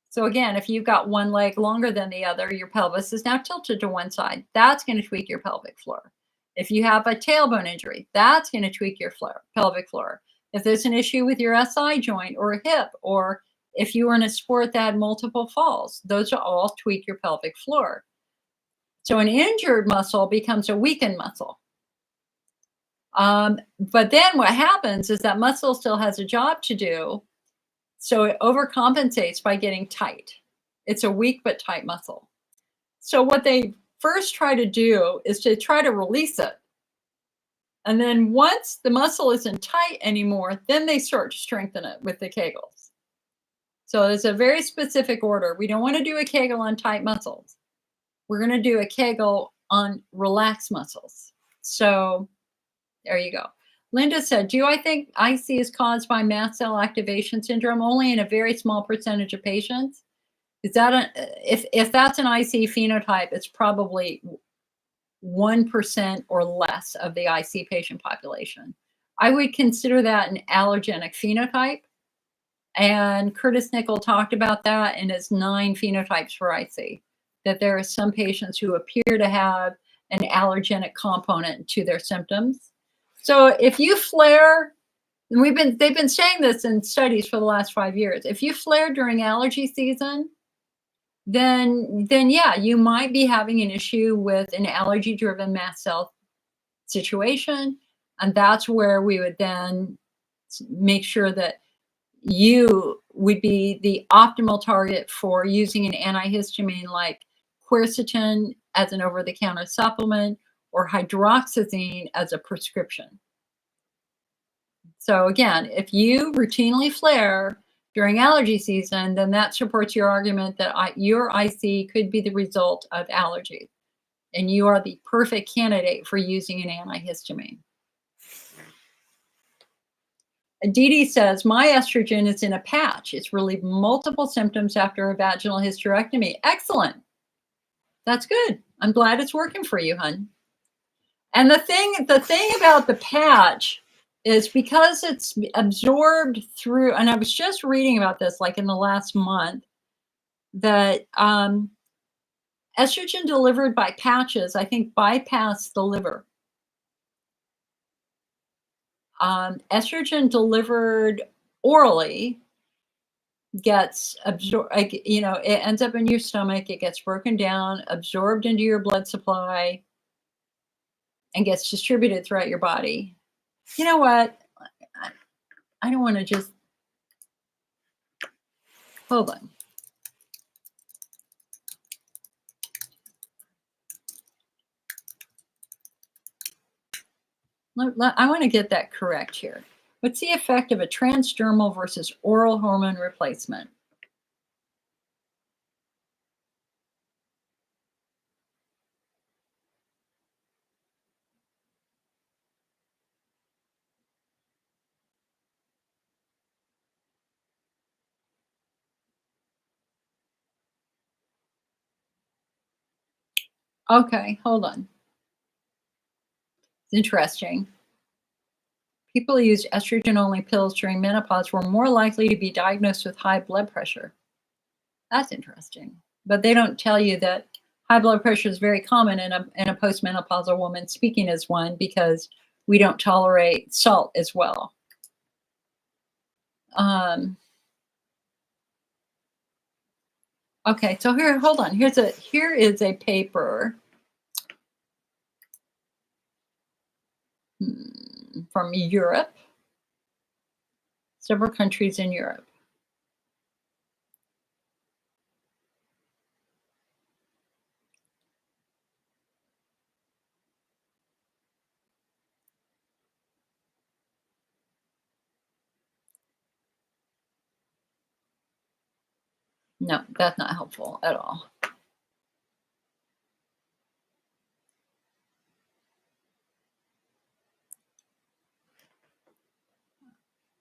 So again, if you've got one leg longer than the other, your pelvis is now tilted to one side. That's going to tweak your pelvic floor. If you have a tailbone injury, that's going to tweak your pelvic floor. If there's an issue with your SI joint or a hip, or if you were in a sport that had multiple falls, those will all tweak your pelvic floor. So an injured muscle becomes a weakened muscle. But then what happens is that muscle still has a job to do, so it overcompensates by getting tight. It's a weak but tight muscle. So what they first try to do is to try to release it. And then once the muscle isn't tight anymore, then they start to strengthen it with the Kegels. So there's a very specific order. We don't want to do a Kegel on tight muscles. We're going to do a Kegel on relaxed muscles. So there you go. Linda said, do I think IC is caused by mast cell activation syndrome? Only in a very small percentage of patients. Is that if that's an IC phenotype, it's probably 1% or less of the IC patient population. I would consider that an allergenic phenotype. And Curtis Nickel talked about that in his 9 phenotypes for IC, that there are some patients who appear to have an allergenic component to their symptoms. So if you flare, and they've been saying this in studies for the last 5 years, if you flare during allergy season, then yeah, you might be having an issue with an allergy-driven mast cell situation, and that's where we would then make sure that you would be the optimal target for using an antihistamine like quercetin as an over-the-counter supplement or hydroxyzine as a prescription. So again, if you routinely flare during allergy season, then that supports your argument that your IC could be the result of allergies, and you are the perfect candidate for using an antihistamine. Aditi says, my estrogen is in a patch. It's relieved multiple symptoms after a vaginal hysterectomy. Excellent. That's good. I'm glad it's working for you, hun. And the thing about the patch is because it's absorbed through, and I was just reading about this like in the last month, that estrogen delivered by patches, I think, bypass the liver. Estrogen delivered orally gets absorbed, you know, it ends up in your stomach, it gets broken down, absorbed into your blood supply, and gets distributed throughout your body. You know what? I don't want to just, hold on. I want to get that correct here. What's the effect of a transdermal versus oral hormone replacement? Okay, hold on. It's interesting. People who used estrogen-only pills during menopause were more likely to be diagnosed with high blood pressure. That's interesting. But they don't tell you that high blood pressure is very common in a postmenopausal woman, speaking as one, because we don't tolerate salt as well. Okay, so here, hold on. Here is a paper from Europe, several countries in Europe. No, that's not helpful at all.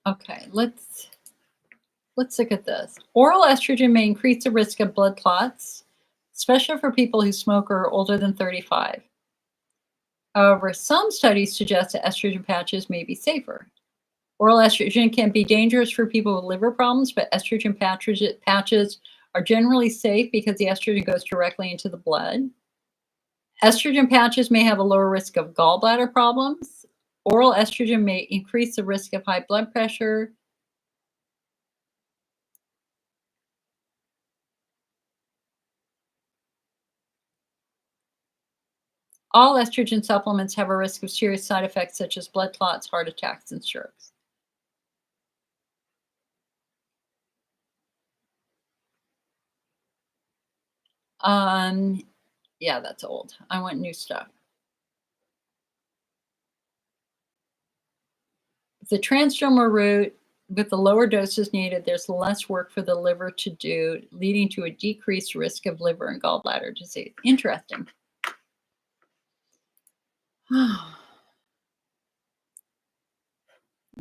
Okay, let's look at this. Oral estrogen may increase the risk of blood clots, especially for people who smoke or are older than 35. However, some studies suggest that estrogen patches may be safer. Oral estrogen can be dangerous for people with liver problems, but estrogen patches are generally safe because the estrogen goes directly into the blood. Estrogen patches may have a lower risk of gallbladder problems. Oral estrogen may increase the risk of high blood pressure. All estrogen supplements have a risk of serious side effects such as blood clots, heart attacks, and strokes. Yeah, that's old. I want new stuff. The transdermal route, with the lower doses needed, there's less work for the liver to do, leading to a decreased risk of liver and gallbladder disease. Interesting.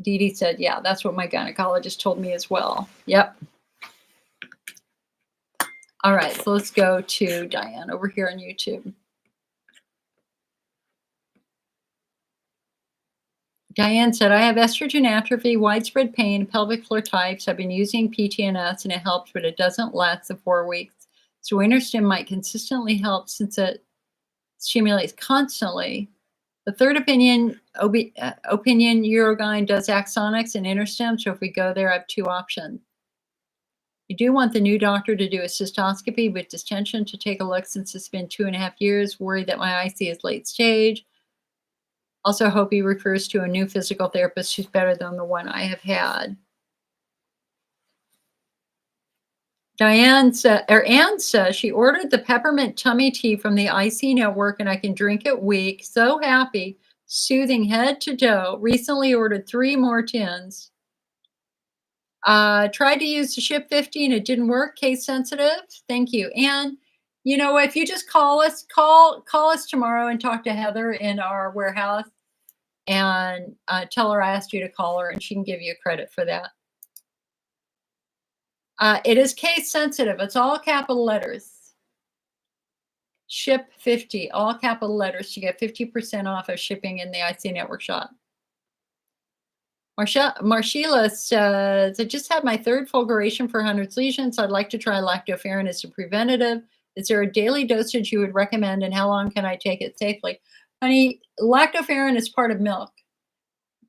Dee Dee said, yeah, that's what my gynecologist told me as well. Yep. All right, so let's go to Diane over here on YouTube. Diane said, I have estrogen atrophy, widespread pain, pelvic floor types. I've been using PTNS and it helps, but it doesn't last the 4 weeks. So Interstim might consistently help since it stimulates constantly. The third opinion Urogyne does Axonics and Interstim. So if we go there, I have 2 options. You do want the new doctor to do a cystoscopy with distension to take a look since it's been 2.5 years. Worried that my IC is late stage. Also hope he refers to a new physical therapist who's better than the one I have had. Anne says she ordered the peppermint tummy tea from the IC network and I can drink it weak. So happy, soothing head to toe. Recently ordered 3 more tins. Tried to use the Ship 50 and it didn't work. Case sensitive. Thank you. And you know, if you just call us tomorrow and talk to Heather in our warehouse and tell her I asked you to call her and she can give you credit for that. It is case sensitive. It's all capital letters. Ship 50, all capital letters. You get 50% off of shipping in the IC Network shop. Marshila says, I just had my 3rd fulguration for Hunner's lesions. I'd like to try Lactoferrin as a preventative. Is there a daily dosage you would recommend and how long can I take it safely? Honey, Lactoferrin is part of milk.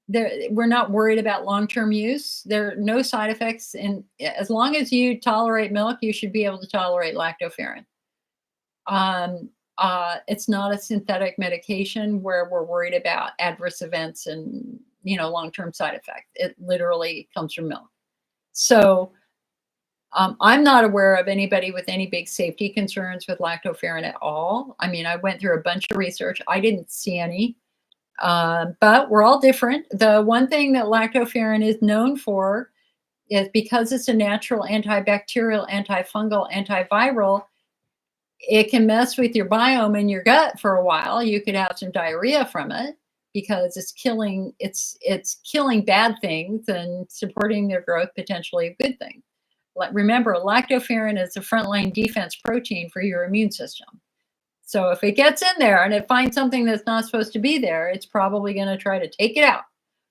We're not worried about long-term use. There are no side effects. And as long as you tolerate milk, you should be able to tolerate Lactoferrin. It's not a synthetic medication where we're worried about adverse events and, you know, long-term side effects. It literally comes from milk. So I'm not aware of anybody with any big safety concerns with Lactoferrin at all. I mean, I went through a bunch of research. I didn't see any. But we're all different. The one thing that Lactoferrin is known for is because it's a natural antibacterial, antifungal, antiviral, it can mess with your biome in your gut for a while. You could have some diarrhea from it because it's killing bad things and supporting their growth potentially of good things. Remember, Lactoferrin is a frontline defense protein for your immune system. So if it gets in there and it finds something that's not supposed to be there, it's probably going to try to take it out,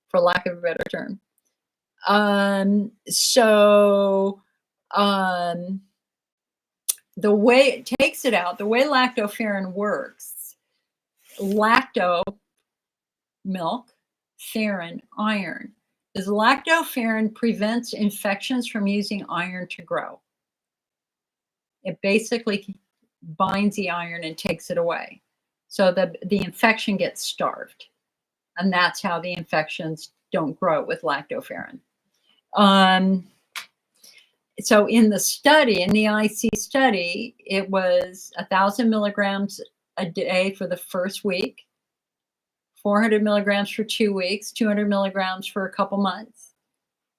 for lack of a better term. The way it takes it out, the way Lactoferrin works, lacto, milk, ferrin, iron, is Lactoferrin prevents infections from using iron to grow. It basically binds the iron and takes it away. So the infection gets starved. And that's how the infections don't grow with Lactoferrin. So in the study, in the IC study, it was 1,000 milligrams a day for the first week, 400 milligrams for 2 weeks, 200 milligrams for a couple months.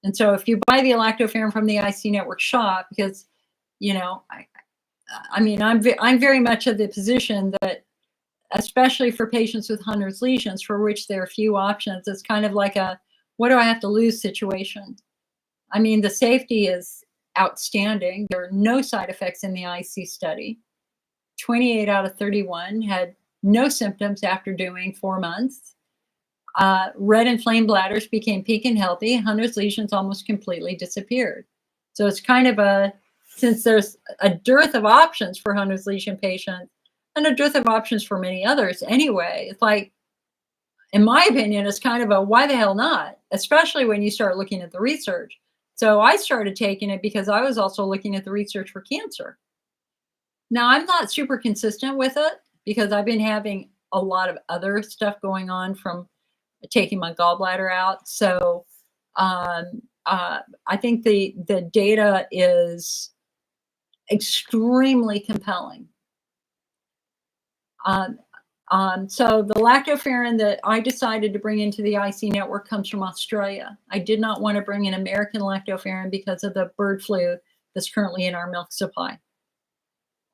And so if you buy the Lactoferrin from the IC Network shop, because, you know, I mean, I'm very much of the position that, especially for patients with Hunner's lesions, for which there are few options, it's kind of like a, what do I have to lose situation? I mean, the safety is outstanding. There are no side effects in the IC study. 28 out of 31 had no symptoms after doing 4 months. Red inflamed bladders became peak and healthy. Hunner's lesions almost completely disappeared. So it's kind of a, since there's a dearth of options for Hunner's lesion patients, non-additive options for many others anyway. It's like, in my opinion, it's kind of a why the hell not, especially when you start looking at the research. So I started taking it because I was also looking at the research for cancer. Now, I'm not super consistent with it because I've been having a lot of other stuff going on from taking my gallbladder out. So I think the data is extremely compelling. So the lactoferrin that I decided to bring into the IC network comes from Australia. I did not want to bring an American lactoferrin because of the bird flu that's currently in our milk supply.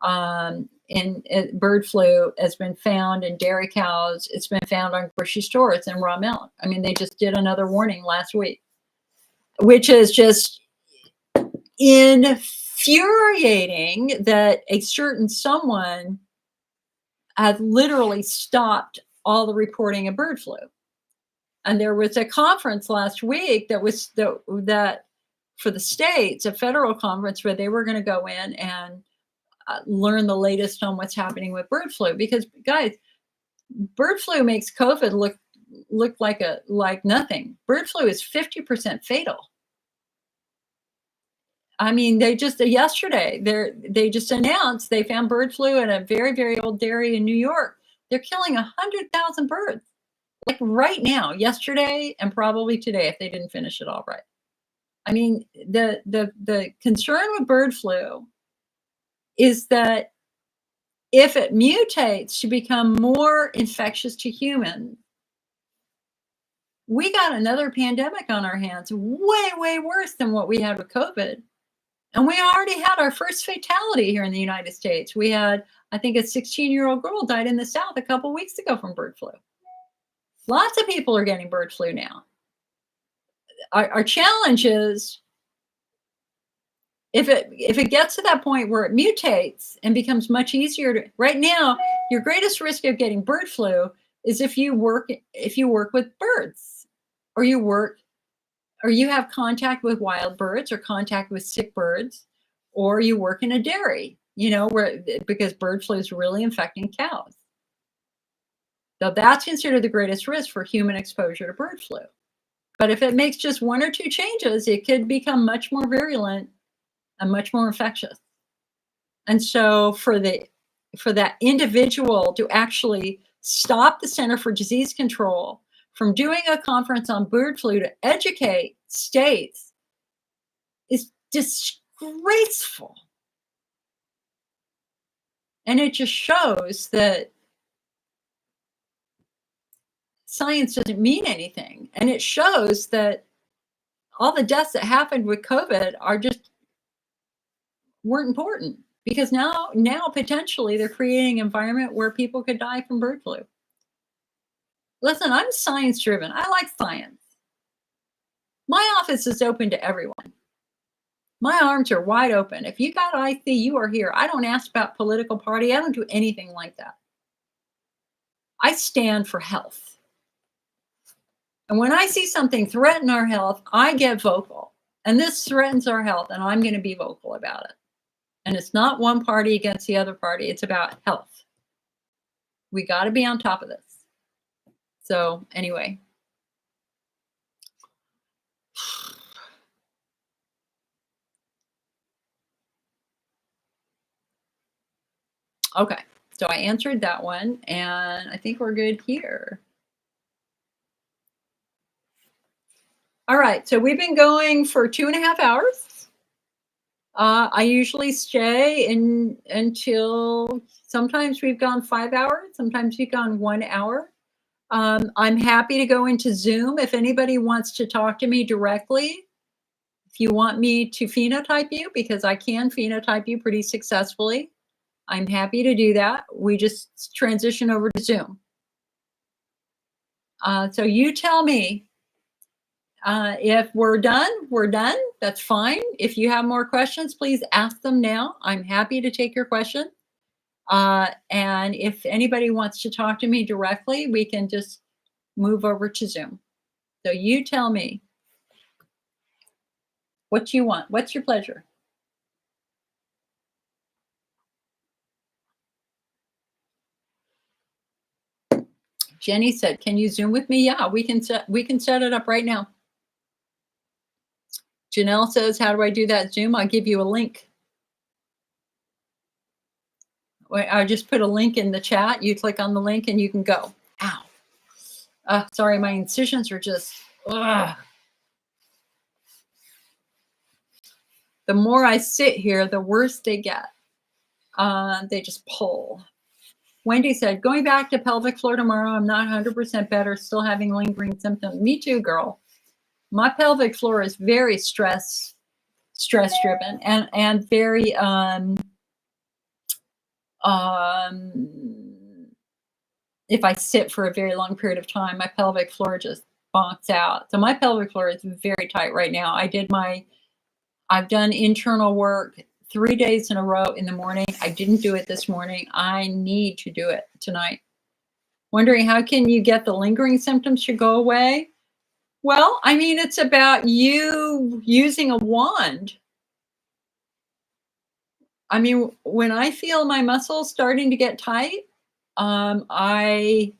Bird flu has been found in dairy cows. It's been found on grocery stores and raw milk. I mean, they just did another warning last week, which is just infuriating that a certain someone has literally stopped all the reporting of bird flu. And there was a conference last week that was that for the states, a federal conference where they were going to go in and learn the latest on what's happening with bird flu. Because guys, bird flu makes COVID look like nothing. Bird flu is 50% fatal. I mean, they just yesterday they just announced they found bird flu in a very, very old dairy in New York. They're killing 100,000 birds, like right now, yesterday, and probably today if they didn't finish it all right. I mean, the concern with bird flu is that if it mutates to become more infectious to humans, we got another pandemic on our hands, way, way worse than what we had with COVID. And we already had our first fatality here in the United States. We had, I think, a 16-year-old girl died in the South a couple weeks ago from bird flu. Lots of people are getting bird flu now. Our challenge is if it gets to that point where it mutates and becomes much easier to, right now, your greatest risk of getting bird flu is if you work with birds, or you have contact with wild birds or contact with sick birds, or you work in a dairy, because bird flu is really infecting cows. So that's considered the greatest risk for human exposure to bird flu. But if it makes just one or two changes, it could become much more virulent and much more infectious. And so for that individual to actually stop the Center for Disease Control from doing a conference on bird flu to educate states is disgraceful. And it just shows that science doesn't mean anything. And it shows that all the deaths that happened with COVID weren't important, because now potentially they're creating an environment where people could die from bird flu. Listen, I'm science driven. I like science. My office is open to everyone. My arms are wide open. If you got IC, you are here. I don't ask about political party. I don't do anything like that. I stand for health. And when I see something threaten our health, I get vocal. And this threatens our health, and I'm going to be vocal about it. And it's not one party against the other party. It's about health. We got to be on top of this. So anyway. Okay, so I answered that one, and I think we're good here. All right, so we've been going for 2.5 hours. I usually stay until, sometimes we've gone 5 hours, sometimes we've gone 1 hour. I'm happy to go into Zoom if anybody wants to talk to me directly. If you want me to phenotype you, because I can phenotype you pretty successfully, I'm happy to do that. We just transition over to Zoom. So you tell me. If we're done, we're done. That's fine. If you have more questions, please ask them now. I'm happy to take your question. And if anybody wants to talk to me directly, we can just move over to Zoom. So you tell me what you want. What's your pleasure? Jenny said, "Can you Zoom with me?" Yeah, we can set it up right now. Janelle says, "How do I do that Zoom?" I'll give you a link. I just put a link in the chat. You click on the link and you can go. Ow. Sorry, my incisions are just, ugh. The more I sit here, the worse they get. They just pull. Wendy said, "Going back to pelvic floor tomorrow. I'm not 100% better, still having lingering symptoms." Me too, girl. My pelvic floor is very stress driven and very if I sit for a very long period of time, my pelvic floor just bonks out. So my pelvic floor is very tight right now. I've done internal work 3 days in a row in the morning. I didn't do it this morning. I need to do it tonight. Wondering, how can you get the lingering symptoms to go away? Well, I mean, it's about you using a wand. I mean, when I feel my muscles starting to get tight, I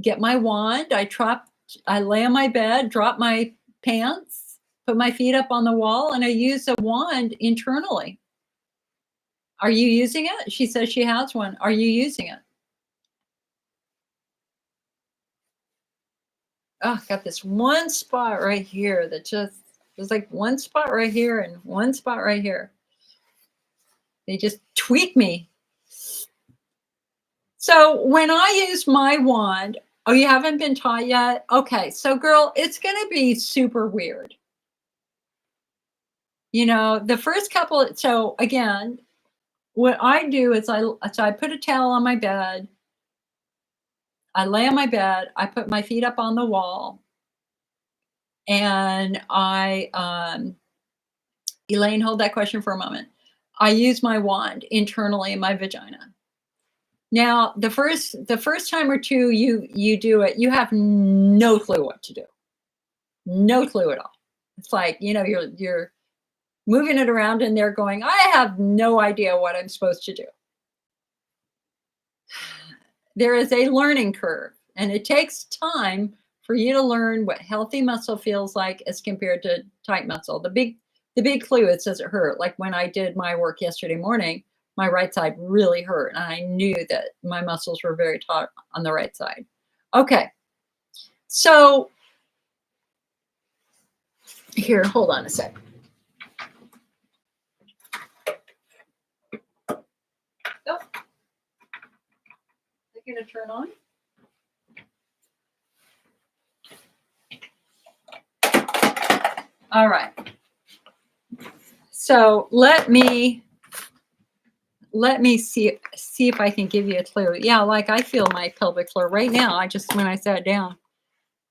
get my wand, I lay on my bed, drop my pants, put my feet up on the wall, and I use a wand internally. Are you using it? She says she has one. Are you using it? Oh, got this one spot right here that there's like one spot right here and one spot right here. They just tweak me. So when I use my wand, oh, you haven't been taught yet? Okay, so girl, it's going to be super weird. You know, the first couple, so again, what I do is I put a towel on my bed. I lay on my bed. I put my feet up on the wall. And Elaine, hold that question for a moment. I use my wand internally in my vagina. Now, the first time or two you do it, you have no clue what to do. No clue at all. It's like, you know, you're moving it around and they're going, I have no idea what I'm supposed to do. There is a learning curve, and it takes time for you to learn what healthy muscle feels like as compared to tight muscle. The big clue is, does it hurt? Like when I did my work yesterday morning, my right side really hurt, and I knew that my muscles were very taut on the right side. Okay, so here, hold on a sec. Oh, is it going to turn on? All right. So let me see if I can give you a clue. Yeah, like I feel my pelvic floor right now. When I sat down,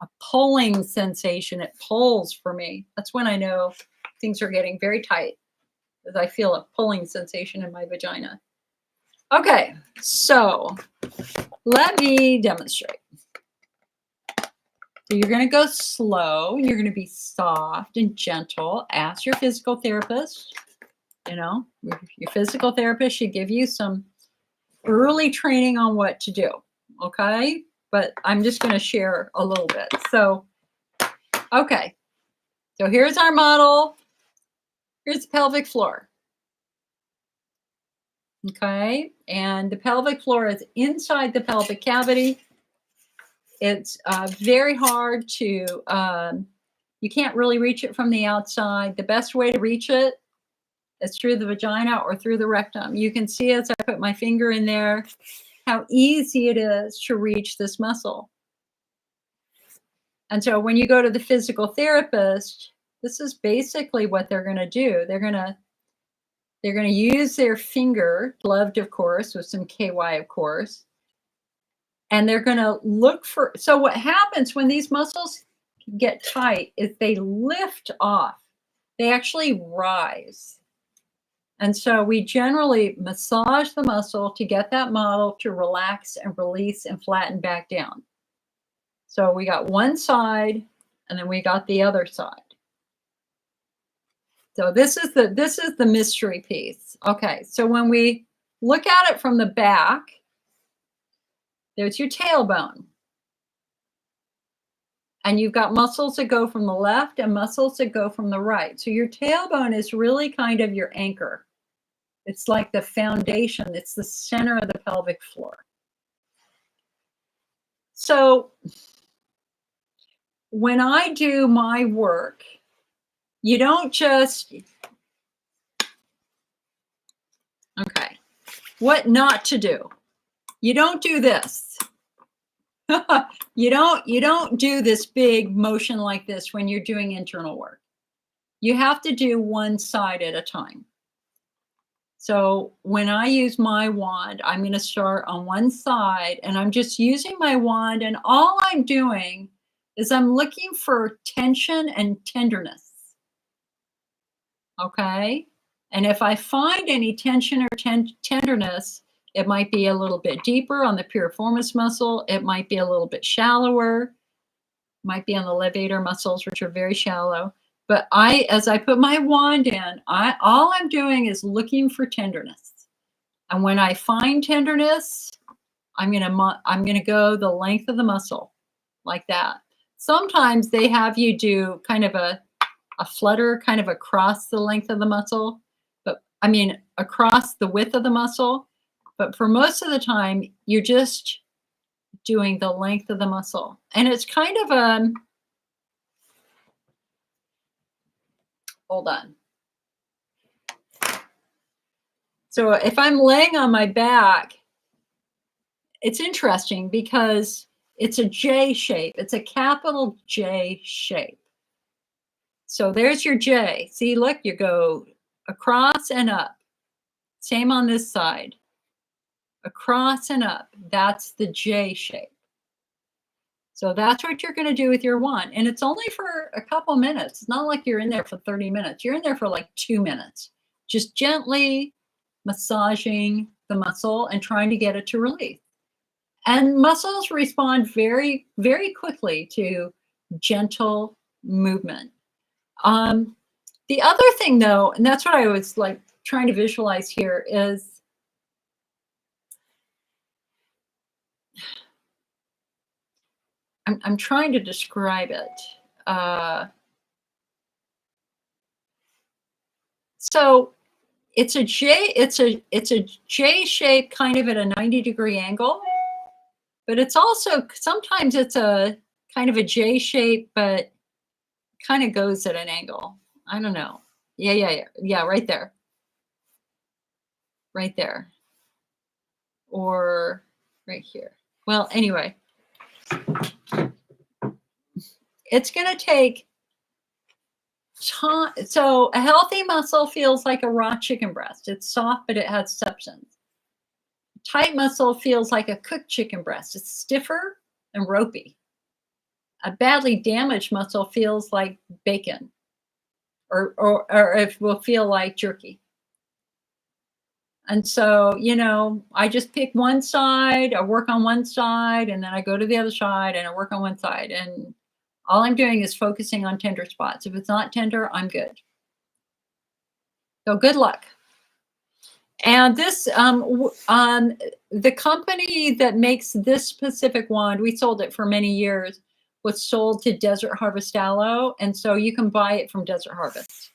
a pulling sensation. It pulls for me. That's when I know things are getting very tight, because I feel a pulling sensation in my vagina. Okay, so let me demonstrate. So you're going to go slow. You're going to be soft and gentle. Ask your physical therapist. You know, your physical therapist should give you some early training on what to do. Okay, but I'm just going to share a little bit. So, okay, so here's our model. Here's the pelvic floor. Okay, and the pelvic floor is inside the pelvic cavity. It's very hard to, you can't really reach it from the outside. The best way to reach it is through the vagina or through the rectum. You can see as I put my finger in there how easy it is to reach this muscle. And so when you go to the physical therapist, this is basically what they're going to do. They're going to use their finger, gloved, of course, with some KY, of course. And they're going to look for, so what happens when these muscles get tight is they lift off. They actually rise. And so we generally massage the muscle to get that model to relax and release and flatten back down. So we got one side and then we got the other side. So this is the mystery piece. Okay, so when we look at it from the back, there's your tailbone. And you've got muscles that go from the left and muscles that go from the right. So your tailbone is really kind of your anchor. It's like the foundation. It's the center of the pelvic floor. So when I do my work, you don't just, okay, what not to do. You don't do this. you don't do this big motion like this when you're doing internal work. You have to do one side at a time. So when I use my wand, I'm going to start on one side and I'm just using my wand, and all I'm doing is I'm looking for tension and tenderness. Okay? And if I find any tension or tenderness, it might be a little bit deeper on the piriformis muscle. It might be a little bit shallower. Might be on the levator muscles, which are very shallow. But as I put my wand in, all I'm doing is looking for tenderness. And when I find tenderness, I'm gonna go the length of the muscle, like that. Sometimes they have you do kind of a flutter, kind of across the length of the muscle, but I mean across the width of the muscle. But for most of the time, you're just doing the length of the muscle, and it's kind of hold on. So if I'm laying on my back, it's interesting because it's a J shape. It's a capital J shape. So there's your J. See, look, you go across and up. Same on this side. Across and up. That's the J shape. So that's what you're going to do with your wand. And it's only for a couple minutes. It's not like you're in there for 30 minutes. You're in there for like 2 minutes. Just gently massaging the muscle and trying to get it to release. And muscles respond very, very quickly to gentle movement. The other thing, though, and that's what I was like trying to visualize here, is I'm trying to describe it. So it's a J shape, kind of at a 90-degree angle, but it's also sometimes it's a kind of a J shape, but kind of goes at an angle. I don't know. Yeah, right there. Right there. Or right here. Well, anyway, it's going to take time. So a healthy muscle feels like a raw chicken breast. It's soft, but it has substance. Tight muscle feels like a cooked chicken breast. It's stiffer and ropey. A badly damaged muscle feels like bacon, or it will feel like jerky. And so, I just pick one side, I work on one side, and then I go to the other side and I work on one side. And all I'm doing is focusing on tender spots. If it's not tender, I'm good. So good luck. And this, the company that makes this specific wand, we sold it for many years, was sold to Desert Harvest Aloe. And so you can buy it from Desert Harvest.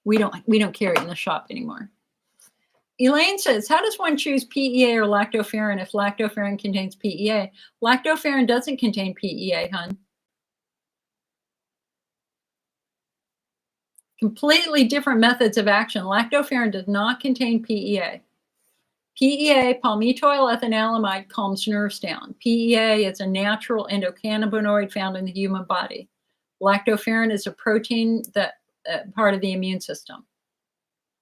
We don't carry it in the shop anymore. Elaine says, how does one choose PEA or lactoferrin if lactoferrin contains PEA? Lactoferrin doesn't contain PEA, hon. Completely different methods of action. Lactoferrin does not contain PEA. PEA, palmitoyl-ethanolamide, calms nerves down. PEA is a natural endocannabinoid found in the human body. Lactoferrin is a protein that part of the immune system.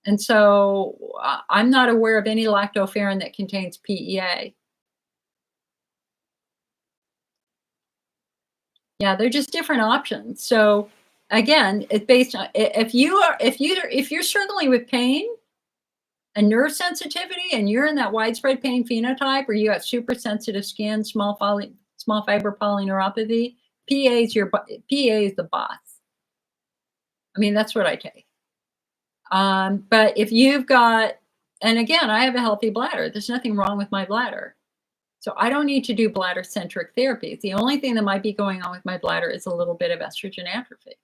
And so I'm not aware of any lactoferrin that contains PEA. Yeah, they're just different options. So again, it's based on if you're struggling with pain and nerve sensitivity, and you're in that widespread pain phenotype, or you have super sensitive skin, small fiber polyneuropathy, PEA is the boss. I mean, that's what I take. But if you've got, and again, I have a healthy bladder. There's nothing wrong with my bladder. So I don't need to do bladder-centric therapy. The only thing that might be going on with my bladder is a little bit of estrogen atrophy.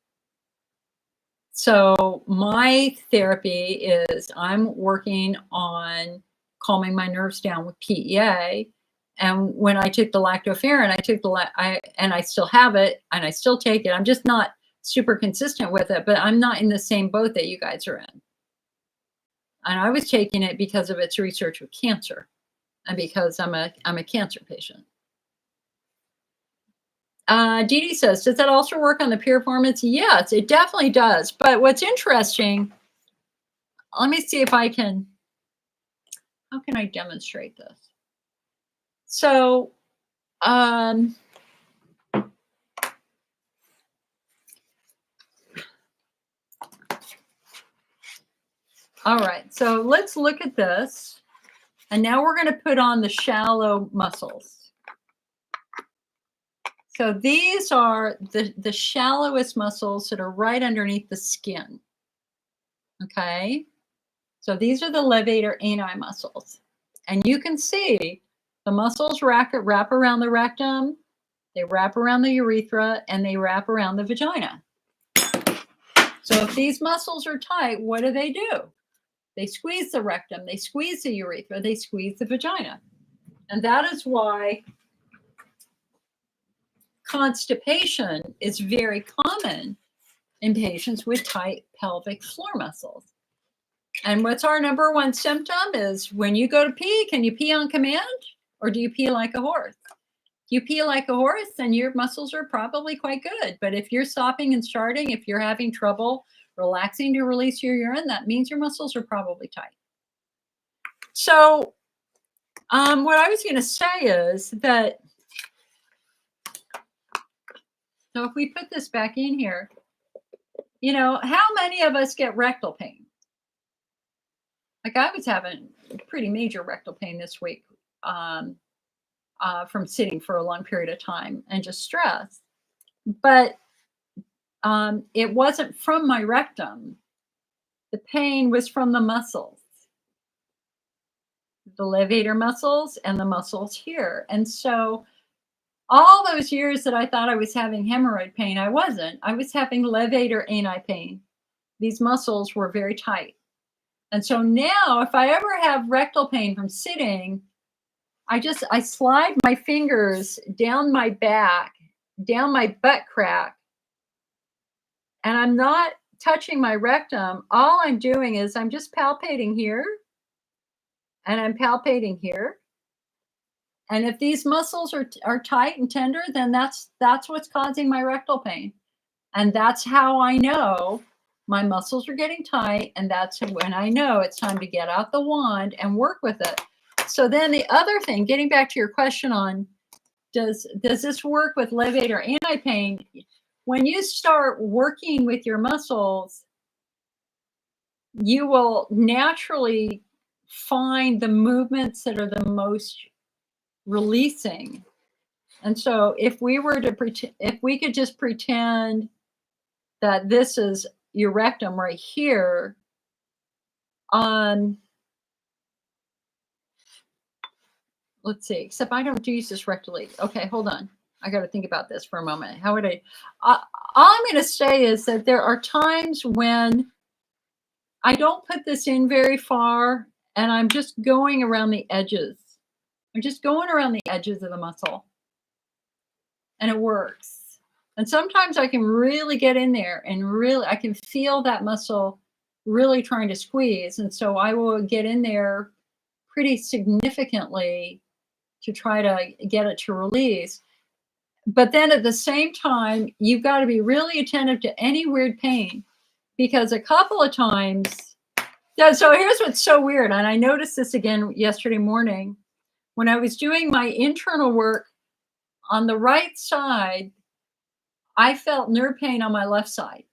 So my therapy is I'm working on calming my nerves down with PEA. And when I took the lactoferrin, I still have it and I still take it. I'm just not super consistent with it, but I'm not in the same boat that you guys are in. And I was taking it because of its research with cancer and because I'm a cancer patient. Dee Dee says, does that also work on the piriformis? Yes, it definitely does. But what's interesting, let me see if how can I demonstrate this? So, all right, so let's look at this. And now we're going to put on the shallow muscles. So these are the shallowest muscles that are right underneath the skin. Okay. So these are the levator ani muscles. And you can see the muscles wrap around the rectum, they wrap around the urethra, and they wrap around the vagina. So if these muscles are tight, what do? They squeeze the rectum, they squeeze the urethra, they squeeze the vagina. And that is why constipation is very common in patients with tight pelvic floor muscles. And what's our number one symptom is when you go to pee, can you pee on command or do you pee like a horse? If you pee like a horse, then your muscles are probably quite good. But if you're stopping and starting, if you're having trouble relaxing to release your urine, that means your muscles are probably tight. So what I was going to say is that, so if we put this back in here, you know, how many of us get rectal pain? Like I was having pretty major rectal pain this week from sitting for a long period of time and just stress. But it wasn't from my rectum. The pain was from the muscles, the levator muscles and the muscles here. And so all those years that I thought I was having hemorrhoid pain, I wasn't. I was having levator ani pain. These muscles were very tight. And so now if I ever have rectal pain from sitting, I slide my fingers down my back, down my butt crack, and I'm not touching my rectum. All I'm doing is I'm just palpating here and I'm palpating here. And if these muscles are tight and tender, then that's what's causing my rectal pain. And that's how I know my muscles are getting tight. And that's when I know it's time to get out the wand and work with it. So then the other thing, getting back to your question on, does this work with levator ani pain? When you start working with your muscles, you will naturally find the movements that are the most releasing. And so if we were to pretend, if we could just pretend that this is your rectum right here, let's see, except I don't use this rectally. Okay, hold on. I got to think about this for a moment. How would all I'm going to say is that there are times when I don't put this in very far and I'm just going around the edges. I'm just going around the edges of the muscle and it works. And sometimes I can really get in there and really, I can feel that muscle really trying to squeeze. And so I will get in there pretty significantly to try to get it to release. But then at the same time, you've got to be really attentive to any weird pain because a couple of times, so here's what's so weird. And I noticed this again yesterday morning when I was doing my internal work on the right side, I felt nerve pain on my left side,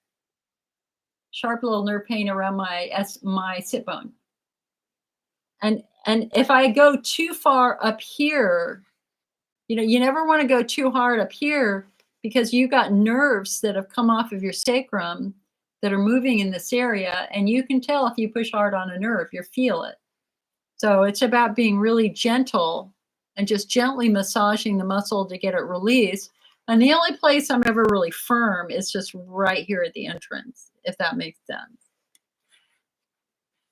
sharp little nerve pain around my sit bone. And if I go too far up here, you know, you never want to go too hard up here because you've got nerves that have come off of your sacrum that are moving in this area. And you can tell if you push hard on a nerve, you feel it. So it's about being really gentle and just gently massaging the muscle to get it released. And the only place I'm ever really firm is just right here at the entrance, if that makes sense.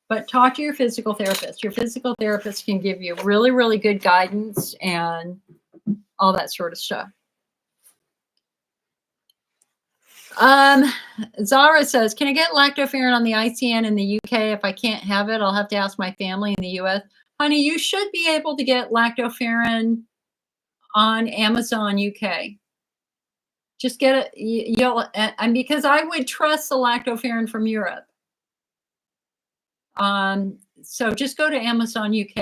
But talk to your physical therapist. Your physical therapist can give you really, really good guidance and all that sort of stuff. Zara says, can I get Lactoferrin on the ICN in the UK? If I can't have it, I'll have to ask my family in the US. Honey, you should be able to get Lactoferrin on Amazon UK. Just get it, and because I would trust the Lactoferrin from Europe. So just go to Amazon UK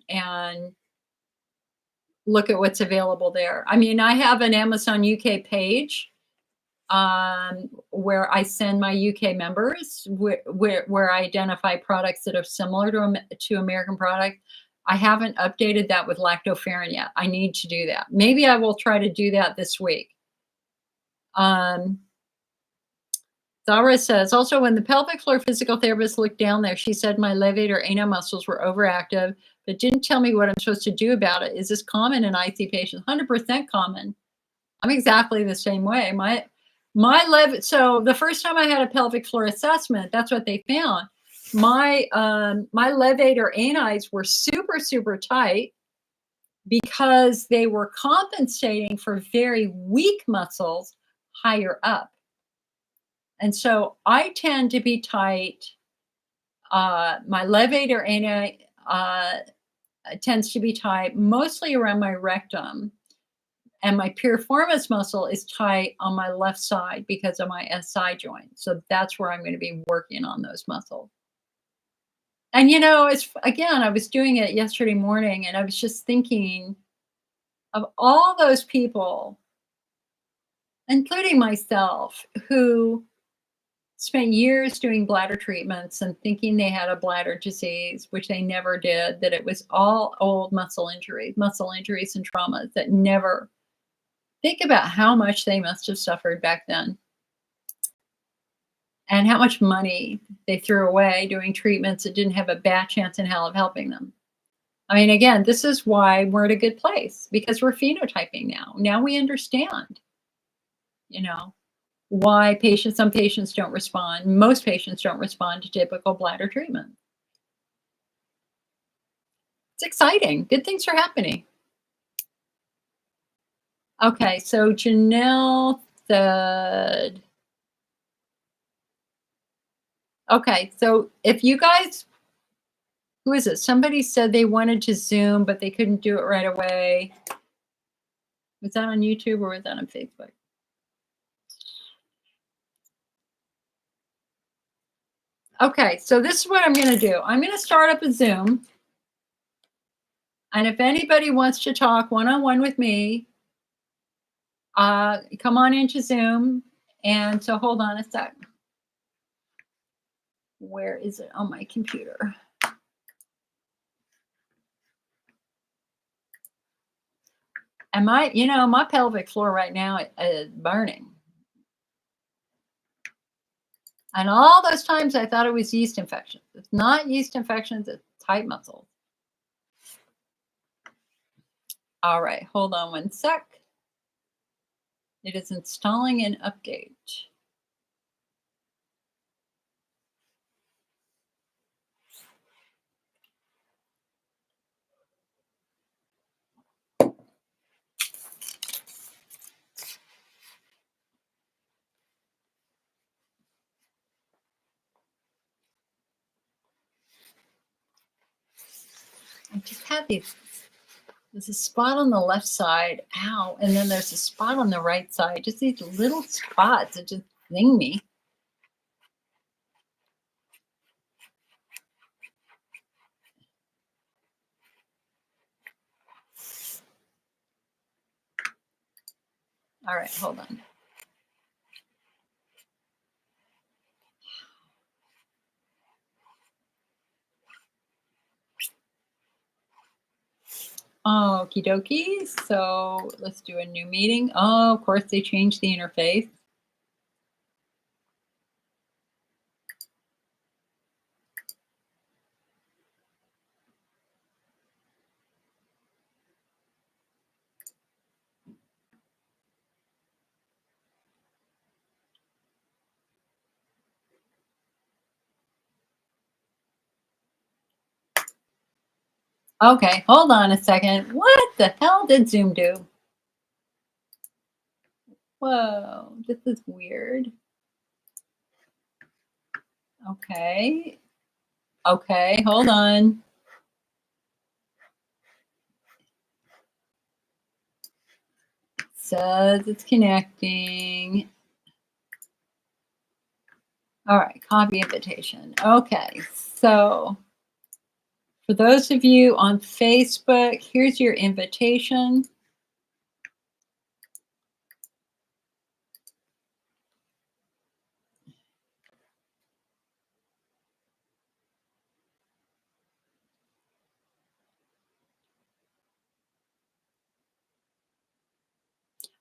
and look at what's available there. I mean, I have an Amazon UK page where I send my UK members where I identify products that are similar to American product. I haven't updated that with Lactoferrin yet. I need to do that. Maybe I will try to do that this week. Zara says, also when the pelvic floor physical therapist looked down there, she said my levator ani muscles were overactive, but didn't tell me what I'm supposed to do about it. Is this common in IC patients? 100% common. I'm exactly the same way. So the first time I had a pelvic floor assessment, that's what they found. My levator anis were super, super tight because they were compensating for very weak muscles higher up. And so I tend to be tight. My levator ani tends to be tight mostly around my rectum. And my piriformis muscle is tight on my left side because of my SI joint. So that's where I'm going to be working on those muscles. And, I was doing it yesterday morning and I was just thinking of all those people, including myself, who spent years doing bladder treatments and thinking they had a bladder disease, which they never did, that it was all old muscle injuries and traumas that never. Think about how much they must have suffered back then and how much money they threw away doing treatments that didn't have a bad chance in hell of helping them. I mean, again, this is why we're at a good place, because we're phenotyping now. Now we understand, why some patients don't respond. Most patients don't respond to typical bladder treatment. It's exciting. Good things are happening. Okay, so Janelle said, okay, so if you guys, who is it? Somebody said they wanted to Zoom, but they couldn't do it right away. Was that on YouTube or was that on Facebook? Okay, so this is what I'm going to do. I'm going to start up a Zoom. And if anybody wants to talk one-on-one with me, come on into Zoom. And so hold on a sec. Where is it on my computer? And my pelvic floor right now is burning. And all those times I thought it was yeast infections. It's not yeast infections, it's tight muscles. All right, hold on one sec. It is installing an update. I just had there's a spot on the left side, ow, and then there's a spot on the right side, just these little spots that just zing me. All right, hold on. Okie dokie. So let's do a new meeting. Oh, of course, they changed the interface. Okay, hold on a second. What the hell did Zoom do? Whoa, this is weird. Okay. Okay, hold on. It says it's connecting. All right, copy invitation. Okay, so for those of you on Facebook, here's your invitation.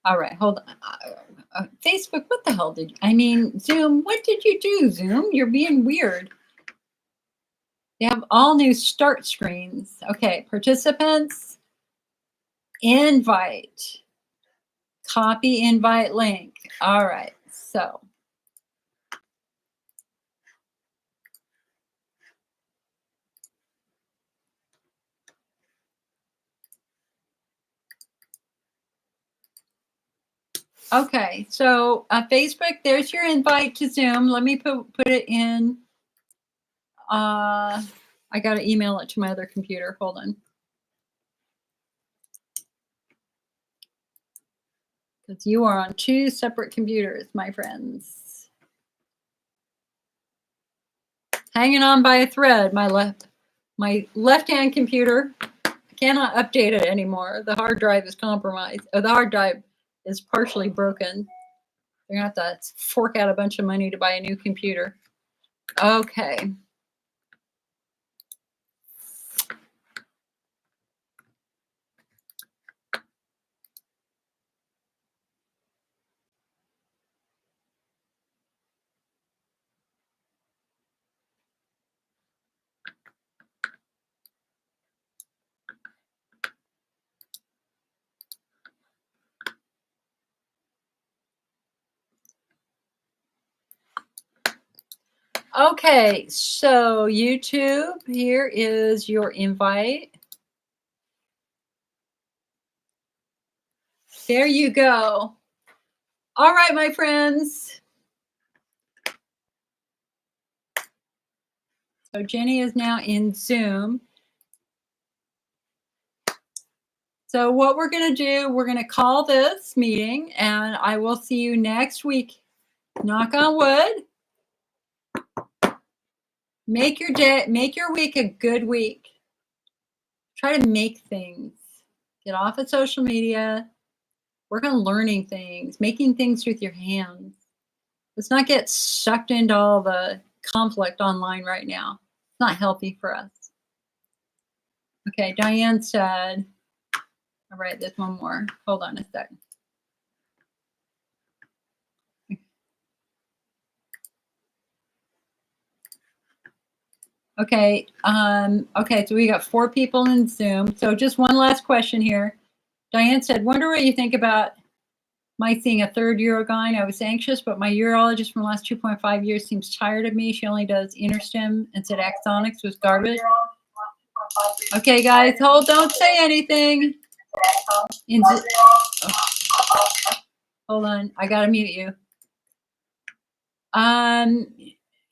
All right, hold on. Facebook, what the hell did you, I mean, Zoom, what did you do, Zoom? You're being weird. They have all new start screens. Okay, participants, invite, copy invite link. All right, so. Okay, so Facebook, there's your invite to Zoom. Let me put it in. I got to email it to my other computer. Hold on. Because you are on two separate computers, my friends. Hanging on by a thread. My left-hand computer, I cannot update it anymore. The hard drive is compromised. The hard drive is partially broken. They're going to have to fork out a bunch of money to buy a new computer. Okay. Okay, so YouTube, here is your invite. There you go. All right, my friends. So Jenny is now in Zoom. So what we're going to do, we're going to call this meeting, and I will see you next week. Knock on wood. Make your week a good week. Try to make things. Get off of social media. Work on learning things, making things with your hands. Let's not get sucked into all the conflict online right now. It's not healthy for us. Okay, Diane said, all right, there's one more. Hold on a second. Okay, okay, so we got 4 people in Zoom. So just one last question here. Diane said, wonder what you think about my seeing a third urogyne. I was anxious, but my urologist from the last 2.5 years seems tired of me. She only does interstim and said axonics was garbage. Okay, guys, don't say anything. Hold on, I gotta mute you.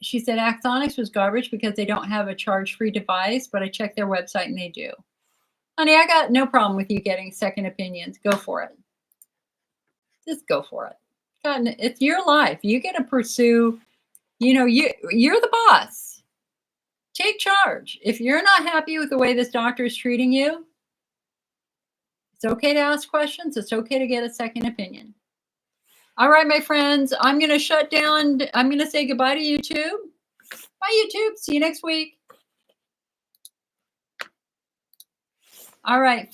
She said axonics was garbage because they don't have a charge-free device, but I checked their website and they do. Honey, I got no problem with you getting second opinions. Go for it. Just go for it. God, it's your life. You get to pursue, you're the boss. Take charge. If you're not happy with the way this doctor is treating you, it's okay to ask questions. It's okay to get a second opinion. All right, my friends, I'm going to shut down. I'm going to say goodbye to YouTube. Bye, YouTube. See you next week. All right.